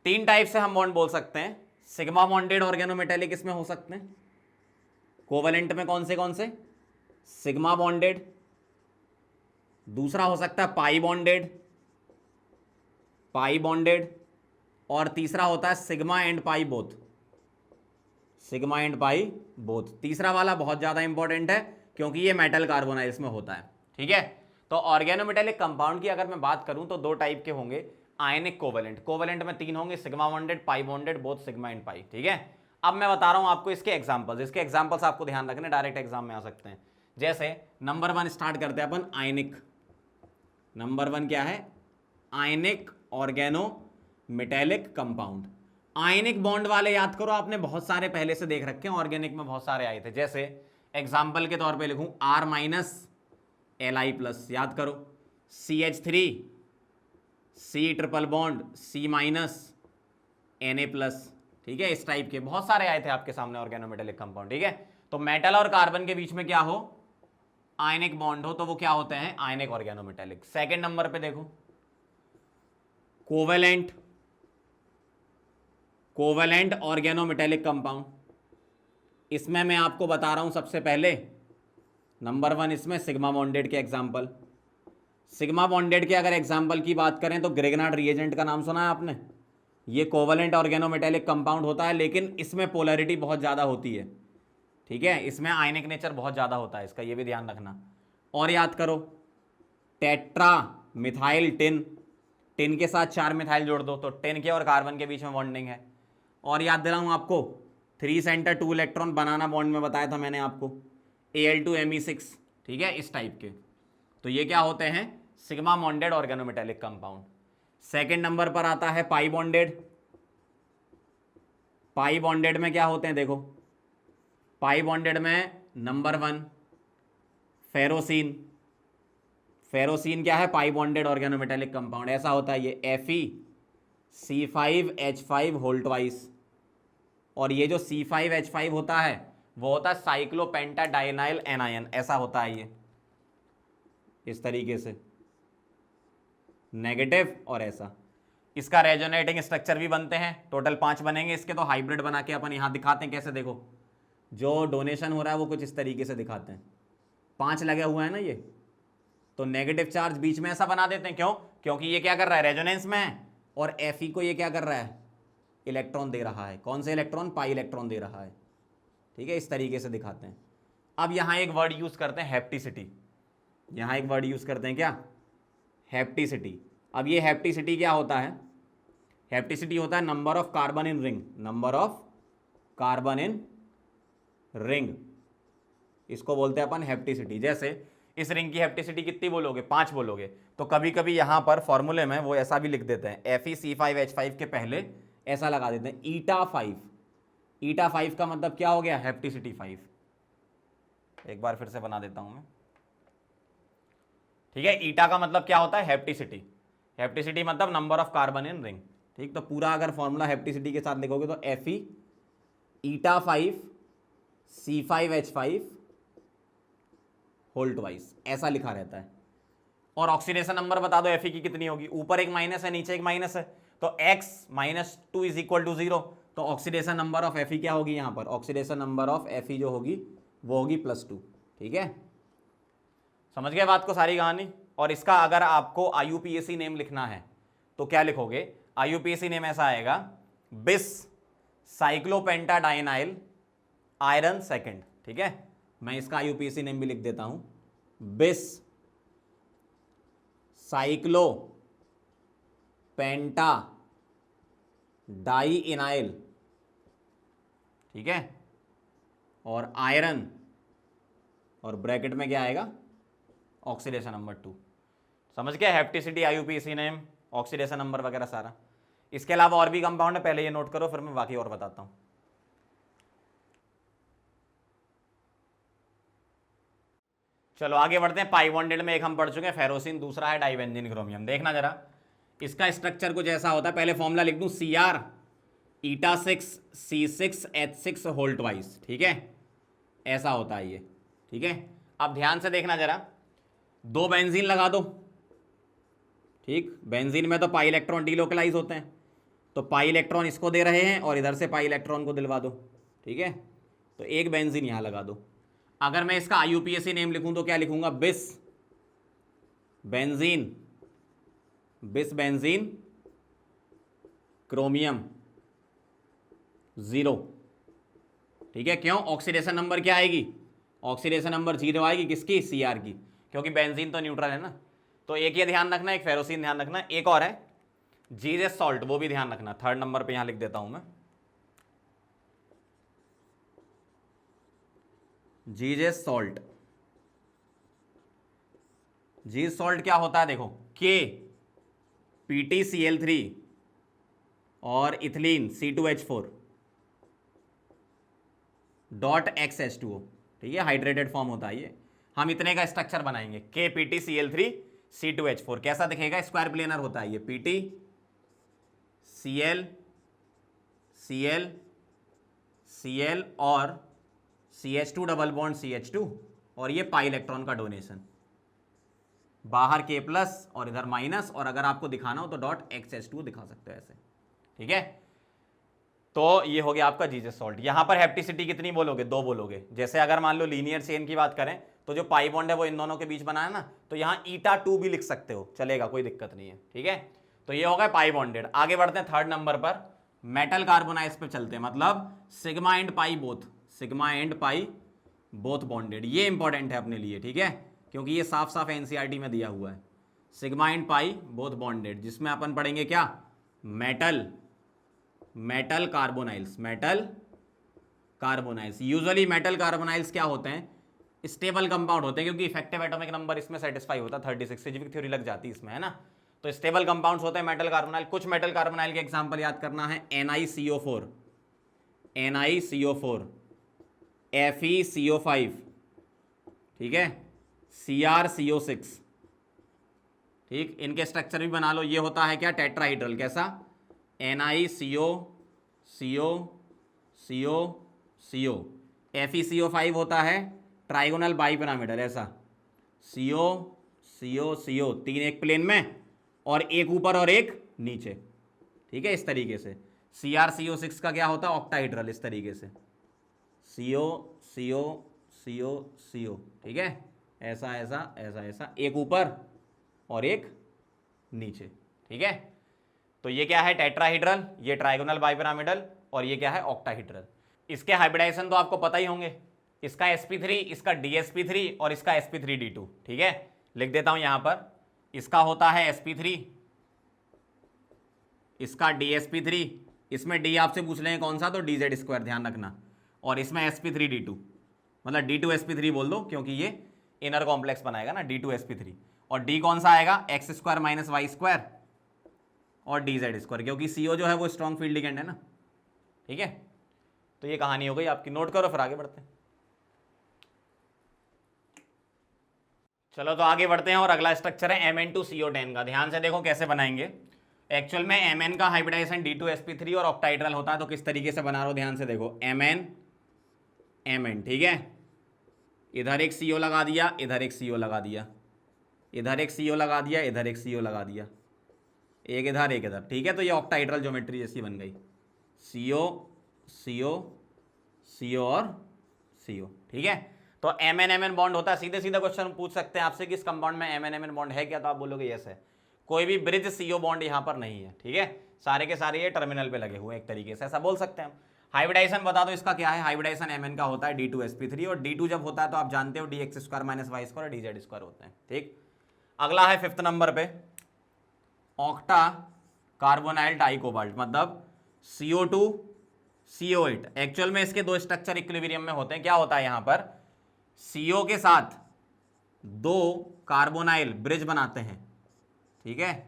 Speaker 1: तीन टाइप से हम बॉन्ड बोल सकते हैं। सिग्मा बॉन्डेड ऑर्गेनोमेटेलिक इसमें हो सकते हैं, कोवेलेंट में कौन से सिग्मा बॉन्डेड, दूसरा हो सकता है पाई बॉन्डेड, और तीसरा होता है सिग्मा एंड पाई बोथ। तीसरा वाला बहुत ज्यादा इंपॉर्टेंट है क्योंकि ये मेटल कार्बोनाइल्स में होता है, ठीक है। तो ऑर्गेनोमेटेलिक कंपाउंड की अगर मैं बात करूं तो दो टाइप के होंगे, आयनिक कोवेलेंट में तीन होंगे, sigma bonded, pi bonded, both sigma and pi, ठीक है। अब मैं बता रहा हूं आपको इसके एग्जांपल्स आपको ध्यान रखने, डायरेक्ट एग्जाम में आ सकते हैं। जैसे नंबर 1 स्टार्ट करते हैं अपन, आयनिक नंबर 1 क्या है? Ionic organometallic compound. Ionic bond वाले याद करो, आपने बहुत सारे पहले से देख रखे हैं, ऑर्गेनिक में बहुत सारे आए थे। जैसे एग्जाम्पल के तौर पे लिखूं R माइनस Li प्लस, याद करो CH3 C triple bond C minus Na plus, ठीक है। इस टाइप के बहुत सारे आए थे आपके सामने ऑर्गेनोमेटेलिक कंपाउंड, ठीक है। तो मेटल और कार्बन के बीच में क्या हो? आयनिक बॉन्ड हो, तो वो क्या होते हैं? आयनिक ऑर्गेनोमेटेलिक। सेकंड नंबर पे देखो कोवेलेंट, कोवेलेंट ऑर्गेनोमेटेलिक कंपाउंड। इसमें मैं आपको बता रहा हूं सबसे पहले नंबर 1 इसमें सिग्मा बॉन्डेड के एग्जाम्पल। सिग्मा बॉन्डेड के अगर एग्जाम्पल की बात करें तो ग्रेगनार्ड रिएजेंट का नाम सुना है आपने? ये कोवेलेंट ऑर्गेनोमेटेलिक कंपाउंड होता है, लेकिन इसमें पोलैरिटी बहुत ज़्यादा होती है, ठीक है। इसमें आयनिक नेचर बहुत ज़्यादा होता है इसका, ये भी ध्यान रखना। और याद करो टेट्रा मिथाइल टिन, टिन के साथ 4 मिथाइल जोड़ दो तो टिन के और कार्बन के बीच में बॉन्डिंग है। और याद दिलाऊं आपको 3 सेंटर 2 इलेक्ट्रॉन बनाना बॉन्ड में बताया था मैंने आपको, Al2Me6, ठीक है, इस टाइप के। तो ये क्या होते हैं? Sigma bonded organometallic compound. Second number पर आता है पाई बॉन्डेड। पाई बॉन्डेड में क्या होते हैं देखो, पाई बॉन्डेड में नंबर 1 फेरोसिन। फेरोसिन क्या है? पाई बॉन्डेड ऑर्गेनोमेटेलिक कंपाउंड। ऐसा होता है ये FeC5H5 होल ट्वाइस। और ये जो C5H5 होता है वो होता है साइक्लोपेंटाडाइनाइल एनायन, ऐसा होता है ये इस तरीके से नेगेटिव और ऐसा। इसका रेजोनेटिंग स्ट्रक्चर भी बनते हैं, टोटल 5 बनेंगे इसके। तो हाइब्रिड बना के अपन यहां दिखाते हैं कैसे, देखो जो डोनेशन हो रहा है वो कुछ इस तरीके से दिखाते हैं। 5 लगे हुए हैं ना ये, तो नेगेटिव चार्ज बीच में ऐसा बना देते हैं। क्यों? क्योंकि ये क्या कर रहा है? रेजोनेंस में है। और Fe को ये क्या कर रहा है? इलेक्ट्रॉन दे रहा है। कौन से इलेक्ट्रॉन? पाई इलेक्ट्रॉन दे रहा है, ठीक है। इस तरीके से दिखाते हैं। अब यहां एक वर्ड यूज करते हैं हेप्टिसिटी। यहां एक वर्ड यूज करते हैं क्या? हेप्टिसिटी। अब ये हेप्टिसिटी क्या होता है? हेप्टिसिटी होता है number of carbon in ring, number of carbon in ring, इसको बोलते हैं अपन हेप्टिसिटी। जैसे इस रिंग की हेप्टिसिटी कितनी बोलोगे? 5 बोलोगे। तो कभी कभी यहां पर फॉर्मूले में वो ऐसा भी लिख देते हैं, FeC5H5 के पहले ऐसा लगा देते हैं ईटा5। ईटा5 का मतलब क्या हो गया? हेप्टिसिटी 5। एक बार फिर से बना देता हूं मैं, ठीक है। ईटा का मतलब क्या होता है? हेप्टिसिटी। हेप्टिसिटी मतलब number of carbon in ring, ठीक। तो पूरा अगर फॉर्मूला हेप्टिसिटी के साथ लिखोगे तो Fe ईटा5 C5H5 होल ट्वाइस, ऐसा लिखा रहता है। और ऑक्सीडेशन नंबर बता दो Fe की कितनी होगी? ऊपर एक माइनस है, नीचे एक माइनस है, तो x - 2 इज इक्वल टू 0। तो ऑक्सीडेशन नंबर ऑफ Fe क्या होगी? यहां पर ऑक्सीडेशन नंबर ऑफ Fe जो होगी वो होगी +2, ठीक है। समझ गए बात को, सारी कहानी। और इसका अगर आपको IUPAC नेम लिखना है तो क्या लिखोगे? IUPAC नेम ऐसा आएगा, बिस साइक्लोपेंटाडाइनाइल आयरन सेकंड, ठीक है। मैं इसका IUPAC नेम भी लिख देता हूं, बिस साइक्लो पेंटा डाई इनाइल, ठीक है, और आयरन, और ब्रैकेट में क्या आएगा? Oxidation number 2। समझ गया? हेप्टिसिटी, IUPAC नेम, ऑक्सीडेशन नंबर वगैरह सारा। इसके अलावा और भी कंपाउंड है, पहले ये नोट करो, फिर मैं बाकी और बताता हूं। चलो आगे बढ़ते हैं। पाई बॉन्डेड में एक हम पढ़ चुके हैं फेरोसिन, दूसरा है डाइबेंजीन क्रोमियम। देखना जरा, इसका स्ट्रक्चर कुछ ऐसा होता है। पहले फॉर्मूला लिख दूं, Cr ईटा6 C6H6 होल ट्वाइस, ठीक है, ऐसा होता है ये, ठीक है। अब ध्यान से देखना जरा, 2 बेंजीन लगा दो, ठीक। बेंजीन में तो पाई इलेक्ट्रॉन डीलोकलाइज होते हैं, तो पाई इलेक्ट्रॉन इसको दे रहे हैं और इधर से पाई इलेक्ट्रॉन को दिलवा दो, ठीक है। तो एक बेंजीन यहां लगा दो। अगर मैं इसका IUPAC नेम लिखूं तो क्या लिखूंगा? बिस बेंजीन, बिस बेंजीन क्रोमियम 0, ठीक है। क्यों? ऑक्सीडेशन नंबर क्या आएगी? ऑक्सीडेशन नंबर 0 आएगी, किसकी? Cr की, क्योंकि बेंजीन तो न्यूट्रल है ना। तो एक ये ध्यान रखना, एक फेरोसिन ध्यान रखना, एक और है जीजेस सॉल्ट, वो भी ध्यान रखना। 3rd नंबर पे यहां लिख देता हूं मैं, जीजेस सॉल्ट। जीज सॉल्ट क्या होता है देखो, के PtCl3 और इथिलीन C2H4 डॉट XH2O, ठीक है, हाइड्रेटेड फॉर्म होता है ये। हम इतने का स्ट्रक्चर बनाएंगे, के PtCl3 C2H4, कैसा दिखेगा, स्क्वायर प्लेनर होता है ये, PtCl Cl Cl और CH2 डबल बॉन्ड CH2 और ये पाई इलेक्ट्रॉन का डोनेशन, बाहर K प्लस और इधर माइनस, और अगर आपको दिखाना हो तो डॉट XH2 दिखा सकते हो ऐसे, ठीक है। तो ये हो गया आपका जीसस सॉल्ट। यहां पर हेप्टिसिटी कितनी बोलोगे, 2 बोलोगे। जैसे अगर मान लो लीनियर चेन की बात करें तो जो पाई बॉन्ड है वो इन दोनों के बीच बना है ना, तो यहां ईटा 2 भी लिख सकते हो, चलेगा, कोई दिक्कत नहीं है, ठीक है। तो ये हो गया पाई बॉन्डेड। आगे बढ़ते हैं थर्ड नंबर पर, मेटल कार्बोनाइल्स पे चलते हैं, मतलब sigma and pi both, sigma and pi both bonded. ये इंपॉर्टेंट है अपने लिए, ठीक है, क्योंकि ये साफ साफ एनसीईआरटी में दिया हुआ है, sigma and pi both bonded, जिसमें अपन पढ़ेंगे क्या, metal carbonyls, metal carbonyls. Usually metal carbonyls क्या होते हैं, स्टेबल कंपाउंड होते हैं, क्योंकि इफेक्टिव एटॉमिक नंबर इसमें सेटिस्फाई होता है 36, फिजिक्स थ्योरी लग जाती है इसमें, है ना। तो स्टेबल कंपाउंड्स होते हैं मेटल कार्बोनाइल। कुछ मेटल कार्बोनाइल के एग्जांपल याद करना है, NiCO4, FeCO5, ठीक है, CrCO6, ठीक, इनके स्ट्रक्चर भी बना लो। ये होता है क्या, टेट्राहीड्रल, कैसा, NiCO FeCO5 होता है ट्राइगोनल बाइपिरामिडल, ऐसा CO 3 एक प्लेन में और एक ऊपर और एक नीचे, ठीक है, इस तरीके से। CrCO6 का क्या होता है, ऑक्टाहीड्रल, इस तरीके से, CO, ठीक है, ऐसा ऐसा ऐसा ऐसा, एक ऊपर और एक नीचे, ठीक है। तो ये क्या है, टेट्राहीड्रल, ये ट्राइगोनल बाइपिरामिडल, और ये क्या है, ऑक्टाहीड्रल। इसके हाइब्रिडाइजेशन तो आपको पता ही होंगे, इसका sp3, इसका dsp3 और इसका sp3d2, ठीक है। लिख देता हूं यहां पर, इसका होता है sp3, इसका dsp3, इसमें d आपसे पूछ लेंगे कौन सा, तो dz², ध्यान रखना, और इसमें sp3d2, मतलब d2sp3 बोल दो, क्योंकि ये इनर कॉम्प्लेक्स बनाएगा ना, d2sp3, और d कौन सा आएगा, x² - y² और dz², क्योंकि CO जो है वो स्ट्रॉन्ग फील्ड लिगेंड है ना, ठीक है। तो ये कहानी हो गई आपकी, नोट करो, फिर आगे बढ़ते हैं। चलो तो आगे बढ़ते हैं, और अगला स्ट्रक्चर है Mn2CO10 का। ध्यान से देखो कैसे बनाएंगे। एक्चुअल में Mn का हाइब्रिडाइजेशन d2sp3 और ऑक्टाहीड्रल होता है, तो किस तरीके से बना रहा हो, ध्यान से देखो, Mn, ठीक है, इधर एक CO लगा दिया, इधर एक CO लगा दिया, इधर एक CO लगा दिया, इधर एक CO लगा दिया, एक इधर एक इधर, ठीक है। तो ये ऑक्टाहीड्रल ज्योमेट्री जैसी बन गई, CO और CO, ठीक है। तो Mn बॉन्ड होता है, सीधे सीधा क्वेश्चन पूछ सकते हैं आपसे कि इस कंपाउंड में Mn बॉन्ड है क्या, तो आप बोलोगे यस है। कोई भी ब्रिज CO बॉन्ड यहां पर नहीं है, ठीक है, सारे के सारे ये टर्मिनल पे लगे हुए हैं, एक तरीके से ऐसा बोल सकते हैं हम। हाइब्रिडाइजेशन बता दो इसका क्या है, हाइब्रिडाइजेशन Mn का होता है d2sp3, और d2 जब होता है तो आप जानते हो dx² - y² और dz² होते हैं, ठीक। अगला है 5th नंबर पे, ऑक्टा कार्बोनाइल डाइकोबाल्ट, मतलब CO2 CO8। एक्चुअल में इसके 2 स्ट्रक्चर इक्विलिब्रियम में होते हैं। क्या होता है यहां पर, CO के साथ 2 कार्बोनाइल ब्रिज बनाते हैं, ठीक है,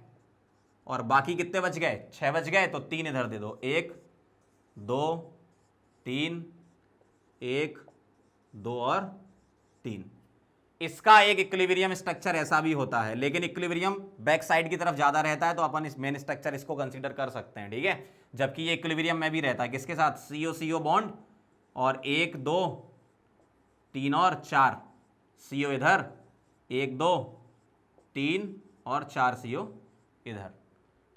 Speaker 1: और बाकी कितने बच गए, 6 बच गए, तो 3 इधर दे दो, 1 2 3, 1 2 और 3। इसका एक इक्विलिब्रियम स्ट्रक्चर ऐसा भी होता है, लेकिन इक्विलिब्रियम बैक साइड की तरफ ज्यादा रहता है, तो अपन इस मेन स्ट्रक्चर इसको कंसीडर कर सकते हैं, ठीक है। जबकि ये इक्विलिब्रियम में भी रहता है, किसके साथ, CO बॉन्ड, और 1 2 3 और 4 CO इधर, 1 2 3 और 4 CO इधर,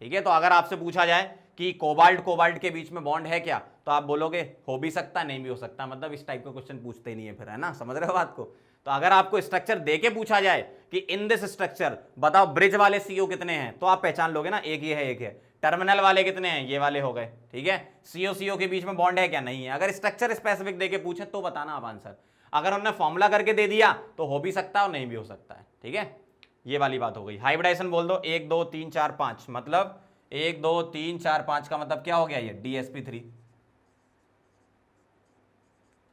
Speaker 1: ठीक है। तो अगर आपसे पूछा जाए कि कोबाल्ट के बीच में बॉन्ड है क्या, तो आप बोलोगे हो भी सकता, नहीं भी हो सकता, मतलब इस टाइप का क्वेश्चन पूछते ही नहीं है फिर, है ना, समझ रहे हो बात को। तो अगर आपको स्ट्रक्चर देके पूछा जाए कि इन दिस स्ट्रक्चर बताओ ब्रिज वाले CO कितने हैं, तो आप पहचान लोगे ना, एक ये है, एक है। टर्मिनल वाले कितने हैं, ये वाले हो गए, ठीक है। CO के बीच में बॉन्ड है क्या, नहीं है। अगर स्ट्रक्चर स्पेसिफिक देके पूछे तो बताना आप आंसर, अगर उन्होंने फॉर्मूला करके दे दिया तो हो भी सकता है और नहीं भी हो सकता है, ठीक है। ये वाली बात हो गई। हाइब्रिडाइजेशन बोल दो, 1 2 3 4 5, मतलब 1 2 3 4 5 का मतलब क्या हो गया, ये dsp3,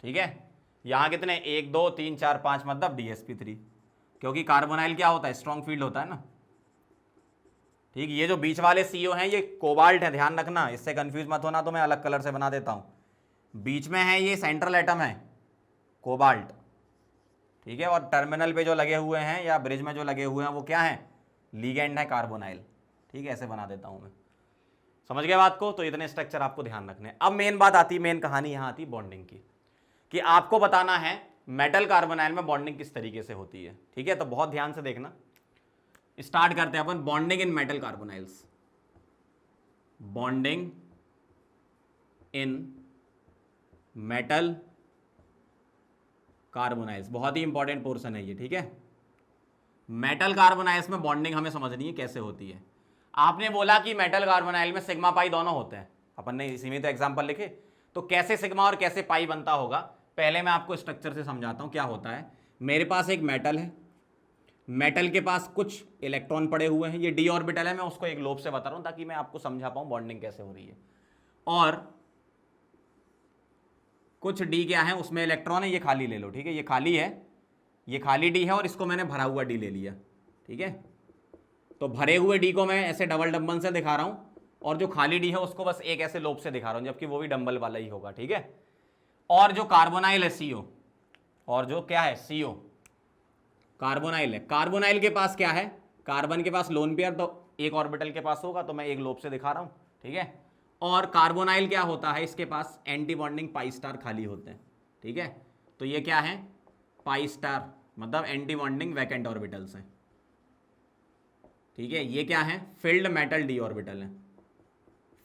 Speaker 1: ठीक है। यहां कितने, 1 2 3 4 5, मतलब dsp3, क्योंकि कार्बोनाइल क्या होता है, स्ट्रॉन्ग फील्ड होता है ना, ठीक, ये जो बीच वाले CO हैं ये कोबाल्ट है, ध्यान रखना, इससे कंफ्यूज मत होना, तो मैं अलग कलर से बना देता हूं। बीच में है ये सेंट्रल एटम है कोबाल्ट, ठीक है, और टर्मिनल पे जो लगे हुए हैं या ब्रिज में जो लगे हुए हैं वो क्या है, लिगेंड है कार्बोनाइल। ठीक है, ऐसे बना देता हूं मैं, समझ गए बात को। तो इतने स्ट्रक्चर आपको ध्यान रखने। अब मेन बात आती है, मेन कहानी यहां आती है बॉन्डिंग की, कि आपको बताना है मेटल कार्बोनाइल में बॉन्डिंग किस तरीके से होती है। ठीक है, तो बहुत ध्यान से देखना। स्टार्ट करते हैं अपन bonding in metal carbonyls. Bonding in metal carbonyls, बहुत ही इंपॉर्टेंट पोर्शन है ये। ठीक है, मेटल कार्बोनाइल्स में बॉन्डिंग हमें समझनी है कैसे होती है। आपने बोला कि मेटल कार्बोनाइल में सिग्मा पाई दोनों होते हैं, अपन ने इसी में तो एग्जांपल लिखे, तो कैसे सिग्मा और कैसे पाई बनता होगा, पहले मैं आपको स्ट्रक्चर से समझाता हूं क्या होता है। मेरे पास एक मेटल है, मेटल के पास कुछ इलेक्ट्रॉन पड़े हुए हैं, ये डी ऑर्बिटल है, मैं उसको एक लोब से बता रहा हूं ताकि मैं आपको समझा पाऊं बॉन्डिंग कैसे हो रही है। और कुछ डी क्या है, उसमें इलेक्ट्रॉन है, ये खाली ले लो। ठीक है, ये खाली है, ये खाली डी है, और इसको मैंने भरा हुआ डी ले लिया। ठीक है, तो भरे हुए डी को मैं ऐसे डबल डंबल से दिखा रहा हूं, और जो खाली डी है उसको बस एक ऐसे लोब से दिखा रहा हूं, जबकि वो भी डंबल वाला ही होगा। ठीक है, और जो कार्बोनाइल है CO, और जो क्या है CO कार्बोनाइल है, कार्बोनाइल के पास क्या है, कार्बन के पास लोन पेयर तो एक ऑर्बिटल के पास होगा, तो मैं एक लोब से दिखा रहा हूं। ठीक है, और कार्बोनाइल क्या होता है, इसके पास एंटी बॉन्डिंग पाई स्टार खाली होते हैं। ठीक है, तो ये क्या है, पाई स्टार, मतलब एंटी बॉन्डिंग वैकेंट ऑर्बिटल्स हैं। ठीक है, ये क्या है, फिल्ड मेटल डी ऑर्बिटल है,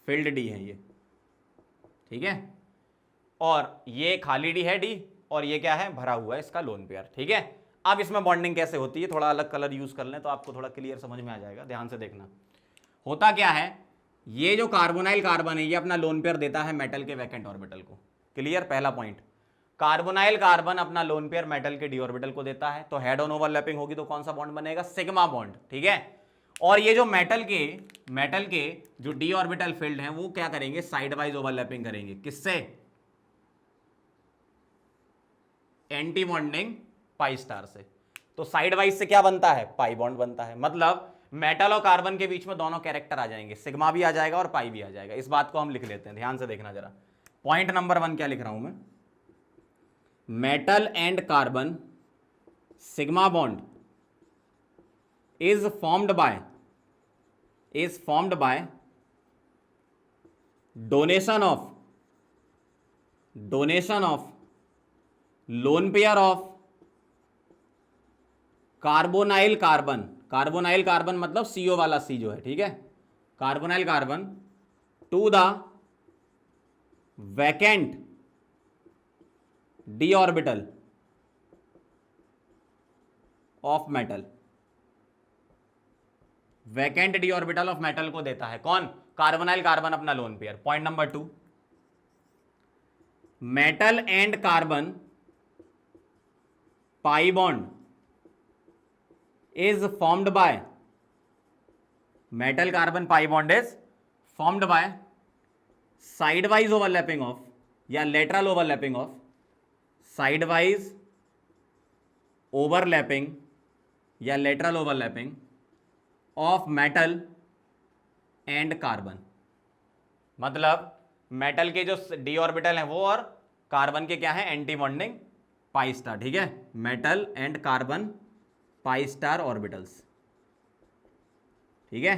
Speaker 1: फिल्ड डी है ये। ठीक है, और ये खाली डी है डी, और ये क्या है, भरा हुआ है इसका लोन पेयर। ठीक है, अब इसमें बॉन्डिंग कैसे होती है, थोड़ा अलग कलर यूज कर लें तो आपको थोड़ा क्लियर समझ में आ जाएगा, ध्यान से देखना। होता क्या है, ये जो कार्बोनाइल कार्बन है ये अपना लोन पेयर देता है मेटल के वैकेंट ऑर्बिटल को। क्लियर, पहला पॉइंट, कार्बोनाइल कार्बन अपना लोन पेयर मेटल के डी ऑर्बिटल को देता है, तो हेड ऑन ओवरलैपिंग होगी तो कौन सा बॉन्ड बनेगा, सिग्मा बॉन्ड। ठीक है, और ये जो मेटल के जो डी ऑर्बिटल फील्ड हैं वो क्या करेंगे, साइड वाइज ओवरलैपिंग करेंगे, किससे, एंटी बॉन्डिंग पाई स्टार से। तो साइड वाइज से क्या बनता है, पाई बॉन्ड बनता है, मतलब मेटल और कार्बन के बीच में दोनों कैरेक्टर आ जाएंगे, सिग्मा भी आ जाएगा और पाई भी आ जाएगा। इस बात को हम लिख लेते हैं, ध्यान से देखना जरा। पॉइंट नंबर 1 क्या लिख रहा हूं मैं, metal and carbon sigma bond is formed by donation of lone pair of carbonyl carbon, carbonyl carbon मतलब CO वाला C जो है। ठीक है, carbonyl carbon to the vacant d orbital of metal, vacant d orbital of metal को देता है कौन, कार्बोनाइल कार्बन अपना lone pair. Point number 2, metal and carbon pi bond is formed by, metal carbon pi bond is formed by sidewise overlapping of या lateral overlapping of, sidewise overlapping या lateral overlapping of metal and carbon, मतलब metal के जो D orbital हैं वो और carbon के क्या है, एंटी बॉन्डिंग पाई स्टार। ठीक है, metal and carbon pi star orbitals. ठीक है,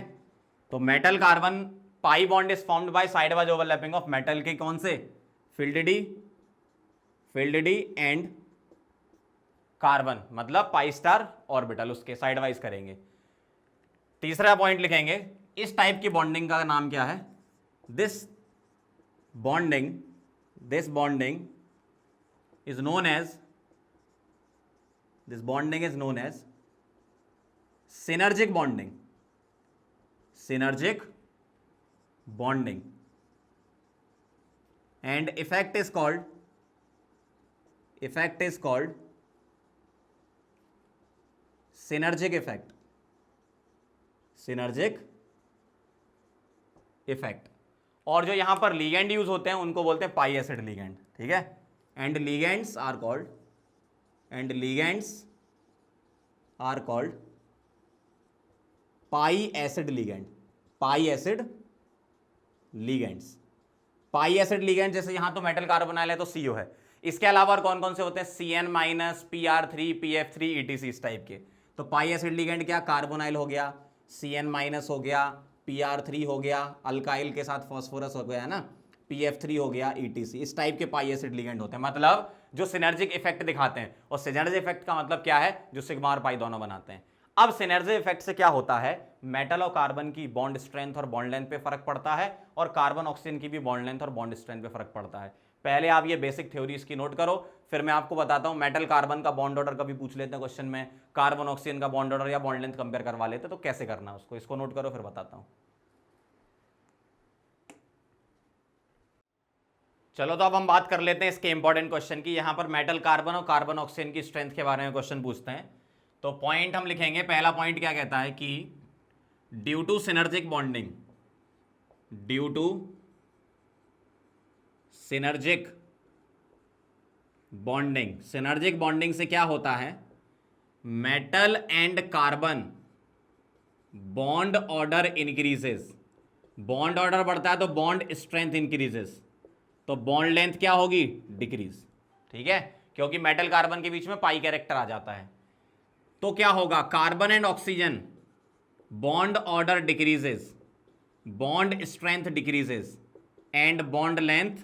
Speaker 1: तो metal carbon pi bond is formed by side wise overlapping of metal के कौन से, फील्ड डी एंड कार्बन, मतलब पाई स्टार ऑर्बिटल उसके साइड वाइज करेंगे। तीसरा पॉइंट लिखेंगे, इस टाइप की बॉन्डिंग का नाम क्या है, this bonding is known as synergic bonding and effect is called synergic effect। और जो यहां पर लिगेंड यूज होते हैं उनको बोलते हैं पाई एसिड लिगेंड। ठीक है, and ligands are called pi acid ligand. Pi acid ligands. Pi acid ligand जैसे यहां तो मेटल कार्बोनाइल है तो CO है। इसके अलावा और कौन कौन से होते हैं? CN minus, PR3, PF3 ETC इस टाइप के। तो पाई एसिड लिगेंड क्या? कार्बोनाइल हो गया, CN माइनस हो गया, PR3 हो गया, अल्काइल के साथ फास्फोरस हो गया है ना, PF3 हो गया, ETC। इस टाइप के पाई एसिड लिगेंड होते हैं, मतलब जो सिनर्जिक इफेक्ट दिखाते हैं। और सिनर्जिक इफेक्ट का मतलब क्या है? जो सिग्मा और पाई दोनों बनाते हैं। अब सिनर्जी इफेक्ट से क्या होता है? मेटल और कार्बन की बॉन्ड स्ट्रेंथ और बॉन्ड लेंथ पे फर्क पड़ता है, और कार्बन ऑक्सीजन की भी बॉन्ड लेंथ और बॉन्ड स्ट्रेंथ पे फर्क पड़ता है। पहले आप ये बेसिक थ्योरी इसकी नोट करो, फिर मैं आपको बताता हूं। मेटल कार्बन का बॉन्ड ऑर्डर कभी पूछ लेते हैं क्वेश्चन में, कार्बन ऑक्सीजन का बॉन्ड ऑर्डर या बॉन्ड लेंथ कंपेयर करवा लेते, तो कैसे करना है उसको, इसको नोट करो फिर बताता हूं। चलो तो अब हम बात कर लेते हैं इसके इंपॉर्टेंट क्वेश्चन की। यहां पर मेटल कार्बन और कार्बन ऑक्सीजन की स्ट्रेंथ के बारे में क्वेश्चन पूछते हैं। तो पॉइंट हम लिखेंगे, पहला पॉइंट क्या कहता है कि due to synergic bonding, due to synergic bonding, synergic bonding से क्या होता है? Metal and carbon bond order increases. Bond order बढ़ता है तो बॉन्ड स्ट्रेंथ इंक्रीजेस, तो बॉन्ड लेंथ क्या होगी? डिक्रीज। ठीक है, क्योंकि मेटल कार्बन के बीच में पाई कैरेक्टर आ जाता है। तो क्या होगा? Carbon and oxygen bond order decreases, bond strength decreases and bond length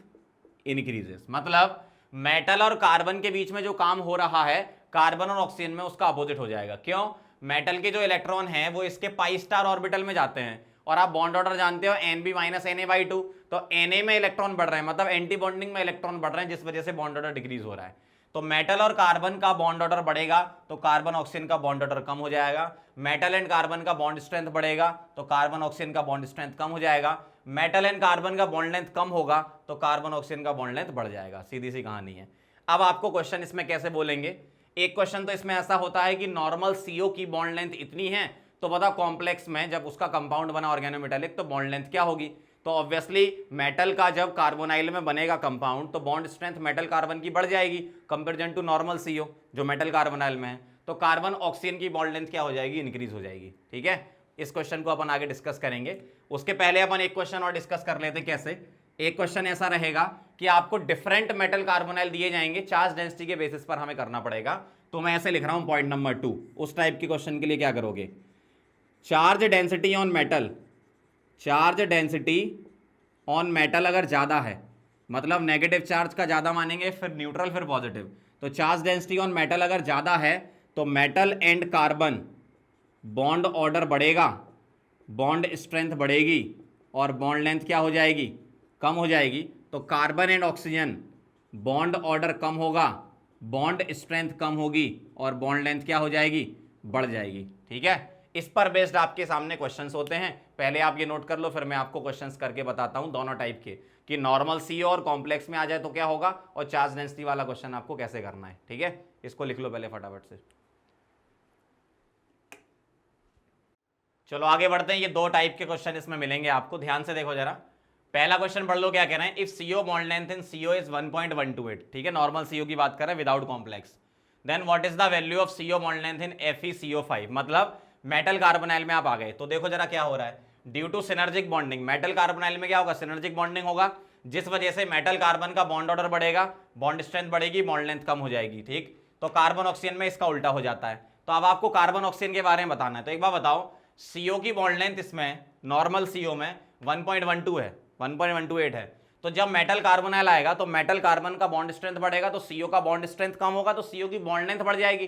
Speaker 1: increases. मतलब मेटल और कार्बन के बीच में जो काम हो रहा है कार्बन और ऑक्सीजन में, उसका अपोजिट हो जाएगा। क्यों? मेटल के जो इलेक्ट्रॉन हैं वो इसके पाई स्टार ऑर्बिटल में जाते हैं, और आप बॉन्ड ऑर्डर जानते हो NB माइनस Na/2, तो Na में इलेक्ट्रॉन बढ़ रहे हैं, मतलब एंटी बॉन्डिंग में इलेक्ट्रॉन बढ़ रहे हैं, जिस वजह से बॉन्ड ऑर्डर डिक्रीज हो रहा है। तो मेटल और कार्बन का बॉन्ड ऑर्डर बढ़ेगा तो कार्बन ऑक्सीजन का बॉन्ड ऑर्डर कम हो जाएगा। मेटल एंड कार्बन का बॉन्ड स्ट्रेंथ बढ़ेगा तो कार्बन ऑक्सीजन का बॉन्ड स्ट्रेंथ कम हो जाएगा। मेटल एंड कार्बन का बॉन्ड लेंथ कम होगा तो कार्बन ऑक्सीजन का बॉन्ड लेंथ बढ़ जाएगा। सीधी सी कहानी है। अब आपको क्वेश्चन इसमें कैसे बोलेंगे? एक क्वेश्चन तो इसमें ऐसा होता है कि नॉर्मल CO की बॉन्ड लेंथ इतनी है, तो बताओ कॉम्प्लेक्स में जब उसका कंपाउंड बना ऑर्गेनोमेटेलिक तो बॉन्ड लेंथ क्या होगी? तो ऑब्वियसली मेटल का जब कार्बोनाइल में बनेगा कंपाउंड तो बॉन्ड स्ट्रेंथ मेटल कार्बन की बढ़ जाएगी कंपेरिजन टू नॉर्मल CO जो मेटल कार्बोनाइल में है। तो कार्बन ऑक्सीजन की बॉन्ड लेंथ क्या हो जाएगी? इंक्रीज हो जाएगी। ठीक है, इस क्वेश्चन को अपन आगे डिस्कस करेंगे। उसके पहले अपन एक क्वेश्चन और डिस्कस कर लेते हैं। कैसे? एक क्वेश्चन ऐसा रहेगा कि आपको डिफरेंट मेटल कार्बोनाइल दिए जाएंगे, चार्ज डेंसिटी के बेसिस पर हमें करना पड़ेगा। तो मैं ऐसे लिख रहा हूं पॉइंट नंबर 2। उस टाइप के क्वेश्चन के लिए क्या करोगे? Charge density on metal, charge density on metal अगर ज़्यादा है, मतलब नेगेटिव चार्ज का ज़्यादा मानेंगे, फिर न्यूट्रल, फिर पॉजिटिव। तो चार्ज डेंसिटी ऑन मेटल अगर ज़्यादा है तो metal and carbon bond order बढ़ेगा, बॉन्ड स्ट्रेंथ बढ़ेगी, और बॉन्ड लेंथ क्या हो जाएगी? कम हो जाएगी। तो carbon and oxygen bond order कम होगा, बॉन्ड स्ट्रेंथ कम होगी, और बॉन्ड लेंथ क्या हो जाएगी? बढ़ जाएगी। ठीक है, इस पर बेस्ड आपके सामने क्वेश्चंस होते हैं। पहले आप ये नोट कर लो, फिर मैं आपको क्वेश्चंस करके बताता हूं दोनों टाइप के, कि नॉर्मल CO और कॉम्प्लेक्स में आ जाए तो क्या होगा, और चार्ज डेंसिटी वाला क्वेश्चन आपको कैसे करना है। ठीक है, इसको लिख लो पहले फटाफट से। चलो आगे बढ़ते हैं। ये दो टाइप के क्वेश्चन इसमें मिलेंगे आपको, ध्यान से देखो जरा। पहला क्वेश्चन पढ़ लो, क्या कह रहे हैं? If CO bond length in CO is 1.128, ठीक है, नॉर्मल CO की बात कर रहे हैं without complex, then what is the value of CO bond length in FeCO5। मतलब मेटल कार्बोनाइल में आप आ गए तो देखो जरा क्या हो रहा है। Due to synergic bonding, metal carbonyl में क्या होगा? सिनर्जिक बॉन्डिंग होगा, जिस वजह से मेटल कार्बन का बॉन्ड ऑर्डर बढ़ेगा, बॉन्ड स्ट्रेंथ बढ़ेगी, बॉन्ड लेंथ कम हो जाएगी। ठीक, तो कार्बन ऑक्सीजन में इसका उल्टा हो जाता है। तो अब आपको कार्बन ऑक्सीजन के बारे में बताना है। तो एक बार बताओ, CO की बॉन्ड लेंथ इसमें नॉर्मल CO में 1.12 है, 1.128 है। तो जब मेटल कार्बोनाइल आएगा तो मेटल कार्बन का बॉन्ड स्ट्रेंथ बढ़ेगा तो CO का बॉन्ड स्ट्रेंथ कम होगा, तो CO की बॉन्ड लेंथ बढ़ जाएगी।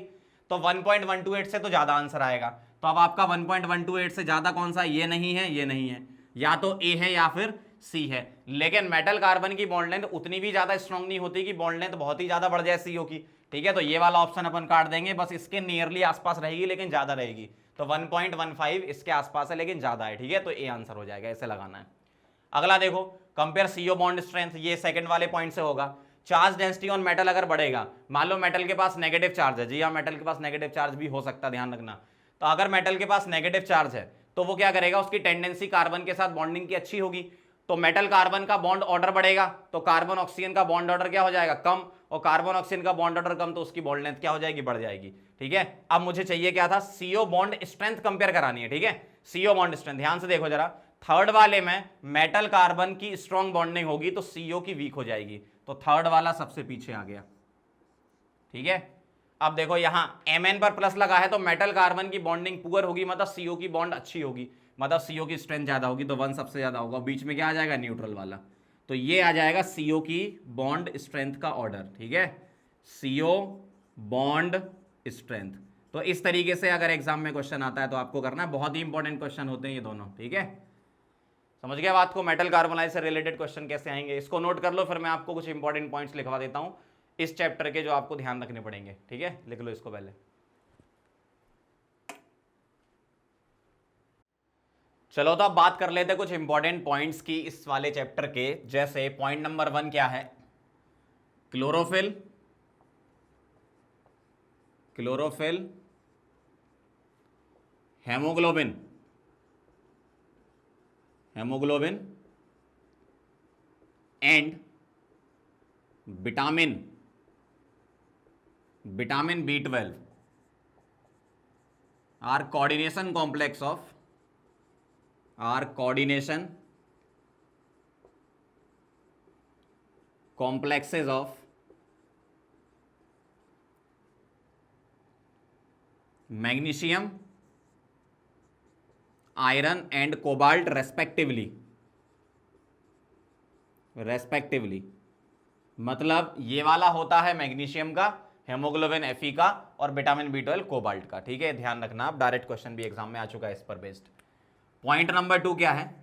Speaker 1: तो 1.128 से तो ज्यादा आंसर आएगा। तो अब आपका 1.128 से ज्यादा कौन सा? ये नहीं है, ये नहीं है, या तो A है या फिर C है। लेकिन मेटल कार्बन की बॉन्ड लेंथ उतनी भी ज्यादा स्ट्रांग नहीं होती कि बॉन्ड लेंथ बहुत ही ज्यादा बढ़ जाए CO की। ठीक है, तो ये वाला ऑप्शन अपन काट देंगे, बस इसके नियरली आसपास रहेगी लेकिन ज्यादा रहेगी। तो 1.15 इसके आसपास है लेकिन ज्यादा है। ठीक है, तो ए आंसर हो जाएगा, ऐसे लगाना है। अगला देखो, कंपेयर CO बॉन्ड स्ट्रेंथ, ये सेकंड वाले पॉइंट से होगा। चार्ज डेंसिटी ऑन मेटल अगर बढ़ेगा, मान लो मेटल के पास नेगेटिव चार्ज है, जी हाँ, मेटल के पास नेगेटिव चार्ज भी हो सकता है, ध्यान रखना। तो अगर मेटल के पास नेगेटिव चार्ज है तो वो क्या करेगा? उसकी टेंडेंसी कार्बन के साथ बॉन्डिंग की अच्छी होगी, तो मेटल कार्बन का बॉन्ड ऑर्डर बढ़ेगा, तो कार्बन ऑक्सीजन का बॉन्ड ऑर्डर क्या हो जाएगा? कम, और कार्बन ऑक्सीजन का बॉन्ड ऑर्डर कम, तो उसकी बॉन्ड लेंथ क्या हो जाएगी? बढ़ जाएगी। ठीक है, अब मुझे चाहिए क्या था? CO बॉन्ड स्ट्रेंथ कंपेयर करानी है। ठीक है, CO बॉन्ड स्ट्रेंथ, ध्यान से देखो जरा। थर्ड वाले में मेटल कार्बन की स्ट्रॉन्ग बॉन्डिंग होगी तो CO की वीक हो जाएगी, तो थर्ड वाला सबसे पीछे आ गया। ठीक है, अब देखो यहां Mn पर प्लस लगा है तो मेटल कार्बन की बॉन्डिंग पुअर होगी, मतलब CO की बॉन्ड अच्छी होगी, मतलब CO की स्ट्रेंथ ज्यादा होगी, तो 1 सबसे ज्यादा होगा। बीच में क्या आ जाएगा, न्यूट्रल वाला, तो ये आ जाएगा CO की बॉन्ड स्ट्रेंथ का ऑर्डर। ठीक है, CO बॉन्ड स्ट्रेंथ। तो इस तरीके से अगर एग्जाम में क्वेश्चन आता है तो आपको करना है, बहुत ही इंपॉर्टेंट क्वेश्चन होते हैं ये दोनों। ठीक है, समझ गया बात को। मेटल कार्बोनाइज से रिलेटेड क्वेश्चन कैसे आएंगे इसको नोट कर लो, फिर मैं आपको कुछ इंपॉर्टेंट पॉइंट्स लिखवा देता हूं इस चैप्टर के जो आपको ध्यान रखने पड़ेंगे। ठीक है, लिख लो इसको पहले। चलो तो अब बात कर लेते हैं कुछ इंपॉर्टेंट पॉइंट्स की इस वाले चैप्टर के। जैसे पॉइंट नंबर 1 क्या है, chlorophyll, chlorophyll, haemoglobin, haemoglobin and vitamin, vitamin B12 are coordination complex of, are coordination complexes of magnesium, iron and cobalt respectively, respectively। मतलब ये वाला होता है मैग्नीशियम का, हेमोग्लोबिन Fe का, और विटामिन B12 कोबाल्ट का। ठीक है, ध्यान रखना, आप डायरेक्ट क्वेश्चन भी एग्जाम में आ चुका है इस पर बेस्ड। पॉइंट नंबर 2 क्या है,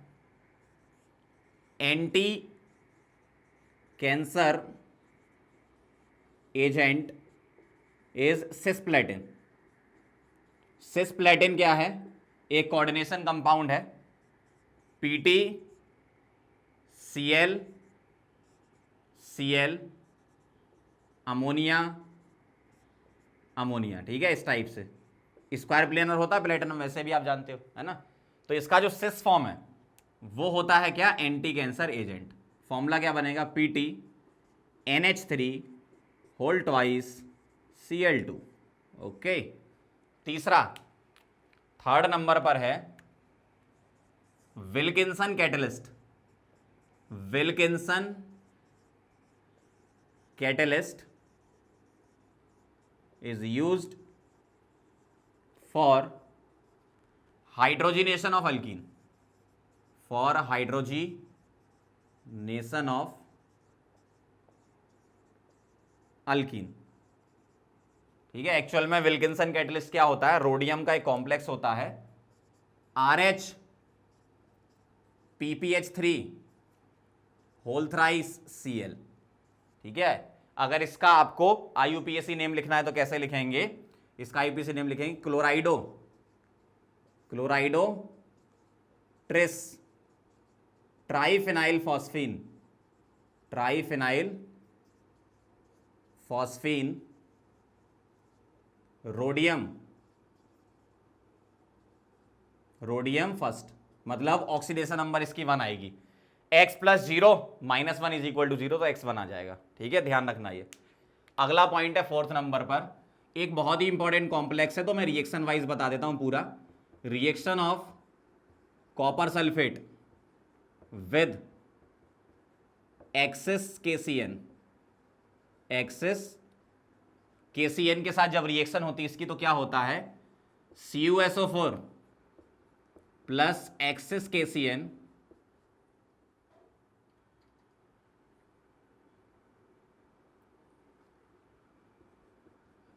Speaker 1: anti cancer agent is cisplatin. Cisplatin क्या है, एक कोऑर्डिनेशन कंपाउंड है, PT Cl Cl ammonia ammonia. ठीक है, इस टाइप से स्क्वायर प्लेनर होता है प्लेटिनम, वैसे भी आप जानते हो, है ना। तो इसका जो सिस फॉर्म है वो होता है क्या, एंटी कैंसर एजेंट। फॉर्मूला क्या बनेगा, PT NH3 whole twice Cl2। Okay, तीसरा, थर्ड नंबर पर है Wilkinson catalyst, Wilkinson catalyst is used for hydrogenation of alkene, for hydrogenation of alkene। ठीक है, एक्चुअल में विल्किंसन कैटलिस्ट क्या होता है, रोडियम का एक कॉम्प्लेक्स होता है, RH PPH3 whole thrice Cl। ठीक है, अगर इसका आपको IUPAC नेम लिखना है तो कैसे लिखेंगे, इसका IUPAC नेम लिखेंगे chlorido, chlorido tris triphenylphosphine, triphenylphosphine rhodium, rhodium first. मतलब ऑक्सीडेशन नंबर इसकी 1 आएगी, x + 0 - 1 = 0, तो x1 आ जाएगा। ठीक है, ध्यान रखना। ये अगला पॉइंट है 4th नंबर पर, एक बहुत ही इंपॉर्टेंट कॉम्प्लेक्स है, तो मैं रिएक्शन वाइज बता देता हूं पूरा। Reaction of copper sulphate with axis KCN, axis KCN के साथ जब रिएक्शन होती है इसकी तो क्या होता है, CuSO4 plus axis KCN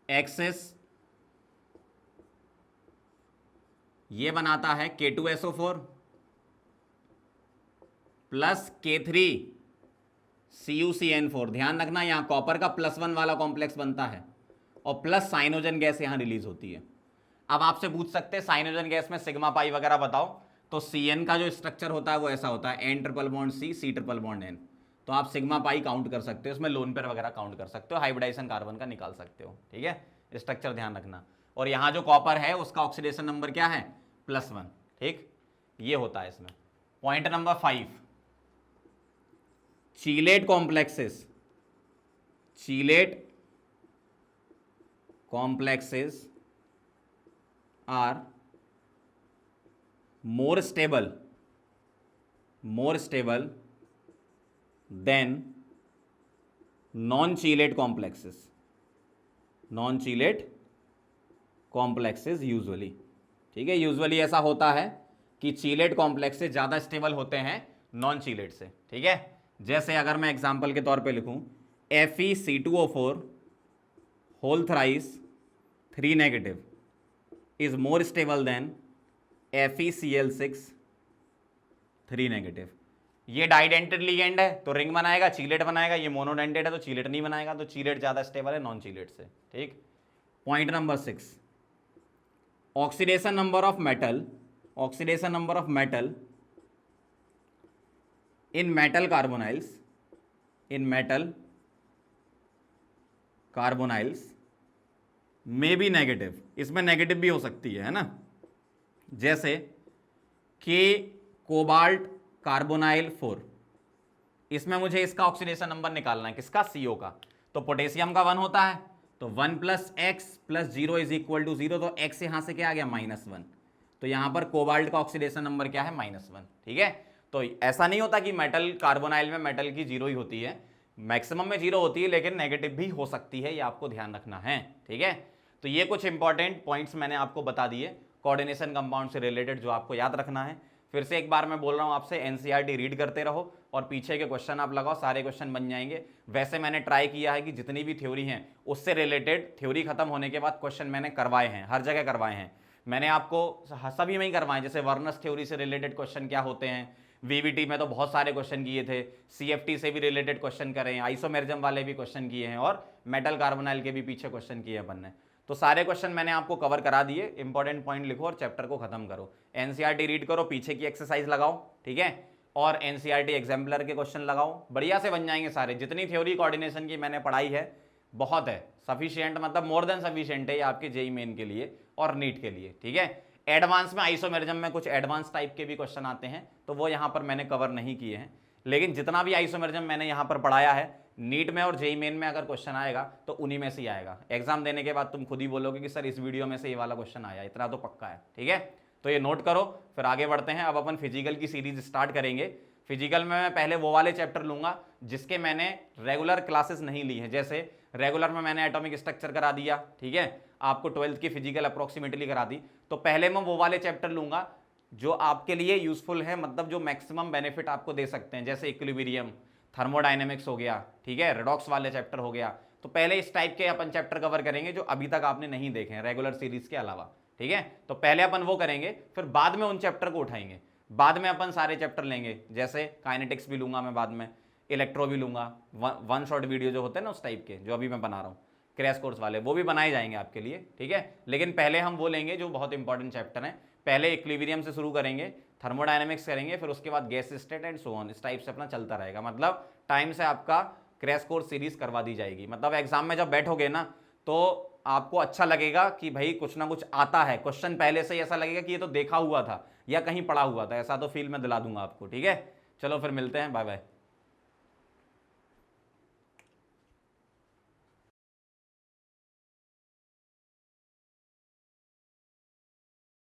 Speaker 1: access, ये बनाता है K2SO4 प्लस K3CuCN4। ध्यान रखना, यहां कॉपर का +1 वाला कॉम्प्लेक्स बनता है और प्लस साइनोजन गैस यहां रिलीज होती है। अब आपसे पूछ सकते हैं साइनोजन गैस में सिग्मा पाई वगैरह बताओ, तो CN का जो स्ट्रक्चर होता है वो ऐसा होता है, N triple bond C, C triple bond N। तो आप सिग्मा पाई काउंट कर सकते हो, उसमें लोन पेयर वगैरह काउंट कर सकते हो, हाइब्रिडाइजेशन कार्बन का निकाल सकते हो। ठीक है, स्ट्रक्चर ध्यान रखना। और यहां जो कॉपर है उसका ऑक्सीडेशन नंबर क्या है, +1। ठीक, ये होता है इसमें। Point number 5, chelate complexes, chelate complexes are more stable more stable than non-chelate complexes. Non-chelate complexes usually, ठीक है, यूजुअली ऐसा होता है कि चीलेट कॉम्प्लेक्सेस ज़्यादा स्टेबल होते हैं नॉन चीलेट से, ठीक है। जैसे अगर मैं एग्जांपल के तौर पे लिखूं FeC2O4 whole thrice 3 negative is more stable than FeCl6 3 negative. ये डाइडेंटेड लिगेंड है तो रिंग बनाएगा, चीलेट बनाएगा, ये मोनोडेंटेड है तो चीलेट नहीं बनाएगा, तो चीलेट ज़्यादा स्टेबल है नॉन चीलेट से, ठीक। Point number 6, oxidation number of metal, oxidation number of metal in metal carbonyls, in metal carbonyls में बी नेगेटिव, इसमें नेगेटिव भी हो सकती है ना, जैसे के कोबाल्ट कार्बोनाइल 4, इसमें मुझे इसका ऑक्सीडेशन नंबर निकालना है, किसका, CO का। तो पोटेशियम का 1 होता है तो 1 + x + 0 इज इक्वल टू 0, तो x यहां से क्या आ गया, -1, तो यहां पर कोबाल्ट का ऑक्सीडेशन नंबर क्या है, -1, ठीक है। तो ऐसा नहीं होता कि मेटल कार्बोनाइल में मेटल की 0 ही होती है, मैक्सिमम में 0 होती है, लेकिन नेगेटिव भी हो सकती है, ये आपको ध्यान रखना है, ठीक है। तो ये कुछ इंपॉर्टेंट पॉइंट्स मैंने आपको बता दिए कोऑर्डिनेशन कंपाउंड से रिलेटेड, जो आपको याद रखना है। फिर से एक बार मैं बोल रहा हूं आपसे, एनसीईआरटी रीड करते रहो और पीछे के क्वेश्चन आप लगाओ, सारे क्वेश्चन बन जाएंगे। वैसे मैंने ट्राई किया है कि जितनी भी थ्योरी हैं उससे रिलेटेड, थ्योरी खत्म होने के बाद क्वेश्चन मैंने करवाए हैं, हर जगह करवाए हैं मैंने आपको, सभी में ही करवाए। जैसे वर्नस थ्योरी से रिलेटेड क्वेश्चन क्या होते हैं, वीवीटी में तो बहुत सारे क्वेश्चन किए थे, सीएफटी से भी रिलेटेड क्वेश्चन करे हैं, आइसोमेरिज्म वाले भी क्वेश्चन किए हैं, और मेटल कार्बोनाइल के भी पीछे क्वेश्चन किए हैं अपन ने। तो सारे क्वेश्चन मैंने आपको कवर करा दिए, इंपॉर्टेंट पॉइंट लिखो और चैप्टर को खत्म करो। एनसीईआरटी रीड करो, पीछे की एक्सरसाइज लगाओ, ठीक है, और एनसीईआरटी एग्जाम्पलर के क्वेश्चन लगाओ, बढ़िया से बन जाएंगे सारे। जितनी थ्योरी कोऑर्डिनेशन की मैंने पढ़ाई है बहुत है, सफिशिएंट, मतलब मोर देन सफिशिएंट है आपके जेईई मेन के लिए और नीट के लिए, ठीक है। एडवांस में आइसोमेरिज्म में कुछ एडवांस टाइप के भी क्वेश्चन आते हैं, तो वो यहाँ पर मैंने कवर नहीं किए हैं, लेकिन जितना भी आइसोमेरिज्म मैंने यहाँ पर पढ़ाया है, नीट में और जेईई मेन में अगर क्वेश्चन आएगा तो उन्हीं में से ही आएगा। एग्जाम देने के बाद तुम खुद ही बोलोगे कि सर इस वीडियो में से ये वाला क्वेश्चन आया, इतना तो पक्का है, ठीक है। तो ये नोट करो, फिर आगे बढ़ते हैं। अब अपन फिजिकल की सीरीज स्टार्ट करेंगे। फिजिकल में मैं पहले वो वाले चैप्टर लूंगा जिसके मैंने रेगुलर क्लासेस नहीं ली है। जैसे रेगुलर में मैंने एटॉमिक स्ट्रक्चर करा दिया, ठीक है, आपको 12th की फिजिकल अप्रोक्सीमेटली करा दी, तो पहले मैं वो वाले चैप्टर लूंगा जो आपके लिए यूजफुल है, मतलब जो मैक्सिमम बेनिफिट आपको दे सकते हैं। जैसे इक्विलिब्रियम, थर्मोडायनेमिक्स हो गया, ठीक है, रेडॉक्स वाले चैप्टर हो गया। तो पहले इस टाइप के अपन चैप्टर कवर करेंगे जो अभी तक आपने नहीं देखे हैं रेगुलर सीरीज के अलावा, ठीक है। तो पहले अपन वो करेंगे, फिर बाद में उन चैप्टर को उठाएंगे, बाद में अपन सारे चैप्टर लेंगे। जैसे काइनेटिक्स भी लूंगा मैं बाद में, इलेक्ट्रो भी लूंगा, वन शॉट वीडियो जो होते हैं ना उस टाइप के, जो अभी मैं बना रहा हूँ क्रैश कोर्स वाले, वो भी बनाए जाएंगे आपके लिए, ठीक है। लेकिन पहले हम वो लेंगे जो बहुत इंपॉर्टेंट चैप्टर हैं। पहले इक्विलिब्रियम से शुरू करेंगे, थर्मोडायनेमिक्स करेंगे, फिर उसके बाद gas state and so on, इस टाइप से अपना चलता रहेगा। मतलब टाइम से आपका क्रैश कोर्स सीरीज करवा दी जाएगी। मतलब एग्जाम में जब बैठोगे ना तो आपको अच्छा लगेगा कि भाई कुछ ना कुछ आता है, क्वेश्चन पहले से ही ऐसा लगेगा कि ये तो देखा हुआ था या कहीं पढ़ा हुआ था, ऐसा तो फील मैं दिला दूंगा आपको, ठीक है। चलो फिर मिलते हैं, बाय बाय।